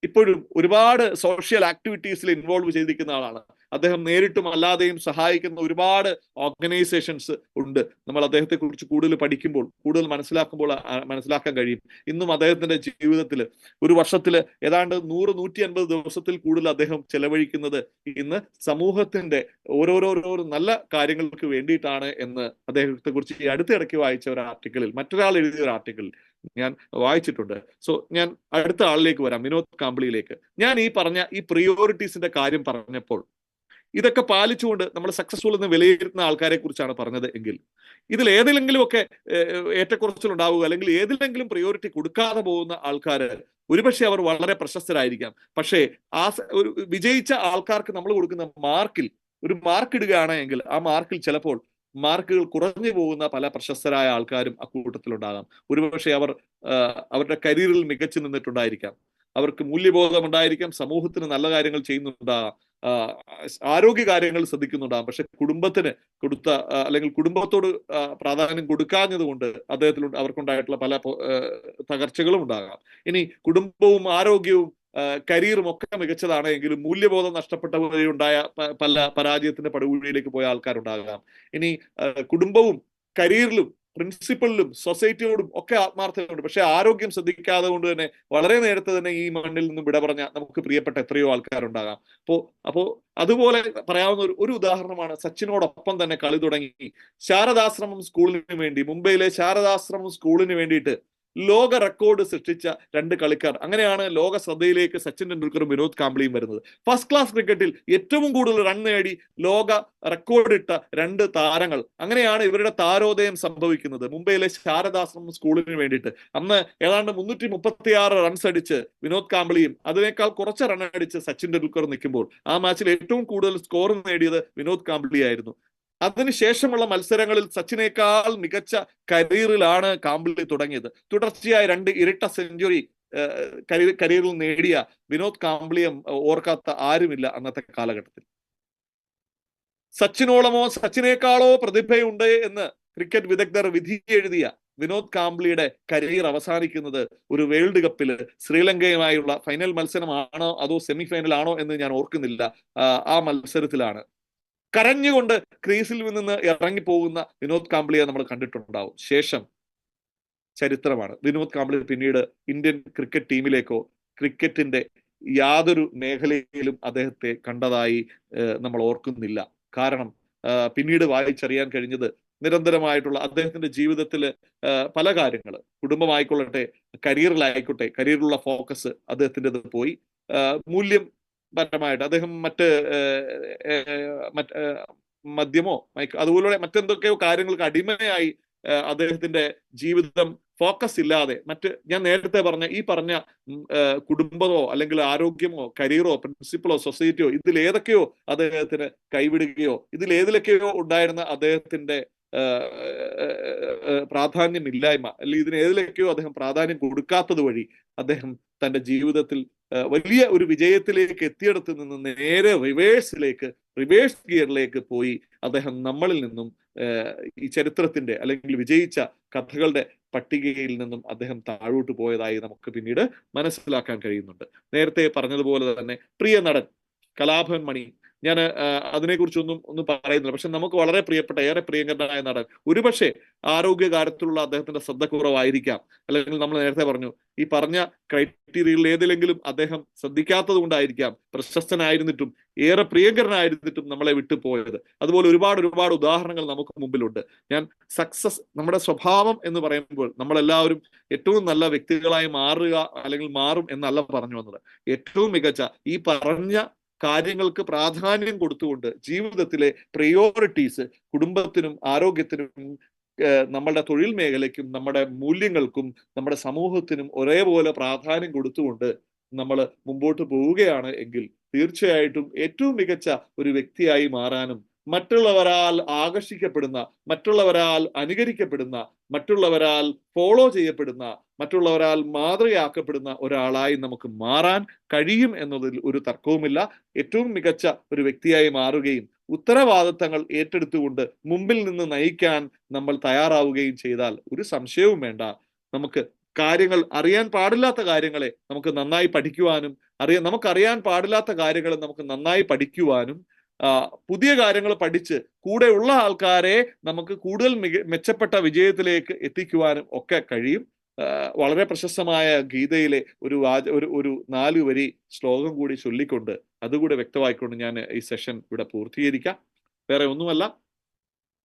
ഇപ്പോഴും ഒരുപാട് സോഷ്യൽ ആക്ടിവിറ്റീസിൽ ഇൻവോൾവ് ചെയ്തിരിക്കുന്ന ആളാണ്. അദ്ദേഹം നേരിട്ടും അല്ലാതെയും സഹായിക്കുന്ന ഒരുപാട് ഓർഗനൈസേഷൻസ് ഉണ്ട്. നമ്മൾ അദ്ദേഹത്തെ കുറിച്ച് കൂടുതൽ പഠിക്കുമ്പോൾ, കൂടുതൽ മനസ്സിലാക്കാൻ കഴിയും. ഇന്നും അദ്ദേഹത്തിന്റെ ജീവിതത്തിൽ ഒരു വർഷത്തിൽ ഏതാണ്ട് 100-150 ദിവസത്തിൽ കൂടുതൽ അദ്ദേഹം ചെലവഴിക്കുന്നത് ഇന്ന് സമൂഹത്തിന്റെ ഓരോരോ നല്ല കാര്യങ്ങൾക്ക് വേണ്ടിയിട്ടാണ് എന്ന് അദ്ദേഹത്തെ കുറിച്ച് ഈ അടുത്തിടയ്ക്ക് വായിച്ച ഒരു ആർട്ടിക്കിളിൽ, മറ്റൊരാൾ എഴുതിയ ഒരു ആർട്ടിക്കിളിൽ ഞാൻ വായിച്ചിട്ടുണ്ട്. സോ ഞാൻ അടുത്ത ആളിലേക്ക് വരാം, വിനോദ് കാംബ്ലിയിലേക്ക്. ഞാൻ ഈ പറഞ്ഞ ഈ പ്രിയോറിറ്റീസിന്റെ കാര്യം പറഞ്ഞപ്പോൾ ഇതൊക്കെ പാലിച്ചുകൊണ്ട് നമ്മൾ സക്സസ്ഫുൾ എന്ന് വിലയിരുത്തുന്ന ആൾക്കാരെ കുറിച്ചാണ് പറഞ്ഞത് എങ്കിൽ ഇതിൽ ഏതെങ്കിലും ഒക്കെ ഏറ്റക്കുറച്ചിൽ ഉണ്ടാവുക അല്ലെങ്കിൽ ഏതിലെങ്കിലും പ്രിയോറിറ്റി കൊടുക്കാതെ പോകുന്ന ആൾക്കാർ ഒരുപക്ഷെ അവർ വളരെ പ്രശസ്തരായിരിക്കാം. പക്ഷേ ഒരു വിജയിച്ച ആൾക്കാർക്ക് നമ്മൾ കൊടുക്കുന്ന മാർക്കിൽ ഒരു മാർക്ക് ഇടുകയാണ് എങ്കിൽ ആ മാർക്കിൽ ചിലപ്പോൾ മാർക്കുകൾ കുറഞ്ഞു പോകുന്ന പല പ്രശസ്തരായ ആൾക്കാരും അക്കൂട്ടത്തിലുണ്ടാകാം. ഒരുപക്ഷെ അവർ അവരുടെ കരിയറിൽ മികച്ചു നിന്നിട്ടുണ്ടായിരിക്കാം, അവർക്ക് മൂല്യബോധം ഉണ്ടായിരിക്കാം, സമൂഹത്തിന് നല്ല കാര്യങ്ങൾ ചെയ്യുന്നുണ്ടാകാം, ആരോഗ്യ കാര്യങ്ങൾ ശ്രദ്ധിക്കുന്നുണ്ടാകും. പക്ഷെ കുടുംബത്തിന് കൊടുത്ത അല്ലെങ്കിൽ കുടുംബത്തോട് പ്രാധാന്യം കൊടുക്കാഞ്ഞത് കൊണ്ട് അവർക്കുണ്ടായിട്ടുള്ള പല തകർച്ചകളും ഉണ്ടാകാം. ഇനി കുടുംബവും ആരോഗ്യവും കരിയറും ഒക്കെ മികച്ചതാണ് എങ്കിലും മൂല്യബോധം നഷ്ടപ്പെട്ട വഴിയുണ്ടായ പല പരാജയത്തിന്റെ പടുകുഴിയിലേക്ക് പോയ ആൾക്കാരുണ്ടാകാം. ഇനി കുടുംബവും കരിയറിലും പ്രിൻസിപ്പളിലും സൊസൈറ്റിയോടും ഒക്കെ ആത്മാർത്ഥതയുണ്ട്, പക്ഷെ ആരോഗ്യം ശ്രദ്ധിക്കാതെ കൊണ്ട് തന്നെ വളരെ നേരത്തെ തന്നെ ഈ മണ്ണിൽ നിന്നും വിട പറഞ്ഞ നമുക്ക് പ്രിയപ്പെട്ട എത്രയോ ആൾക്കാരുണ്ടാകാം. അപ്പോ അതുപോലെ പറയാവുന്ന ഒരു ഉദാഹരണമാണ് സച്ചിനോടൊപ്പം തന്നെ കളി തുടങ്ങി ശാരദാശ്രമം സ്കൂളിന് വേണ്ടി, മുംബൈയിലെ ശാരദാശ്രമം സ്കൂളിന് വേണ്ടിയിട്ട് ലോക റെക്കോർഡ് സൃഷ്ടിച്ച 2 കളിക്കാർ. അങ്ങനെയാണ് ലോക ശ്രദ്ധയിലേക്ക് സച്ചിൻ ടെണ്ടുൽക്കറും വിനോദ് കാംബ്ലിയും വരുന്നത്. ഫസ്റ്റ് ക്ലാസ് ക്രിക്കറ്റിൽ ഏറ്റവും കൂടുതൽ റൺ നേടി ലോക റെക്കോർഡ് ഇട്ട 2 താരങ്ങൾ. അങ്ങനെയാണ് ഇവരുടെ താരോദയം സംഭവിക്കുന്നത് മുംബൈയിലെ ശാരദാശ്രമം സ്കൂളിന് വേണ്ടിയിട്ട്. അന്ന് ഏതാണ്ട് 336 റൺസ് അടിച്ച് വിനോദ് കാംബ്ലിയും അതിനേക്കാൾ കുറച്ച് റൺ അടിച്ച് സച്ചിൻ ടെണ്ടുൽക്കർ നിൽക്കുമ്പോൾ ആ മാച്ചിൽ ഏറ്റവും കൂടുതൽ സ്കോർ നേടിയത് വിനോദ് കാംബ്ലി ആയിരുന്നു. അതിനുശേഷമുള്ള മത്സരങ്ങളിൽ സച്ചിനേക്കാൾ മികച്ച കരിയറിലാണ് കാംബ്ലി തുടങ്ങിയത്. തുടർച്ചയായ 2 ഇരട്ട സെഞ്ചുറി കരിയറിൽ നേടിയ വിനോദ് കാംബ്ലിയെ ഓർക്കാത്ത ആരുമില്ല അന്നത്തെ കാലഘട്ടത്തിൽ. സച്ചിനേക്കാളോ പ്രതിഭയുണ്ട് എന്ന് ക്രിക്കറ്റ് വിദഗ്ധർ വിധി എഴുതിയ വിനോദ് കാംബ്ലിയുടെ കരിയർ അവസാനിക്കുന്നത് ഒരു വേൾഡ് കപ്പിൽ ശ്രീലങ്കയുമായുള്ള ഫൈനൽ മത്സരമാണോ അതോ സെമി ഫൈനൽ ആണോ എന്ന് ഞാൻ ഓർക്കുന്നില്ല. ആ മത്സരത്തിലാണ് കരഞ്ഞുകൊണ്ട് ക്രീസിൽ നിന്ന് ഇറങ്ങിപ്പോകുന്ന വിനോദ് കാംബ്ലിയെ നമ്മൾ കണ്ടിട്ടുണ്ടാവും. ശേഷം ചരിത്രമാണ്. വിനോദ് കാംബ്ലി പിന്നീട് ഇന്ത്യൻ ക്രിക്കറ്റ് ടീമിലേക്കോ ക്രിക്കറ്റിന്റെ യാതൊരു മേഖലയിലും അദ്ദേഹത്തെ കണ്ടതായി നമ്മൾ ഓർക്കുന്നില്ല. കാരണം പിന്നീട് വായിച്ചറിയാൻ കഴിഞ്ഞത് നിരന്തരമായിട്ടുള്ള അദ്ദേഹത്തിന്റെ ജീവിതത്തിൽ പല കാര്യങ്ങൾ, കുടുംബമായിക്കൊള്ളട്ടെ കരിയറിലായിക്കോട്ടെ, കരിയറിലുള്ള ഫോക്കസ് അദ്ദേഹത്തിൻ്റെത് പോയി. മൂല്യം പരമായിട്ട് അദ്ദേഹം മദ്യമോ അതുപോലെ മറ്റെന്തൊക്കെയോ കാര്യങ്ങൾക്ക് അടിമയായി അദ്ദേഹത്തിന്റെ ജീവിതം ഫോക്കസ് ഇല്ലാതെ ഞാൻ നേരത്തെ പറഞ്ഞ കുടുംബമോ അല്ലെങ്കിൽ ആരോഗ്യമോ കരിയറോ പ്രിൻസിപ്പളോ സൊസൈറ്റിയോ ഇതിലേതൊക്കെയോ അദ്ദേഹത്തിന് കൈവിടുകയോ ഇതിലേതിലൊക്കെയോ ഉണ്ടായിരുന്ന അദ്ദേഹത്തിന്റെ പ്രാധാന്യമില്ലായ്മ അല്ലെങ്കിൽ ഇതിനേതിലേക്കോ അദ്ദേഹം പ്രാധാന്യം കൊടുക്കാത്തത് വഴി അദ്ദേഹം തന്റെ ജീവിതത്തിൽ വലിയ ഒരു വിജയത്തിലേക്ക് എത്തിയിടത്ത് നിന്ന് നേരെ റിവേഴ്സ് ഗിയറിലേക്ക് പോയി അദ്ദേഹം നമ്മളിൽ നിന്നും ഈ ചരിത്രത്തിന്റെ അല്ലെങ്കിൽ വിജയിച്ച കഥകളുടെ പട്ടികയിൽ നിന്നും അദ്ദേഹം താഴോട്ട് പോയതായി നമുക്ക് പിന്നീട് മനസ്സിലാക്കാൻ കഴിയുന്നുണ്ട്. നേരത്തെ പറഞ്ഞതുപോലെ തന്നെ പ്രിയ നടൻ കലാഭവൻ മണി, ഞാൻ അതിനെക്കുറിച്ചൊന്നും പറയുന്നില്ല. പക്ഷെ നമുക്ക് വളരെ പ്രിയപ്പെട്ട, ഏറെ പ്രിയങ്കരനായ നടൻ, ഒരുപക്ഷെ ആരോഗ്യകാര്യത്തിലുള്ള അദ്ദേഹത്തിന്റെ ശ്രദ്ധ കുറവായിരിക്കാം, അല്ലെങ്കിൽ നമ്മൾ നേരത്തെ പറഞ്ഞു ഈ പറഞ്ഞ ക്രൈറ്റീരിയയിൽ ഏതിലെങ്കിലും അദ്ദേഹം ശ്രദ്ധിക്കാത്തത് കൊണ്ടായിരിക്കാം പ്രശസ്തനായിരുന്നിട്ടും ഏറെ പ്രിയങ്കരനായിരുന്നിട്ടും നമ്മളെ വിട്ടുപോയത്. അതുപോലെ ഒരുപാട് ഉദാഹരണങ്ങൾ നമുക്ക് മുമ്പിലുണ്ട്. ഞാൻ നമ്മുടെ സ്വഭാവം എന്ന് പറയുമ്പോൾ നമ്മളെല്ലാവരും ഏറ്റവും നല്ല വ്യക്തികളായി മാറുക അല്ലെങ്കിൽ മാറും എന്നല്ല പറഞ്ഞു വന്നത്. ഏറ്റവും മികച്ച ഈ പറഞ്ഞ കാര്യങ്ങൾക്ക് പ്രാധാന്യം കൊടുത്തുകൊണ്ട് ജീവിതത്തിലെ പ്രയോറിറ്റീസ് കുടുംബത്തിനും ആരോഗ്യത്തിനും നമ്മളുടെ തൊഴിൽ മേഖലയ്ക്കും നമ്മുടെ മൂല്യങ്ങൾക്കും നമ്മുടെ സമൂഹത്തിനും ഒരേപോലെ പ്രാധാന്യം കൊടുത്തുകൊണ്ട് നമ്മൾ മുമ്പോട്ട് പോവുകയാണ് എങ്കിൽ തീർച്ചയായിട്ടും ഏറ്റവും മികച്ച ഒരു വ്യക്തിയായി മാറാനും മറ്റുള്ളവരാൽ ആകർഷിക്കപ്പെടുന്ന, മറ്റുള്ളവരാൽ അനുകരിക്കപ്പെടുന്ന, മറ്റുള്ളവരാൽ ഫോളോ ചെയ്യപ്പെടുന്ന, മറ്റുള്ളവരാൽ മാതൃകയാക്കപ്പെടുന്ന ഒരാളായി നമുക്ക് മാറാൻ കഴിയും എന്നതിൽ ഒരു തർക്കവുമില്ല. ഏറ്റവും മികച്ച ഒരു വ്യക്തിയായി മാറുകയും ഉത്തരവാദിത്തങ്ങൾ ഏറ്റെടുത്തുകൊണ്ട് മുമ്പിൽ നിന്ന് നയിക്കാൻ നമ്മൾ തയ്യാറാവുകയും ചെയ്താൽ ഒരു സംശയവും വേണ്ട, നമുക്ക് അറിയാൻ പാടില്ലാത്ത കാര്യങ്ങളെ നമുക്ക് നന്നായി പഠിക്കുവാനും നമുക്കറിയാൻ പാടില്ലാത്ത കാര്യങ്ങൾ നമുക്ക് നന്നായി പഠിക്കുവാനും പുതിയ കാര്യങ്ങൾ പഠിച്ച് കൂടെയുള്ള ആൾക്കാരെ നമുക്ക് കൂടുതൽ മെച്ചപ്പെട്ട വിജയത്തിലേക്ക് എത്തിക്കുവാനും ഒക്കെ കഴിയും. വളരെ പ്രശസ്തമായ ഗീതയിലെ ഒരു 4 വരി ശ്ലോകം കൂടി ചൊല്ലിക്കൊണ്ട് അതുകൂടെ വ്യക്തമായിക്കൊണ്ട് ഞാൻ ഈ സെഷൻ ഇവിടെ പൂർത്തീകരിക്കാം. വേറെ ഒന്നുമല്ല,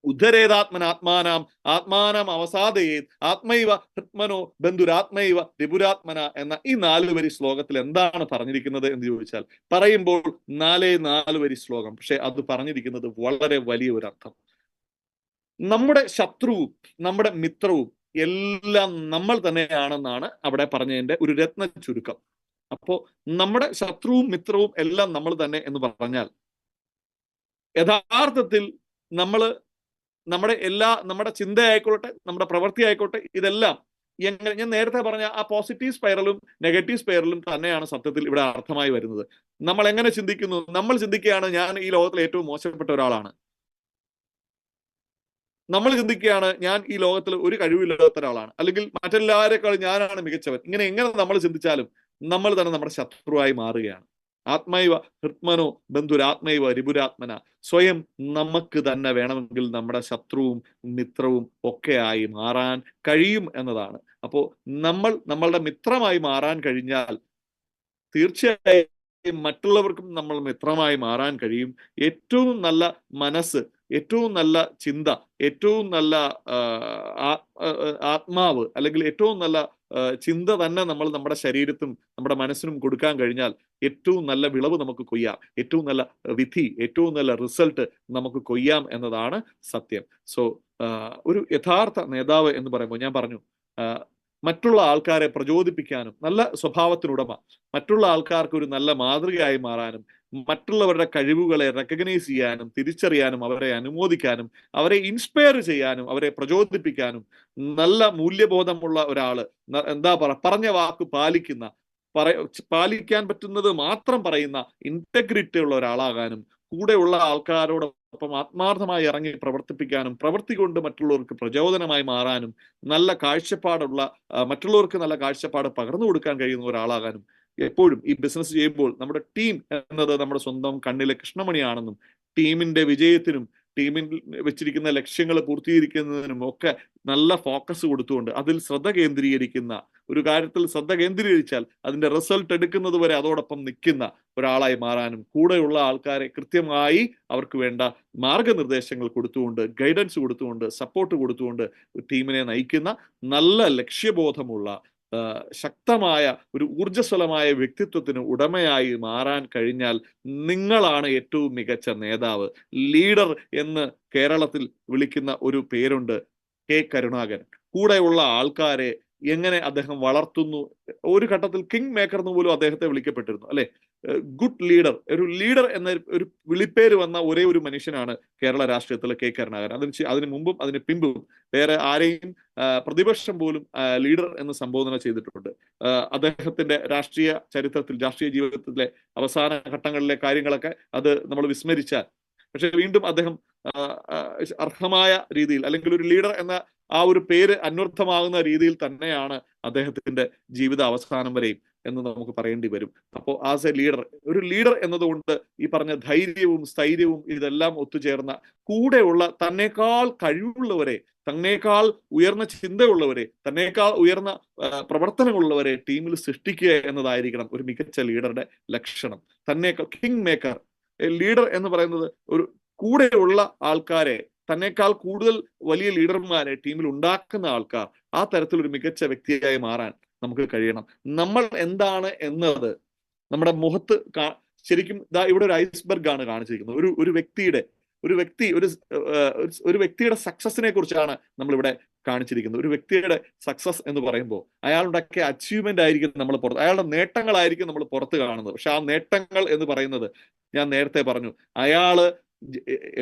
ഉദ്ധരേതാത്മനാത്മാനാം ആത്മാനം അവസാദയേത് ആത്മൈവ ഹൃത്മനോ ബന്ധുരാത്മൈവ ത്രിപുരാത്മന എന്ന ഈ 4 വരി ശ്ലോകത്തിൽ എന്താണ് പറഞ്ഞിരിക്കുന്നത് എന്ന് ചോദിച്ചാൽ, പറയുമ്പോൾ 4 വരി ശ്ലോകം, പക്ഷെ അത് പറഞ്ഞിരിക്കുന്നത് വളരെ വലിയ ഒരു അർത്ഥം. നമ്മുടെ ശത്രുവും നമ്മുടെ മിത്രവും എല്ലാം നമ്മൾ തന്നെയാണെന്നാണ് അവിടെ പറഞ്ഞതിന്റെ ഒരു രത്ന ചുരുക്കം. അപ്പോ നമ്മുടെ ശത്രുവും മിത്രവും എല്ലാം നമ്മൾ തന്നെ എന്ന് പറഞ്ഞാൽ യഥാർത്ഥത്തിൽ നമ്മുടെ ചിന്തയായിക്കോട്ടെ, നമ്മുടെ പ്രവൃത്തി ആയിക്കോട്ടെ, ഇതെല്ലാം എങ്ങനെ ഞാൻ നേരത്തെ പറഞ്ഞ ആ പോസിറ്റീവ് സ്പൈറലും നെഗറ്റീവ് സ്പൈറലും തന്നെയാണ് സത്യത്തിൽ ഇവിടെ അർത്ഥമായി വരുന്നത്. നമ്മൾ എങ്ങനെ ചിന്തിക്കുന്നു? നമ്മൾ ചിന്തിക്കുകയാണ് ഞാൻ ഈ ലോകത്തിലെ ഏറ്റവും മോശപ്പെട്ട ഒരാളാണ്, നമ്മൾ ചിന്തിക്കുകയാണ് ഞാൻ ഈ ലോകത്തിൽ ഒരു കഴിവില്ലാത്ത ഒരാളാണ്, അല്ലെങ്കിൽ മറ്റെല്ലാവരെക്കാളും ഞാനാണ് മികച്ചവൻ. എങ്ങനെ നമ്മൾ ചിന്തിച്ചാലും നമ്മൾ തന്നെ നമ്മുടെ ശത്രുവായി മാറുകയാണ്. ആത്മൈവ ഹൃത്മനോ ബന്ധുരാത്മൈവ രിപുരാത്മന, സ്വയം നമുക്ക് തന്നെ വേണമെങ്കിൽ നമ്മുടെ ശത്രുവും മിത്രവും ഒക്കെയായി മാറാൻ കഴിയും എന്നതാണ്. അപ്പോ നമ്മളുടെ മിത്രമായി മാറാൻ കഴിഞ്ഞാൽ തീർച്ചയായും മറ്റുള്ളവർക്കും നമ്മൾ മിത്രമായി മാറാൻ കഴിയും. ഏറ്റവും നല്ല മനസ്സ്, ഏറ്റവും നല്ല ചിന്ത, ഏറ്റവും നല്ല ആത്മാവ്, അല്ലെങ്കിൽ ഏറ്റവും നല്ല ചിന്ത തന്നെ നമ്മൾ നമ്മുടെ ശരീരത്തിനും നമ്മുടെ മനസ്സിനും കൊടുക്കാൻ കഴിഞ്ഞാൽ ഏറ്റവും നല്ല വിളവ് നമുക്ക് കൊയ്യാം, ഏറ്റവും നല്ല വിധി, ഏറ്റവും നല്ല റിസൾട്ട് നമുക്ക് കൊയ്യാം എന്നതാണ് സത്യം. സോ ഒരു യഥാർത്ഥ നേതാവ് എന്ന് പറയുമ്പോൾ ഞാൻ പറഞ്ഞു, മറ്റുള്ള ആൾക്കാരെ പ്രചോദിപ്പിക്കാനും, നല്ല സ്വഭാവത്തിനുടമ, മറ്റുള്ള ആൾക്കാർക്ക് ഒരു നല്ല മാതൃകയായി മാറാനും, മറ്റുള്ളവരുടെ കഴിവുകളെ റെക്കഗ്നൈസ് ചെയ്യാനും തിരിച്ചറിയാനും അവരെ അനുമോദിക്കാനും അവരെ ഇൻസ്പയർ ചെയ്യാനും അവരെ പ്രചോദിപ്പിക്കാനും നല്ല മൂല്യബോധമുള്ള ഒരാള്, പറഞ്ഞ വാക്ക് പാലിക്കാൻ പറ്റുന്നത് മാത്രം പറയുന്ന ഇന്റഗ്രിറ്റി ഉള്ള ഒരാളാകാനും കൂടെയുള്ള ആൾക്കാരോടൊപ്പം ആത്മാർത്ഥമായി ഇറങ്ങി പ്രവർത്തിപ്പിക്കാനും പ്രവൃത്തി കൊണ്ട് മറ്റുള്ളവർക്ക് പ്രചോദനമായി മാറാനും നല്ല കാഴ്ചപ്പാടുള്ള മറ്റുള്ളവർക്ക് നല്ല കാഴ്ചപ്പാട് പകർന്നു കൊടുക്കാൻ കഴിയുന്ന ഒരാളാകാനും എപ്പോഴും ഈ ബിസിനസ് ചെയ്യുമ്പോൾ നമ്മുടെ ടീം എന്നത് നമ്മുടെ സ്വന്തം കണ്ണിലെ കൃഷ്ണമണിയാണെന്നും ടീമിന്റെ വിജയത്തിനും ടീമിൽ വെച്ചിരിക്കുന്ന ലക്ഷ്യങ്ങൾ പൂർത്തീകരിക്കുന്നതിനും ഒക്കെ നല്ല ഫോക്കസ് കൊടുത്തുകൊണ്ട് അതിൽ ശ്രദ്ധ കേന്ദ്രീകരിക്കുന്ന, ഒരു കാര്യത്തിൽ ശ്രദ്ധ കേന്ദ്രീകരിച്ചാൽ അതിന്റെ റിസൾട്ട് എടുക്കുന്നത് വരെ അതോടൊപ്പം നിൽക്കുന്ന ഒരാളായി മാറാനും കൂടെയുള്ള ആൾക്കാരെ കൃത്യമായി അവർക്ക് വേണ്ട മാർഗനിർദ്ദേശങ്ങൾ കൊടുത്തുകൊണ്ട്, ഗൈഡൻസ് കൊടുത്തുകൊണ്ട്, സപ്പോർട്ട് കൊടുത്തുകൊണ്ട് ടീമിനെ നയിക്കുന്ന നല്ല ലക്ഷ്യബോധമുള്ള ശക്തമായ ഒരു ഊർജ്ജസ്വലമായ വ്യക്തിത്വത്തിന് ഉടമയായി മാറാൻ കഴിഞ്ഞാൽ നിങ്ങളാണ് ഏറ്റവും മികച്ച നേതാവ്. ലീഡർ എന്ന് കേരളത്തിൽ വിളിക്കുന്ന ഒരു പേരുണ്ട്, കെ കരുണാകരൻ. കൂടെയുള്ള ആൾക്കാരെ എങ്ങനെ അദ്ദേഹം വളർത്തുന്നു, ഒരു ഘട്ടത്തിൽ കിങ് മേക്കർ എന്ന് പോലും അദ്ദേഹത്തെ വിളിക്കപ്പെട്ടിരുന്നു, അല്ലെ? ഗുഡ് ലീഡർ, ഒരു ലീഡർ എന്ന ഒരു വിളിപ്പേര് വന്ന ഒരേ ഒരു മനുഷ്യനാണ് കേരള രാഷ്ട്രീയത്തിലെ കെ കരുണാകരൻ. അതിന് മുമ്പും അതിന് പിമ്പും വേറെ ആരെയും പ്രതിപക്ഷം പോലും ലീഡർ എന്ന് സംബോധന ചെയ്തിട്ടുണ്ട്. അദ്ദേഹത്തിന്റെ രാഷ്ട്രീയ ചരിത്രത്തിൽ, രാഷ്ട്രീയ ജീവിതത്തിലെ അവസാന ഘട്ടങ്ങളിലെ കാര്യങ്ങളൊക്കെ അത് നമ്മൾ വിസ്മരിച്ചാൽ, പക്ഷെ വീണ്ടും അദ്ദേഹം അർഹമായ രീതിയിൽ, അല്ലെങ്കിൽ ഒരു ലീഡർ എന്ന ആ ഒരു പേര് അന്വർത്ഥമാകുന്ന രീതിയിൽ തന്നെയാണ് അദ്ദേഹത്തിന്റെ ജീവിത അവസാനം വരെയും എന്ന് നമുക്ക് പറയേണ്ടി വരും. അപ്പോൾ ആസ് എ ലീഡർ, ഒരു ലീഡർ എന്നതുകൊണ്ട് ഈ പറഞ്ഞ ധൈര്യവും സ്ഥൈര്യവും ഇതെല്ലാം ഒത്തുചേർന്ന, കൂടെയുള്ള തന്നേക്കാൾ കഴിവുള്ളവരെ, തന്നേക്കാൾ ഉയർന്ന ചിന്തയുള്ളവരെ, തന്നേക്കാൾ ഉയർന്ന പ്രവർത്തനങ്ങളുള്ളവരെ ടീമിൽ സൃഷ്ടിക്കുക എന്നതായിരിക്കണം ഒരു മികച്ച ലീഡറുടെ ലക്ഷണം. തന്നേക്കാൾ കിങ് മേക്കർ, ലീഡർ എന്ന് പറയുന്നത് ഒരു കൂടെയുള്ള ആൾക്കാരെ, തന്നേക്കാൾ കൂടുതൽ വലിയ ലീഡർമാരെ ടീമിൽ ഉണ്ടാക്കുന്ന ആൾക്കാർ, ആ തരത്തിലൊരു മികച്ച വ്യക്തിയായി മാറാൻ നമുക്ക് കഴിയണം. നമ്മൾ എന്താണ് എന്നത് നമ്മുടെ മുഖത്ത് ശരിക്കും ഇവിടെ ഒരു ഐസ്ബർഗ് ആണ് കാണിച്ചിരിക്കുന്നത്. ഒരു വ്യക്തിയുടെ സക്സസിനെ കുറിച്ചാണ് നമ്മളിവിടെ കാണിച്ചിരിക്കുന്നത്. ഒരു വ്യക്തിയുടെ സക്സസ് എന്ന് പറയുമ്പോൾ അയാളുണ്ടാക്കിയ അച്ചീവ്മെന്റ് ആയിരിക്കും നമ്മൾ പുറത്ത്, അയാളുടെ നേട്ടങ്ങളായിരിക്കും നമ്മൾ പുറത്ത് കാണുന്നത്. പക്ഷെ ആ നേട്ടങ്ങൾ എന്ന് പറയുന്നത്, ഞാൻ നേരത്തെ പറഞ്ഞു, അയാള്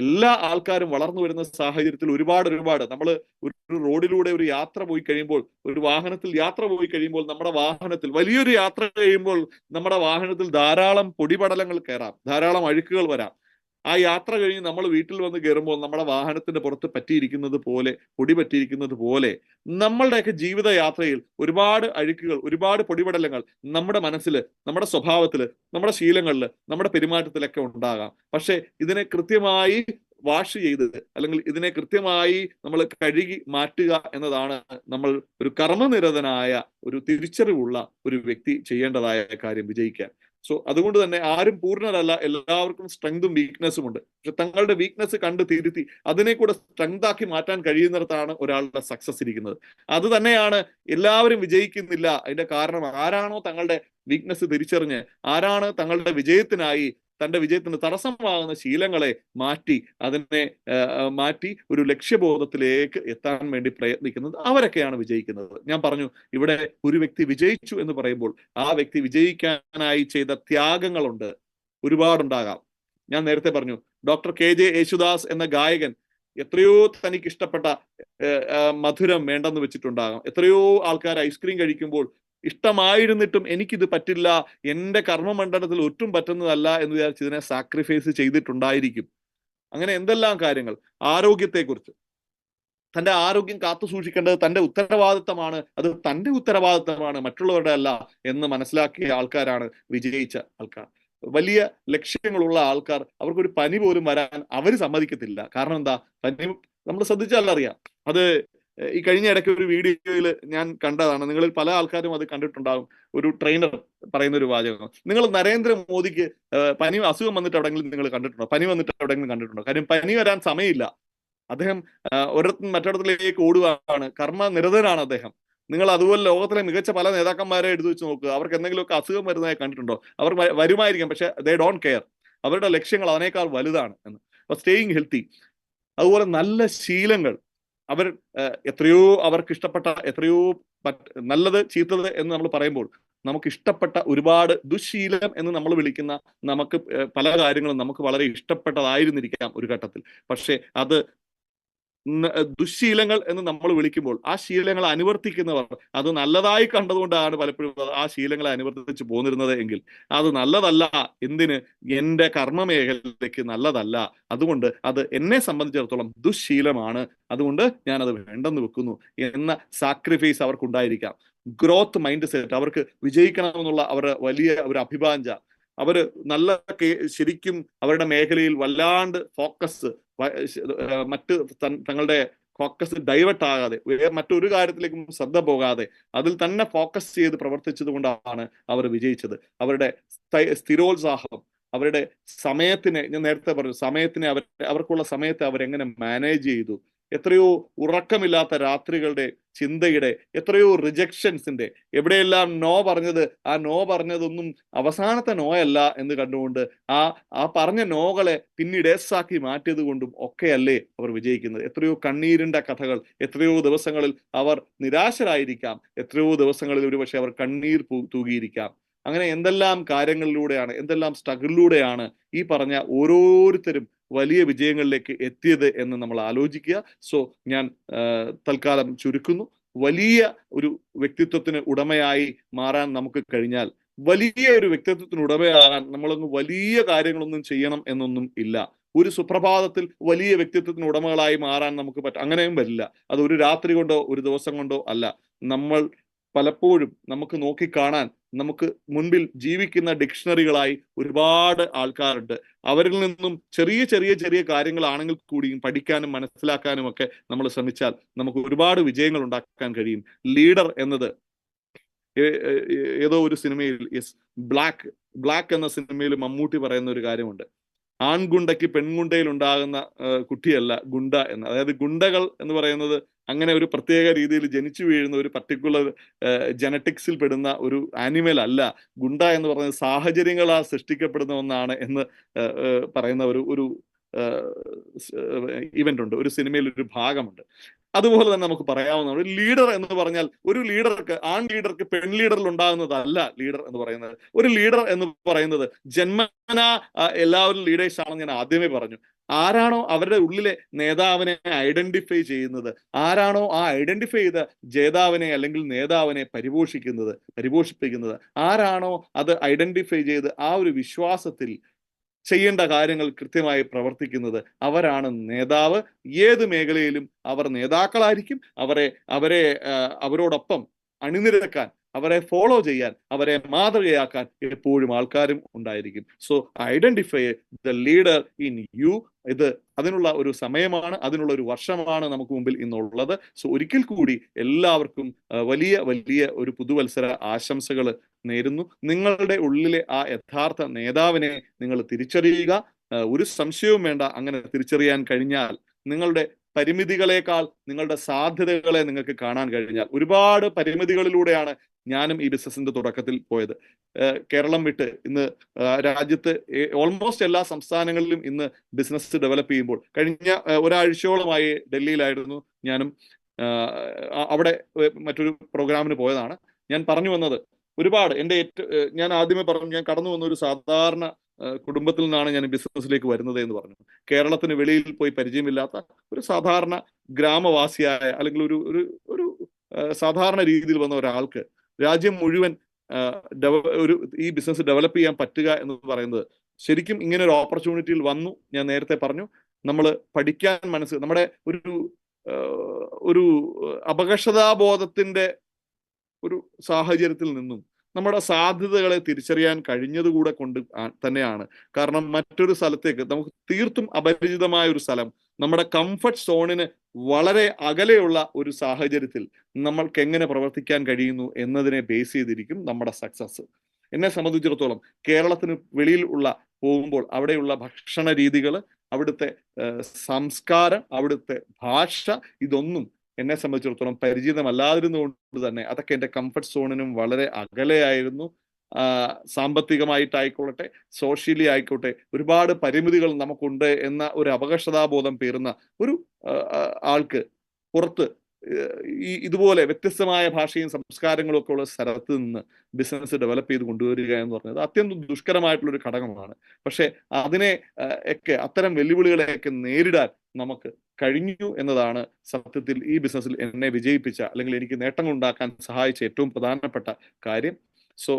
എല്ലാ ആൾക്കാരും വളർന്നു വരുന്ന സാഹചര്യത്തിൽ ഒരുപാട് നമ്മൾ ഒരു റോഡിലൂടെ ഒരു യാത്ര പോയി കഴിയുമ്പോൾ, ഒരു വാഹനത്തിൽ യാത്ര പോയി കഴിയുമ്പോൾ, നമ്മുടെ വാഹനത്തിൽ വലിയൊരു യാത്ര കഴിയുമ്പോൾ നമ്മുടെ വാഹനത്തിൽ ധാരാളം പൊടിപടലങ്ങൾ കയറാം, ധാരാളം അഴുക്കുകൾ വരാം. ആ യാത്ര കഴിഞ്ഞ് നമ്മൾ വീട്ടിൽ വന്ന് കയറുമ്പോൾ നമ്മുടെ വാഹനത്തിന്റെ പുറത്ത് പറ്റിയിരിക്കുന്നത് പോലെ, പൊടി പറ്റിയിരിക്കുന്നത് പോലെ, നമ്മളുടെയൊക്കെ ജീവിത യാത്രയിൽ ഒരുപാട് അഴുക്കുകൾ, ഒരുപാട് പൊടിപടലങ്ങൾ നമ്മുടെ മനസ്സിൽ, നമ്മുടെ സ്വഭാവത്തിൽ, നമ്മുടെ ശീലങ്ങളിൽ, നമ്മുടെ പെരുമാറ്റത്തിലൊക്കെ ഉണ്ടാകാം. പക്ഷെ ഇതിനെ കൃത്യമായി വാഷ് ചെയ്ത്, അല്ലെങ്കിൽ ഇതിനെ കൃത്യമായി നമ്മൾ കഴുകി മാറ്റുക എന്നതാണ് നമ്മൾ ഒരു കർമ്മനിരതനായ, ഒരു തിരിച്ചറിവുള്ള ഒരു വ്യക്തി ചെയ്യേണ്ടതായ കാര്യം വിജയിക്കാൻ. സോ അതുകൊണ്ട് തന്നെ ആരും പൂർണ്ണരല്ല, എല്ലാവർക്കും സ്ട്രെങ്തും വീക്ക്നെസ്സും ഉണ്ട്. പക്ഷെ തങ്ങളുടെ വീക്ക്നെസ് കണ്ട് തിരുത്തി അതിനെ കൂടെ സ്ട്രെങ്ത് ആക്കി മാറ്റാൻ കഴിയുന്നിടത്താണ് ഒരാളുടെ സക്സസ് ഇരിക്കുന്നത്. അത് തന്നെയാണ് എല്ലാവരും വിജയിക്കുന്നില്ല. അതിന്റെ കാരണം ആരാണോ തങ്ങളുടെ വീക്ക്നെസ് തിരിച്ചറിഞ്ഞ്, ആരാണ് തങ്ങളുടെ വിജയത്തിനായി, തന്റെ വിജയത്തിന് തടസ്സമാകുന്ന ശീലങ്ങളെ മാറ്റി ഒരു ലക്ഷ്യബോധത്തിലേക്ക് എത്താൻ വേണ്ടി പ്രയത്നിക്കുന്നത്, അവരൊക്കെയാണ് വിജയിക്കുന്നത്. ഞാൻ പറഞ്ഞു, ഇവിടെ ഒരു വ്യക്തി വിജയിച്ചു എന്ന് പറയുമ്പോൾ ആ വ്യക്തി വിജയിക്കാനായി ചെയ്ത ത്യാഗങ്ങളുണ്ട്, ഒരുപാടുണ്ടാകാം. ഞാൻ നേരത്തെ പറഞ്ഞു, ഡോക്ടർ KJ യേശുദാസ് എന്ന ഗായകൻ എത്രയോ തനിക്ക് ഇഷ്ടപ്പെട്ട മധുരം വേണ്ടെന്ന് വെച്ചിട്ടുണ്ടാകാം. എത്രയോ ആൾക്കാർ ഐസ്ക്രീം കഴിക്കുമ്പോൾ ഇഷ്ടമായിരുന്നിട്ടും എനിക്കിത് പറ്റില്ല, എന്റെ കർമ്മമണ്ഡലത്തിൽ ഒട്ടും പറ്റുന്നതല്ല എന്ന് വിചാരിച്ച് ഇതിനെ സാക്രിഫൈസ് ചെയ്തിട്ടുണ്ടായിരിക്കും. അങ്ങനെ എന്തെല്ലാം കാര്യങ്ങൾ. ആരോഗ്യത്തെക്കുറിച്ച്, തന്റെ ആരോഗ്യം കാത്തു സൂക്ഷിക്കേണ്ടത് തന്റെ ഉത്തരവാദിത്തമാണ്, അത് തന്റെ ഉത്തരവാദിത്തമാണ്, മറ്റുള്ളവരുടെ അല്ല എന്ന് മനസ്സിലാക്കിയ ആൾക്കാരാണ് വിജയിച്ച ആൾക്കാർ. വലിയ ലക്ഷ്യങ്ങളുള്ള ആൾക്കാർ, അവർക്കൊരു പനി പോലും വരാൻ അവർ സമ്മതിക്കത്തില്ല. കാരണം എന്താ? പനി നമ്മൾ ശ്രദ്ധിച്ചാൽ അറിയാം. അത് ഈ കഴിഞ്ഞ ഇടയ്ക്ക് ഒരു വീഡിയോയിൽ ഞാൻ കണ്ടതാണ്, നിങ്ങളിൽ പല ആൾക്കാരും അത് കണ്ടിട്ടുണ്ടാകും. ഒരു ട്രെയിനർ പറയുന്ന ഒരു വാചകം, നിങ്ങൾ നരേന്ദ്രമോദിക്ക് അസുഖം വന്നിട്ട് എവിടെയെങ്കിലും നിങ്ങൾ കണ്ടിട്ടുണ്ടോ? പനി വന്നിട്ട് എവിടെയെങ്കിലും കണ്ടിട്ടുണ്ടോ? കാര്യം പനി വരാൻ സമയമില്ല. അദ്ദേഹം മറ്റിടത്തിലേക്ക് ഓടുകയാണ്, കർമ്മനിരതനാണ് അദ്ദേഹം. നിങ്ങൾ അതുപോലെ ലോകത്തിലെ മികച്ച പല നേതാക്കന്മാരെ എടുത്തു വെച്ച് നോക്കുക, അവർക്ക് എന്തെങ്കിലുമൊക്കെ അസുഖം വരുന്നതായി കണ്ടിട്ടുണ്ടോ? അവർ വരുമായിരിക്കും, പക്ഷെ ദേ ഡോണ്ട് കെയർ. അവരുടെ ലക്ഷ്യങ്ങൾ അതിനേക്കാൾ വലുതാണ് എന്ന്. അപ്പൊ സ്റ്റേയിങ് ഹെൽത്തി, അതുപോലെ നല്ല ശീലങ്ങൾ, അവർ എത്രയോ അവർക്ക് ഇഷ്ടപ്പെട്ട, എത്രയോ നല്ലത് ചീത്തത് എന്ന് നമ്മൾ പറയുമ്പോൾ നമുക്ക് ഇഷ്ടപ്പെട്ട ഒരുപാട് ദുശീലം എന്ന് നമ്മൾ വിളിക്കുന്ന, നമുക്ക് പല കാര്യങ്ങളും നമുക്ക് വളരെ ഇഷ്ടപ്പെട്ടതായിരുന്നിരിക്കാം ഒരു ഘട്ടത്തിൽ. പക്ഷെ അത് ദുശീലങ്ങൾ എന്ന് നമ്മൾ വിളിക്കുമ്പോൾ ആ ശീലങ്ങൾ അനുവർത്തിക്കുന്നവർ അത് നല്ലതായി കണ്ടതുകൊണ്ടാണ് പലപ്പോഴും ആ ശീലങ്ങളെ അനുവർത്തിച്ച് പോന്നിരുന്നത് എങ്കിൽ അത് നല്ലതല്ല. എന്തിന്? എന്റെ കർമ്മമേഖലയ്ക്ക് നല്ലതല്ല. അതുകൊണ്ട് അത് എന്നെ സംബന്ധിച്ചിടത്തോളം ദുശീലമാണ്, അതുകൊണ്ട് ഞാൻ അത് വേണ്ടെന്ന് വെക്കുന്നു എന്ന സാക്രിഫൈസ് അവർക്കുണ്ടായിരിക്കാം. ഗ്രോത്ത് മൈൻഡ് സെറ്റ്, അവർക്ക് വിജയിക്കണമെന്നുള്ള അവരുടെ വലിയ ഒരു അഭിവാഞ്ച, അവര് നല്ല ശരിക്കും അവരുടെ മേഖലയിൽ വല്ലാണ്ട് ഫോക്കസ്, തങ്ങളുടെ ഫോക്കസ് ഡൈവേർട്ട് ആകാതെ, മറ്റൊരു കാര്യത്തിലേക്കും ശ്രദ്ധ പോകാതെ അതിൽ തന്നെ ഫോക്കസ് ചെയ്ത് പ്രവർത്തിച്ചത് കൊണ്ടാണ് അവർ വിജയിച്ചത്. അവരുടെ സ്ഥിരോത്സാഹം, അവരുടെ സമയത്തിനെ, ഞാൻ നേരത്തെ പറഞ്ഞു, സമയത്തിനെ അവർക്കുള്ള സമയത്തെ അവരെങ്ങനെ മാനേജ് ചെയ്തു, എത്രയോ ഉറക്കമില്ലാത്ത രാത്രികളുടെ ചിന്തയുടെ, എത്രയോ റിജക്ഷൻസിന്റെ, എവിടെയെല്ലാം നോ പറഞ്ഞത്, ആ നോ പറഞ്ഞതൊന്നും അവസാനത്തെ നോയല്ല എന്ന് കണ്ടുകൊണ്ട് ആ പറഞ്ഞ നോകളെ പിന്നീട് എസ്സാക്കി മാറ്റിയത് കൊണ്ടും ഒക്കെയല്ലേ അവർ വിജയിക്കുന്നത്. എത്രയോ കണ്ണീരിന്റെ കഥകൾ, എത്രയോ ദിവസങ്ങളിൽ അവർ നിരാശരായിരിക്കാം, എത്രയോ ദിവസങ്ങളിൽ ഒരുപക്ഷെ അവർ കണ്ണീർ തൂകിയിരിക്കാം. അങ്ങനെ എന്തെല്ലാം കാര്യങ്ങളിലൂടെയാണ്, എന്തെല്ലാം സ്ട്രഗിളിലൂടെയാണ് ഈ പറഞ്ഞ ഓരോരുത്തരും വലിയ വിജയങ്ങളിലേക്ക് എത്തിയത് എന്ന് നമ്മൾ ആലോചിക്കുക. സോ ഞാൻ തൽക്കാലം ചുരുക്കുന്നു. വലിയ ഒരു വ്യക്തിത്വത്തിന് ഉടമയായി മാറാൻ നമുക്ക് കഴിഞ്ഞാൽ, വലിയ ഒരു വ്യക്തിത്വത്തിന് ഉടമയാകാൻ നമ്മളൊന്നും വലിയ കാര്യങ്ങളൊന്നും ചെയ്യണം എന്നൊന്നും ഇല്ല. ഒരു സുപ്രഭാതത്തിൽ വലിയ വ്യക്തിത്വത്തിന് ഉടമകളായി മാറാൻ നമുക്ക് അങ്ങനെയും വരില്ല. അത് ഒരു രാത്രി കൊണ്ടോ ഒരു ദിവസം കൊണ്ടോ അല്ല. നമ്മൾ പലപ്പോഴും നമുക്ക് നോക്കിക്കാണാൻ നമുക്ക് മുൻപിൽ ജീവിക്കുന്ന ഡിക്ഷണറികളായി ഒരുപാട് ആൾക്കാരുണ്ട്. അവരിൽ നിന്നും ചെറിയ ചെറിയ ചെറിയ കാര്യങ്ങളാണെങ്കിൽ കൂടിയും പഠിക്കാനും മനസ്സിലാക്കാനും ഒക്കെ നമ്മൾ ശ്രമിച്ചാൽ നമുക്ക് ഒരുപാട് വിജയങ്ങൾ ഉണ്ടാക്കാൻ കഴിയും. ലീഡർ എന്നത് ഏതോ ഒരു സിനിമയിൽ, ബ്ലാക്ക് എന്ന സിനിമയിൽ മമ്മൂട്ടി പറയുന്ന ഒരു കാര്യമുണ്ട്. ആൺഗുണ്ടയ്ക്ക് പെൺഗുണ്ടയിൽ ഉണ്ടാകുന്ന കുട്ടിയല്ല ഗുണ്ട എന്ന്. അതായത് ഗുണ്ടകൾ എന്ന് പറയുന്നത് അങ്ങനെ ഒരു പ്രത്യേക രീതിയിൽ ജനിച്ചു വീഴുന്ന ഒരു പർട്ടിക്കുലർ ജനറ്റിക്സിൽ പെടുന്ന ഒരു ആനിമൽ അല്ല. ഗുണ്ട എന്ന് പറയുന്നത് സാഹചര്യങ്ങളാൽ സൃഷ്ടിക്കപ്പെടുന്ന ഒന്നാണ് എന്ന് പറയുന്ന ഒരു ഇവന്റ് ഉണ്ട്, ഒരു സിനിമയിൽ ഒരു ഭാഗമുണ്ട്. അതുപോലെ തന്നെ നമുക്ക് പറയാവുന്ന ഒരു ലീഡർ എന്ന് പറഞ്ഞാൽ, ഒരു ലീഡർക്ക്, ആൺ ലീഡർക്ക് പെൺ ലീഡറിൽ ഉണ്ടാകുന്നതല്ല ലീഡർ എന്ന് പറയുന്നത്. ഒരു ലീഡർ എന്ന് പറയുന്നത് ജന്മനാ എല്ലാവരും ലീഡേഴ്സ് ആണെന്ന് ഞാൻ ആദ്യമേ പറഞ്ഞു. ആരാണോ അവരുടെ ഉള്ളിലെ നേതാവിനെ ഐഡന്റിഫൈ ചെയ്യുന്നത്, ആരാണോ ആ ഐഡന്റിഫൈ ചെയ്ത ജേതാവിനെ അല്ലെങ്കിൽ നേതാവിനെ പരിപോഷിപ്പിക്കുന്നത്, ആരാണോ അത് ഐഡന്റിഫൈ ചെയ്ത് ആ ഒരു വിശ്വാസത്തിൽ ചെയ്യേണ്ട കാര്യങ്ങൾ കൃത്യമായി പ്രവർത്തിക്കുന്നത്, അവരാണ് നേതാവ്. ഏത് മേഖലയിലും അവർ നേതാക്കളായിരിക്കും. അവരോടൊപ്പം അണിനിരക്കാൻ, അവരെ ഫോളോ ചെയ്യാൻ, അവരെ മാതൃകയാക്കാൻ എപ്പോഴും ആൾക്കാരും ഉണ്ടായിരിക്കും. So identify the leader in you. അതിനുള്ള ഒരു സമയമാണ്, അതിനുള്ള ഒരു വർഷമാണ് നമുക്ക് മുമ്പിൽ ഇന്നുള്ളത്. സോ ഒരിക്കൽ കൂടി എല്ലാവർക്കും വലിയ വലിയ ഒരു പുതുവത്സര ആശംസകൾ നേരുന്നു. നിങ്ങളുടെ ഉള്ളിലെ ആ യഥാർത്ഥ നേതാവിനെ നിങ്ങൾ തിരിച്ചറിയുക. ഒരു സംശയവും വേണ്ട. അങ്ങനെ തിരിച്ചറിയാൻ കഴിഞ്ഞാൽ നിങ്ങളുടെ പരിമിതികളെക്കാൾ നിങ്ങളുടെ സാധ്യതകളെ നിങ്ങൾക്ക് കാണാൻ കഴിഞ്ഞാൽ, ഒരുപാട് പരിമിതികളിലൂടെയാണ് ഞാനും ഈ ബിസിനസിന്റെ തുടക്കത്തിൽ പോയത്. കേരളം വിട്ട് ഇന്ന് രാജ്യത്ത് ഓൾമോസ്റ്റ് എല്ലാ സംസ്ഥാനങ്ങളിലും ഇന്ന് ബിസിനസ് ഡെവലപ്പ് ചെയ്യുമ്പോൾ, കഴിഞ്ഞ ഒരാഴ്ചയോളമായി ഡൽഹിയിലായിരുന്നു ഞാനും. അവിടെ മറ്റൊരു പ്രോഗ്രാമിന് പോയതാണ്. ഞാൻ പറഞ്ഞു വന്നത്, ഒരുപാട് ഞാൻ ആദ്യമേ പറഞ്ഞു, ഞാൻ കടന്നു വന്ന ഒരു സാധാരണ കുടുംബത്തിൽ നിന്നാണ് ഞാൻ ബിസിനസ്സിലേക്ക് വരുന്നത് എന്ന് പറഞ്ഞു. കേരളത്തിന് വെളിയിൽ പോയി പരിചയമില്ലാത്ത ഒരു സാധാരണ ഗ്രാമവാസിയായ, അല്ലെങ്കിൽ ഒരു സാധാരണ രീതിയിൽ വന്ന ഒരാൾക്ക് രാജ്യം മുഴുവൻ ഈ ബിസിനസ് ഡെവലപ്പ് ചെയ്യാൻ പറ്റുക എന്ന് പറയുന്നത് ശരിക്കും ഇങ്ങനെ ഒരു ഓപ്പർച്യൂണിറ്റിയിൽ വന്നു. ഞാൻ നേരത്തെ പറഞ്ഞു, നമ്മൾ പഠിക്കാൻ നമ്മുടെ ഒരു അപകർഷതാബോധത്തിന്റെ ഒരു സാഹചര്യത്തിൽ നിന്നും നമ്മുടെ സാധ്യതകളെ തിരിച്ചറിയാൻ കഴിഞ്ഞതുകൂടെ കൊണ്ട് തന്നെയാണ്. കാരണം മറ്റൊരു സ്ഥലത്തേക്ക്, നമുക്ക് തീർത്തും അപരിചിതമായ ഒരു സ്ഥലം, നമ്മുടെ കംഫർട്ട് സോണിന് വളരെ അകലെയുള്ള ഒരു സാഹചര്യത്തിൽ നമ്മൾക്ക് എങ്ങനെ പ്രവർത്തിക്കാൻ കഴിയുന്നു എന്നതിനെ ബേസ് ചെയ്തിരിക്കും നമ്മുടെ സക്സസ്. എന്നെ സംബന്ധിച്ചിടത്തോളം കേരളത്തിന് വെളിയിൽ പോകുമ്പോൾ അവിടെയുള്ള ഭക്ഷണ രീതികൾ, അവിടുത്തെ സംസ്കാരം, അവിടുത്തെ ഭാഷ, ഇതൊന്നും എന്നെ സംബന്ധിച്ചിടത്തോളം പരിചിതമല്ലാതിരുന്നുകൊണ്ട് തന്നെ അതൊക്കെ എൻ്റെ കംഫർട്ട് സോണിനും വളരെ അകലെയായിരുന്നു. സാമ്പത്തികമായിട്ടായിക്കോട്ടെ, സോഷ്യലി ആയിക്കോട്ടെ, ഒരുപാട് പരിമിതികൾ നമുക്കുണ്ട് എന്ന ഒരു അപകർഷതാബോധം പേറുന്ന ഒരു ആൾക്ക് പുറത്ത് ഇതുപോലെ വ്യത്യസ്തമായ ഭാഷയും സംസ്കാരങ്ങളും ഒക്കെ ഉള്ള സ്ഥലത്ത് നിന്ന് ബിസിനസ് ഡെവലപ്പ് ചെയ്ത് കൊണ്ടുവരിക എന്ന് പറഞ്ഞത് അത്യന്തം ദുഷ്കരമായിട്ടുള്ളൊരു ഘടകമാണ്. പക്ഷെ അത്തരം വെല്ലുവിളികളെയൊക്കെ നേരിടാൻ നമുക്ക് കഴിഞ്ഞു എന്നതാണ് സത്യത്തിൽ ഈ ബിസിനസ്സിൽ എന്നെ വിജയിപ്പിച്ച, അല്ലെങ്കിൽ എനിക്ക് നേട്ടങ്ങൾ ഉണ്ടാക്കാൻ സഹായിച്ച ഏറ്റവും പ്രധാനപ്പെട്ട കാര്യം. സോ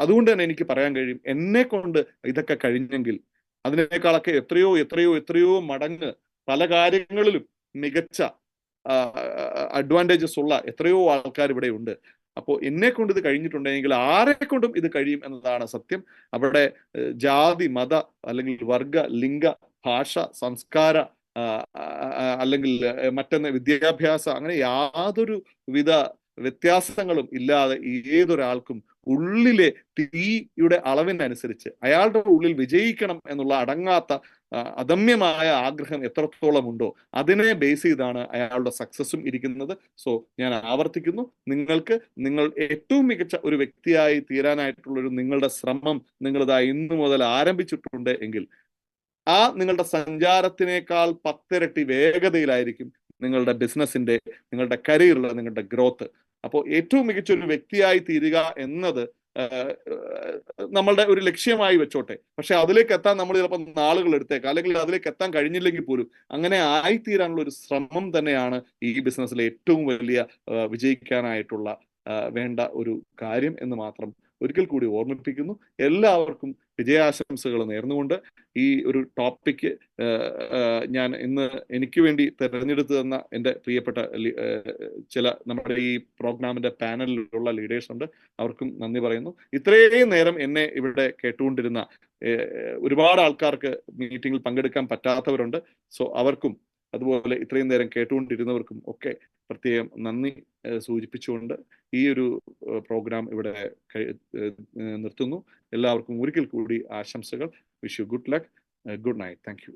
അതുകൊണ്ട് തന്നെ എനിക്ക് പറയാൻ കഴിയും, എന്നെ കൊണ്ട് ഇതൊക്കെ കഴിഞ്ഞെങ്കിൽ അതിനേക്കാളൊക്കെ എത്രയോ എത്രയോ എത്രയോ മടങ്ങ് പല കാര്യങ്ങളിലും മികച്ച അഡ്വാൻറ്റേജസ് ഉള്ള എത്രയോ ആൾക്കാർ ഇവിടെ ഉണ്ട്. അപ്പോൾ എന്നെ കൊണ്ട് ഇത് കഴിഞ്ഞിട്ടുണ്ടെങ്കിൽ ആരെ കൊണ്ടും ഇത് കഴിയും എന്നതാണ് സത്യം. അവിടെ ജാതി, മത, അല്ലെങ്കിൽ വർഗ, ലിംഗ, ഭാഷ, സംസ്കാര, അല്ലെങ്കിൽ മറ്റൊന്ന് വിദ്യാഭ്യാസ, അങ്ങനെ യാതൊരു വിധ വ്യത്യാസങ്ങളും ഇല്ലാതെ ഏതൊരാൾക്കും ഉള്ളിലെ തീയുടെ അളവിനനുസരിച്ച് അയാളുടെ ഉള്ളിൽ വിജയിക്കണം എന്നുള്ള അടങ്ങാത്ത അദമ്യമായ ആഗ്രഹം എത്രത്തോളം ഉണ്ടോ അതിനെ ബേസ് ചെയ്താണ് അയാളുടെ സക്സസ്സും ഇരിക്കുന്നത്. സോ ഞാൻ ആവർത്തിക്കുന്നു, നിങ്ങൾ ഏറ്റവും മികച്ച ഒരു വ്യക്തിയായി തീരാനായിട്ടുള്ളൊരു നിങ്ങളുടെ ശ്രമം നിങ്ങളിതാ ഇന്നു മുതൽ ആരംഭിച്ചിട്ടുണ്ട് എങ്കിൽ നിങ്ങളുടെ സഞ്ചാരത്തിനേക്കാൾ 10 ഇരട്ടി വേഗതയിലായിരിക്കും നിങ്ങളുടെ ബിസിനസിന്റെ, നിങ്ങളുടെ കരിയറിലെ നിങ്ങളുടെ ഗ്രോത്ത്. അപ്പോൾ ഏറ്റവും മികച്ച ഒരു വ്യക്തിയായി തീരുക എന്നത് നമ്മളുടെ ഒരു ലക്ഷ്യമായി വെച്ചോട്ടെ. പക്ഷെ അതിലേക്ക് എത്താൻ നമ്മൾ ചിലപ്പോൾ നാളുകൾ എടുത്തേക്കാം, അല്ലെങ്കിൽ അതിലേക്ക് എത്താൻ കഴിഞ്ഞില്ലെങ്കിൽ പോലും അങ്ങനെ ആയിത്തീരാനുള്ള ഒരു ശ്രമം തന്നെയാണ് ഈ ബിസിനസ്സിലെ ഏറ്റവും വലിയ വിജയിക്കാനായിട്ടുള്ള വേണ്ട ഒരു കാര്യം എന്ന് മാത്രം ഒരിക്കൽ കൂടി ഓർമ്മിപ്പിക്കുന്നു. എല്ലാവർക്കും വിജയാശംസകൾ നേർന്നുകൊണ്ട് ഈ ഒരു ടോപ്പിക്ക് ഞാൻ ഇന്ന് എനിക്ക് വേണ്ടി തെരഞ്ഞെടുത്തു തന്ന എൻ്റെ പ്രിയപ്പെട്ട ചില നമ്മുടെ ഈ പ്രോഗ്രാമിന്റെ പാനലിലുള്ള ലീഡേഴ്സ് ഉണ്ട്, അവർക്കും നന്ദി പറയുന്നു. ഇത്രയും നേരം എന്നെ ഇവിടെ കേട്ടുകൊണ്ടിരുന്ന ഒരുപാട് ആൾക്കാർക്ക് മീറ്റിംഗിൽ പങ്കെടുക്കാൻ പറ്റാത്തവരുണ്ട്. സോ അവർക്കും അതുപോലെ ഇത്രയും നേരം കേട്ടുകൊണ്ടിരുന്നവർക്കും ഒക്കെ പ്രത്യേകം നന്ദി സൂചിപ്പിച്ചുകൊണ്ട് ഈ ഒരു പ്രോഗ്രാം ഇവിടെ നിർത്തുന്നു. എല്ലാവർക്കും ഒരിക്കൽ കൂടി ആശംസകൾ. Wish you good luck, good night. Thank you.